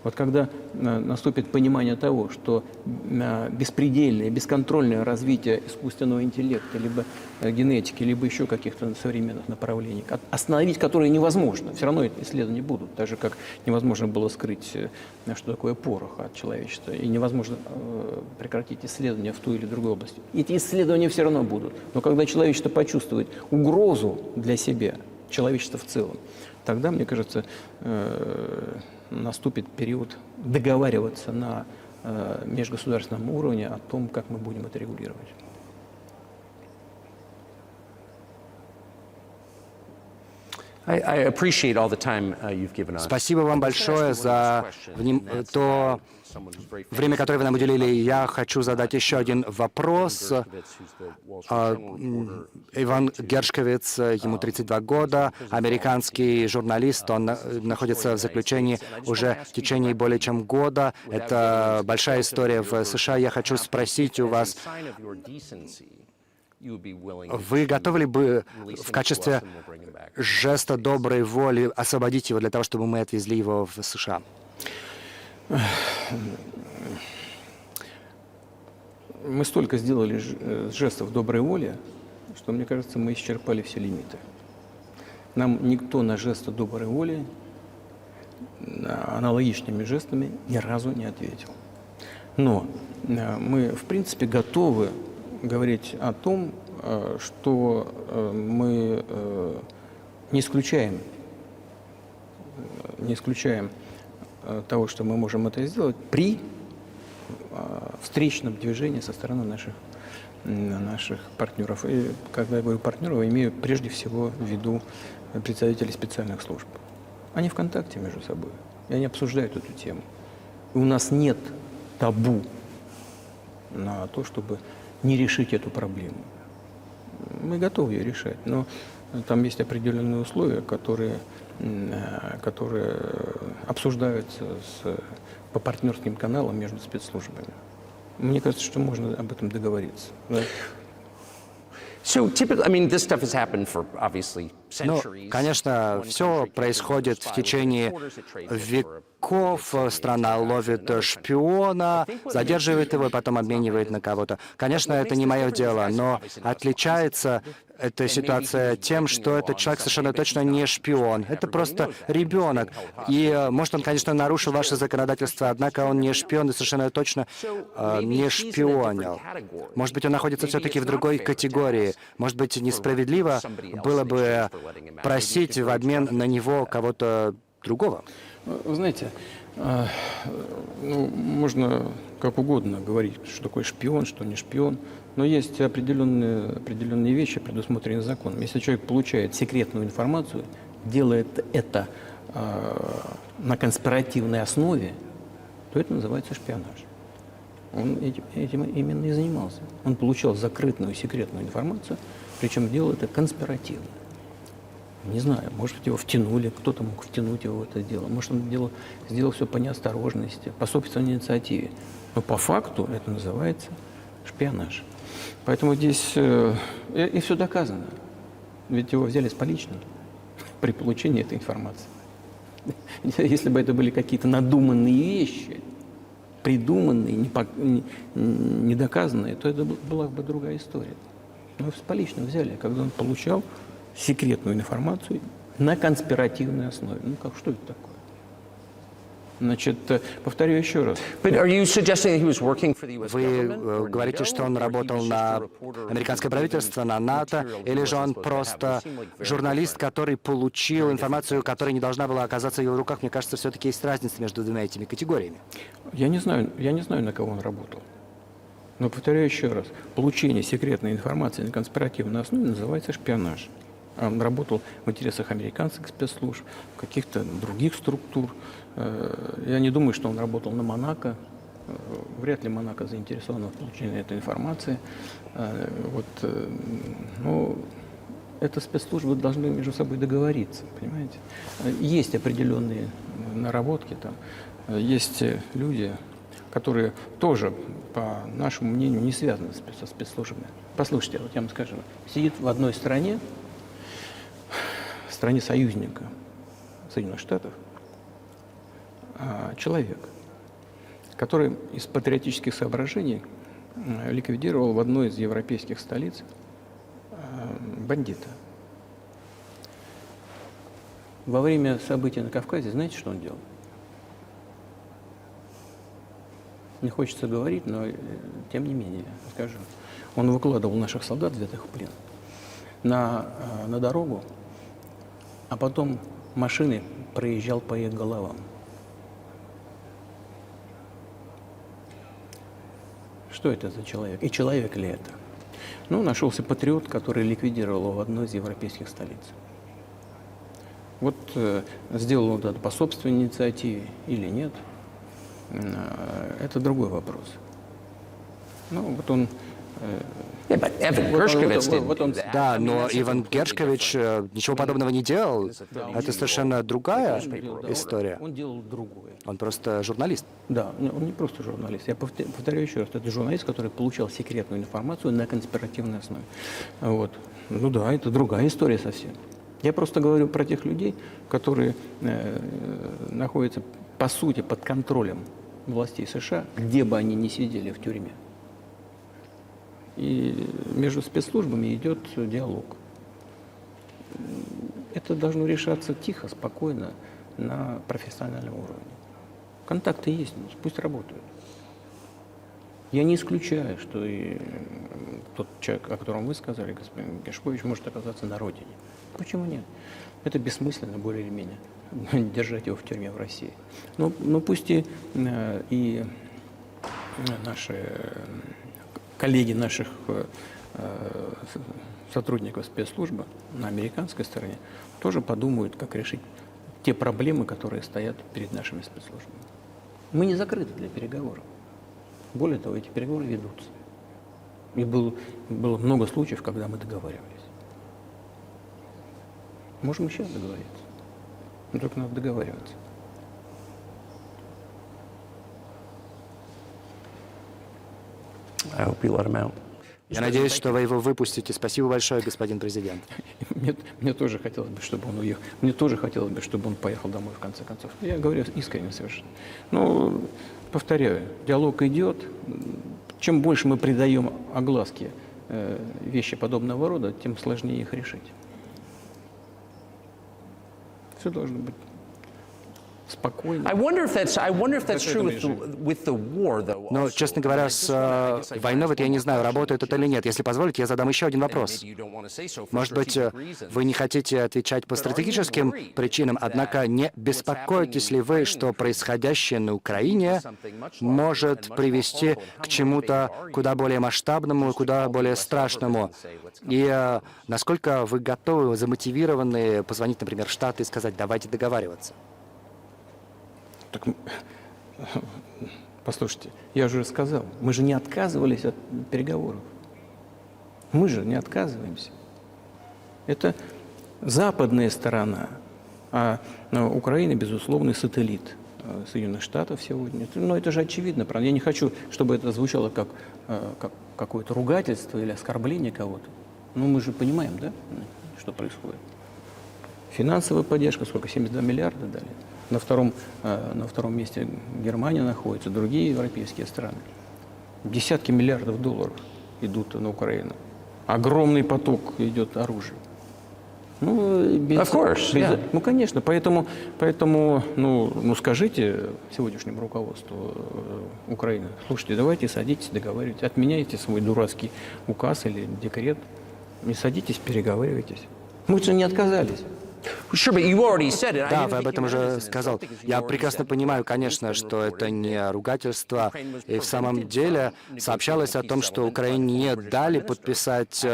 S2: Вот когда наступит понимание того, что беспредельное, бесконтрольное развитие искусственного интеллекта, либо генетики, либо еще каких-то современных направлений, остановить которые невозможно, все равно эти исследования будут, так же, как невозможно было скрыть, что такое порох от человечества, и невозможно прекратить исследования в той или другой области. Эти исследования все равно будут. Но когда человечество почувствует угрозу для себя, человечество в целом, тогда, мне кажется, наступит период договариваться на межгосударственном уровне о том, как мы будем это регулировать.
S3: I appreciate all the time you've given us.
S4: Спасибо вам большое за то время, которое вы нам уделили. Я хочу задать еще один вопрос. Иван Гершковиц, ему 32 года, американский журналист, он находится в заключении уже в течение более чем года. Это большая история в США. Я хочу спросить у вас, вы готовы ли бы в качестве жеста доброй воли освободить его для того, чтобы мы отвезли его в США?
S2: Мы столько сделали жестов доброй воли, что, мне кажется, мы исчерпали все лимиты. Нам никто на жесты доброй воли аналогичными жестами ни разу не ответил. Но мы, в принципе, готовы говорить о том, что мы не исключаем того, что мы можем это сделать при встречном движении со стороны наших партнеров. И когда я говорю партнеров, я имею прежде всего в виду представителей специальных служб. Они в контакте между собой, и они обсуждают эту тему. И у нас нет табу на то, чтобы не решить эту проблему. Мы готовы ее решать, но там есть определенные условия, которые обсуждаются по партнерским каналам между спецслужбами. Мне кажется, что можно об этом договориться. Да?
S3: So typically, I mean, this stuff has happened for obviously
S4: Ну,
S3: centuries.
S4: конечно, все происходит в течение веков. Страна ловит шпиона, задерживает его и потом обменивает на кого-то. Конечно, это не мое дело, но отличается эта ситуация тем, что этот человек совершенно точно не шпион. Это просто ребенок. И, может, он, конечно, нарушил ваше законодательство, однако он не шпион и совершенно точно не шпионил. Может быть, он находится все-таки в другой категории. Может быть, несправедливо было бы просить в обмен на него кого-то другого.
S2: Вы знаете, можно как угодно говорить, что такое шпион, что не шпион, но есть определенные вещи, предусмотренные законом. Если человек получает секретную информацию, делает это на конспиративной основе, то это называется шпионаж. Он этим именно и занимался. Он получал закрытую секретную информацию, причем делал это конспиративно. Не знаю, может быть, его втянули, кто-то мог втянуть его в это дело. Может, он сделал все по неосторожности, по собственной инициативе. Но по факту это называется шпионаж. Поэтому здесь и все доказано. Ведь его взяли с поличным при получении этой информации. Если бы это были какие-то надуманные вещи, придуманные, недоказанные, то это была бы другая история. Но с поличным взяли, когда он получал секретную информацию на конспиративной основе. Ну как, что это такое? Значит, повторю еще раз.
S3: But are you suggesting that he was working for the US
S4: Вы
S3: government or
S4: говорите,
S3: NATO,
S4: что он
S3: or he
S4: работал
S3: was just
S4: на
S3: a reporter
S4: американское
S3: who
S4: правительство,
S3: gave
S4: на НАТО,
S3: material
S4: или
S3: he
S4: же
S3: wasn't
S4: он
S3: supposed to have?
S4: просто
S3: It seemed like very
S4: журналист,
S3: different.
S4: который получил информацию, которая не должна была оказаться в его руках? Мне кажется, все-таки есть разница между двумя этими категориями.
S2: Я не знаю, на кого он работал. Но повторяю еще раз. Получение секретной информации на конспиративной основе называется шпионаж. Он работал в интересах американских спецслужб, каких-то других структур. Я не думаю, что он работал на Монако. Вряд ли Монако заинтересован в получении этой информации. это спецслужбы должны между собой договориться, понимаете? Есть определенные наработки там, есть люди, которые тоже, по нашему мнению, не связаны со спецслужбами. Послушайте, вот я вам скажу, сидит в одной стране, в стране союзника Соединенных Штатов, человек, который из патриотических соображений ликвидировал в одной из европейских столиц бандита. Во время событий на Кавказе, знаете, что он делал? Не хочется говорить, но тем не менее скажу. Он выкладывал наших солдат, взятых в плен, на дорогу, а потом машиной проезжал по их головам. Что это за человек? И человек ли это? Ну, нашелся патриот, который ликвидировал его в одной из европейских столиц. Вот сделал он это по собственной инициативе или нет, это другой вопрос. Ну, вот он...
S3: Yeah, but Evan Gershkovich didn't.
S4: Да, но Иван Гершкович ничего подобного не делал. Это совершенно другая история.
S2: Он делал другое.
S4: Он просто журналист.
S2: Да, он не просто журналист. Я повторяю еще раз, это журналист, который получал секретную информацию на конспиративной основе. Вот. Ну да, это другая история совсем. Я просто говорю про тех людей, которые находятся, по сути, под контролем властей США, где бы они ни сидели в тюрьме. И между спецслужбами идет диалог. Это должно решаться тихо, спокойно, на профессиональном уровне. Контакты есть, пусть работают. Я не исключаю, что и тот человек, о котором вы сказали, господин Гершкович, может оказаться на родине. Почему нет? Это бессмысленно, более или менее, держать его в тюрьме в России. Но пусть и наши коллеги наших сотрудников спецслужбы на американской стороне тоже подумают, как решить те проблемы, которые стоят перед нашими спецслужбами. Мы не закрыты для переговоров. Более того, эти переговоры ведутся. И было много случаев, когда мы договаривались. Можем и сейчас договориться. Но только надо договариваться.
S3: I hope you let him out.
S4: Я надеюсь, что вы его выпустите. Спасибо большое, господин президент.
S2: Мне тоже хотелось бы, чтобы он уехал. Мне тоже хотелось бы, чтобы он поехал домой, в конце концов. Я говорю искренне совершенно. Но, повторяю, диалог идет. Чем больше мы придаем огласке вещи подобного рода, тем сложнее их решить. Все должно быть спокойно.
S3: I wonder if that's true with the war, though.
S4: Но, честно говоря, с войной, вот я не знаю, работает это или нет. Если позволите, я задам еще один вопрос. Может быть, вы не хотите отвечать по стратегическим причинам, однако не беспокоитесь ли вы, что происходящее на Украине может привести к чему-то куда более масштабному и куда более страшному? И насколько вы готовы, замотивированы позвонить, например, в Штаты и сказать, давайте договариваться?
S2: Так, послушайте, я же сказал, мы же не отказывались от переговоров. Мы же не отказываемся. Это западная сторона, а Украина, безусловно, сателлит Соединенных Штатов сегодня. Но это же очевидно, правда. Я не хочу, чтобы это звучало как какое-то ругательство или оскорбление кого-то. Но мы же понимаем, да, что происходит. Финансовая поддержка, сколько, 72 миллиарда дали. На втором месте Германия находится, другие европейские страны. Десятки миллиардов долларов идут на Украину. Огромный поток идет оружия. Ну, конечно, поэтому скажите сегодняшнему руководству Украины, слушайте, давайте садитесь, договаривайтесь, отменяйте свой дурацкий указ или декрет, и садитесь, переговаривайтесь. Мы же не отказались.
S4: Да, вы об этом уже сказал. Я прекрасно понимаю, конечно, что это не ругательство. И в самом деле сообщалось о том, что Украине не дали подписать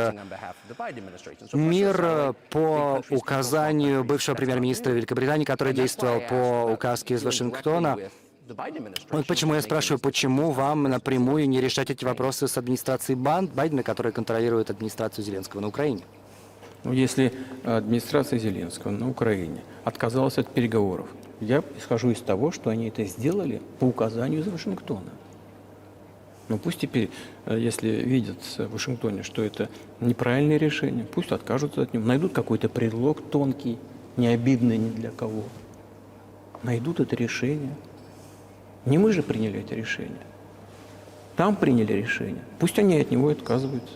S4: мир по указанию бывшего премьер-министра Великобритании, который действовал по указке из Вашингтона. Вот почему я спрашиваю, почему вам напрямую не решать эти вопросы с администрацией Байдена, которая контролирует администрацию Зеленского на Украине?
S2: Но если администрация Зеленского на Украине отказалась от переговоров, я исхожу из того, что они это сделали по указанию из Вашингтона. Но пусть теперь, если видят в Вашингтоне, что это неправильное решение, пусть откажутся от него, найдут какой-то предлог тонкий, не обидный ни для кого. Найдут это решение. Не мы же приняли это решение. Там приняли решение. Пусть они от него отказываются.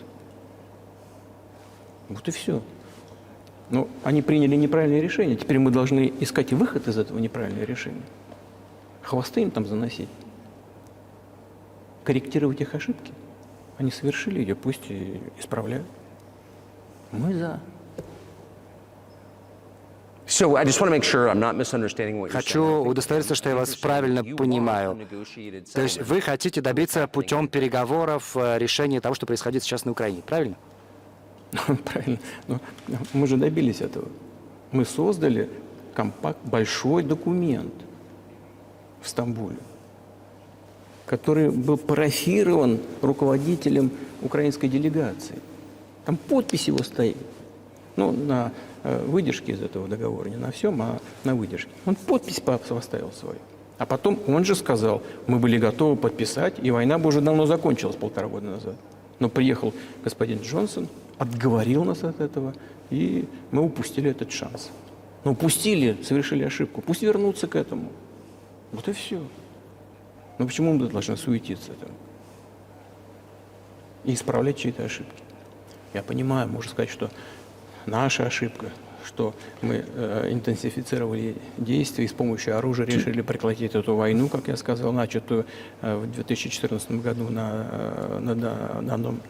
S2: Вот и все. Но они приняли неправильное решение. Теперь мы должны искать выход из этого неправильного решения. Хвосты им там заносить. Корректировать их ошибки. Они совершили ее, пусть и исправляют. Мы за.
S3: So I just want to make sure I'm not misunderstanding what you're
S4: Хочу
S3: saying.
S4: удостовериться, что я вас правильно понимаю. То есть вы хотите добиться путем переговоров решения того, что происходит сейчас на Украине, правильно?
S2: Правильно. Но мы же добились этого. Мы создали большой документ в Стамбуле, который был парафирован руководителем украинской делегации. Там подпись его стоит. Ну, на выдержке из этого договора, не на всем, а на выдержке. Он подпись поставил свою. А потом он же сказал, мы были готовы подписать, и война бы уже давно закончилась 1,5 года назад. Но приехал господин Джонсон, отговорил нас от этого, и мы упустили этот шанс. Но упустили, совершили ошибку. Пусть вернутся к этому. Вот и все. Но почему мы должны суетиться там? И исправлять чьи-то ошибки? Я понимаю, можно сказать, что наша ошибка, что мы интенсифицировали действия и с помощью оружия решили прекратить эту войну, как я сказал, начатую в 2014 году на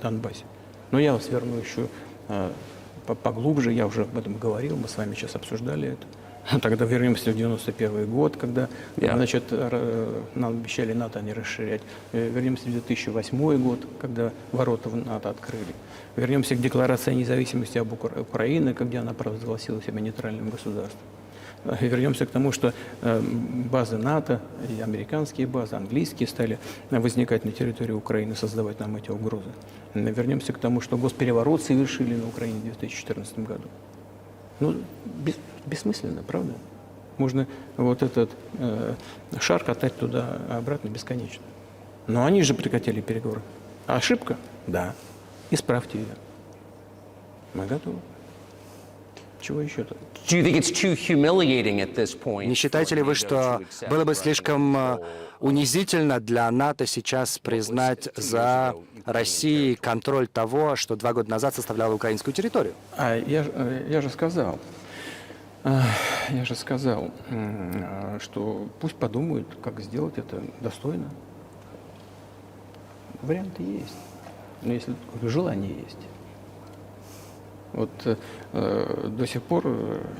S2: Донбассе. Но я вас верну еще поглубже, я уже об этом говорил, мы с вами сейчас обсуждали это. Тогда вернемся в 91 год, когда, значит, нам обещали НАТО не расширять. Вернемся в 2008 год, когда ворота в НАТО открыли. Вернемся к Декларации о независимости об Украине, когда она провозгласила себя нейтральным государством. Вернемся к тому, что базы НАТО, и американские базы, английские стали возникать на территории Украины, создавать нам эти угрозы. Вернемся к тому, что госпереворот совершили на Украине в 2014 году. Ну, бессмысленно, правда? Можно вот этот шар катать туда-обратно бесконечно. Но они же прекратили переговоры. А ошибка? Да. Исправьте ее. Мы готовы. Чего еще-то?
S4: Не считаете ли вы, что было бы слишком унизительно для НАТО сейчас признать за Россией контроль того, что 2 года назад составляло украинскую территорию?
S2: Я же сказал, что пусть подумают, как сделать это достойно. Варианты есть, но если желание есть. Вот до сих пор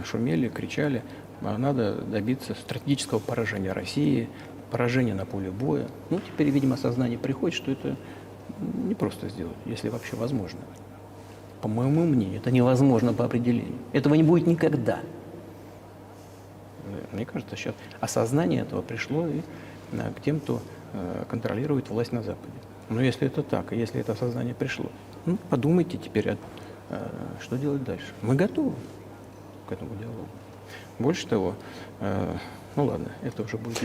S2: шумели, кричали, надо добиться стратегического поражения России, поражения на поле боя. Ну, теперь, видимо, сознание приходит, что это не просто сделать, если вообще возможно. По моему мнению, это невозможно по определению. Этого не будет никогда. Мне кажется, сейчас осознание этого пришло и к тем, кто контролирует власть на Западе. Но если это так, и если это осознание пришло, ну, подумайте теперь, что делать дальше. Мы готовы к этому диалогу. Больше того, ну ладно, это уже будет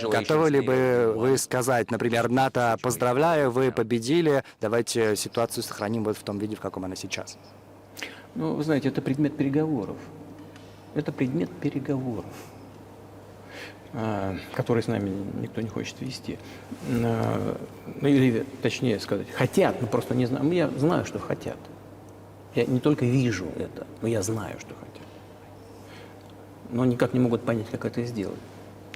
S4: Готовы ли бы вы сказать, например, НАТО, поздравляю, вы победили, давайте ситуацию сохраним вот в том виде, в каком она сейчас?
S2: Ну, вы знаете, это предмет переговоров. Это предмет переговоров, который с нами никто не хочет вести. Ну, или, точнее сказать, хотят, но просто не знаю. Я знаю, что хотят. Я не только вижу это, но я знаю, что хотят. Но никак не могут понять, как это сделать.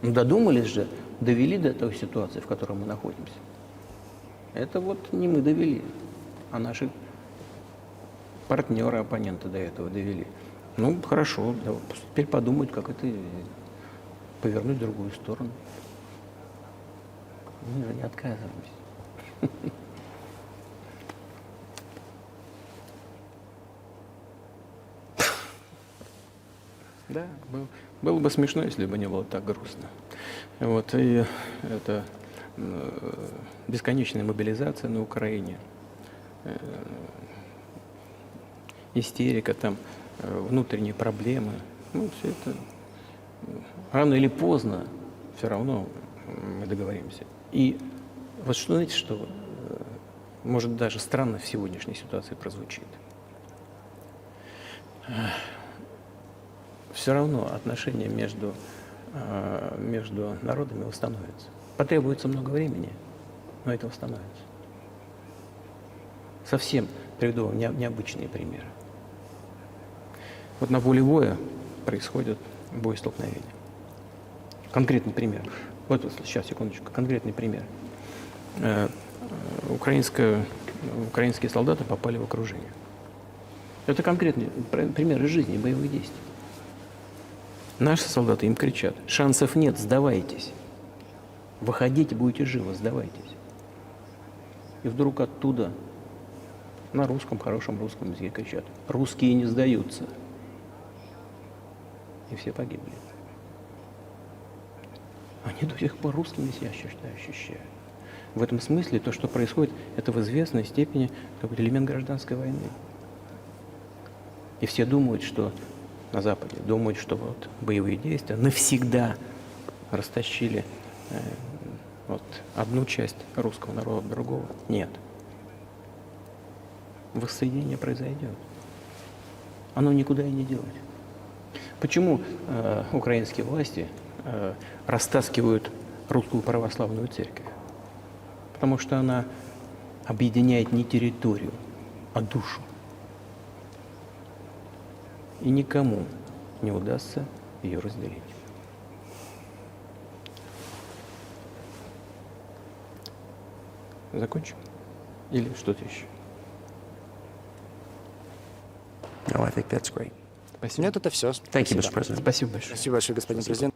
S2: Ну, додумались же, довели до той ситуации, в которой мы находимся. Это вот не мы довели, а наши партнеры, оппоненты до этого довели. Ну, хорошо, да, теперь подумают, как это повернуть в другую сторону. Мы же не отказываемся. Да, было бы смешно, если бы не было так грустно. Вот, и это бесконечная мобилизация на Украине, истерика, там внутренние проблемы. Ну, все это рано или поздно все равно мы договоримся. И вот что, знаете, что может даже странно в сегодняшней ситуации прозвучит. Все равно отношения между народами восстановятся. Потребуется много времени, но это восстановится. Совсем приведу вам необычные примеры. Вот на поле боя происходит боестолкновение. Конкретный пример. Вот сейчас, секундочку, конкретный пример. Украинские солдаты попали в окружение. Это конкретный пример из жизни, боевых действий. Наши солдаты им кричат: шансов нет, сдавайтесь. Выходите, будете живы, сдавайтесь. И вдруг оттуда на русском, хорошем русском языке кричат: русские не сдаются. И все погибли. Они до сих пор русскими себя ощущают. В этом смысле то, что происходит, это в известной степени какой-то элемент гражданской войны. И все думают, что на Западе, думают, что вот боевые действия навсегда растащили вот одну часть русского народа от другого. Нет. Воссоединение произойдет. Оно никуда и не делось. Почему украинские власти растаскивают русскую православную церковь? Потому что она объединяет не территорию, а душу. И никому не удастся ее разделить. Закончим? Или что-то еще?
S3: No, I think that's great.
S2: Спасибо.
S4: Нет, это все.
S3: Thank you, Mr. President.
S2: Спасибо большое.
S4: Спасибо большое, господин президент.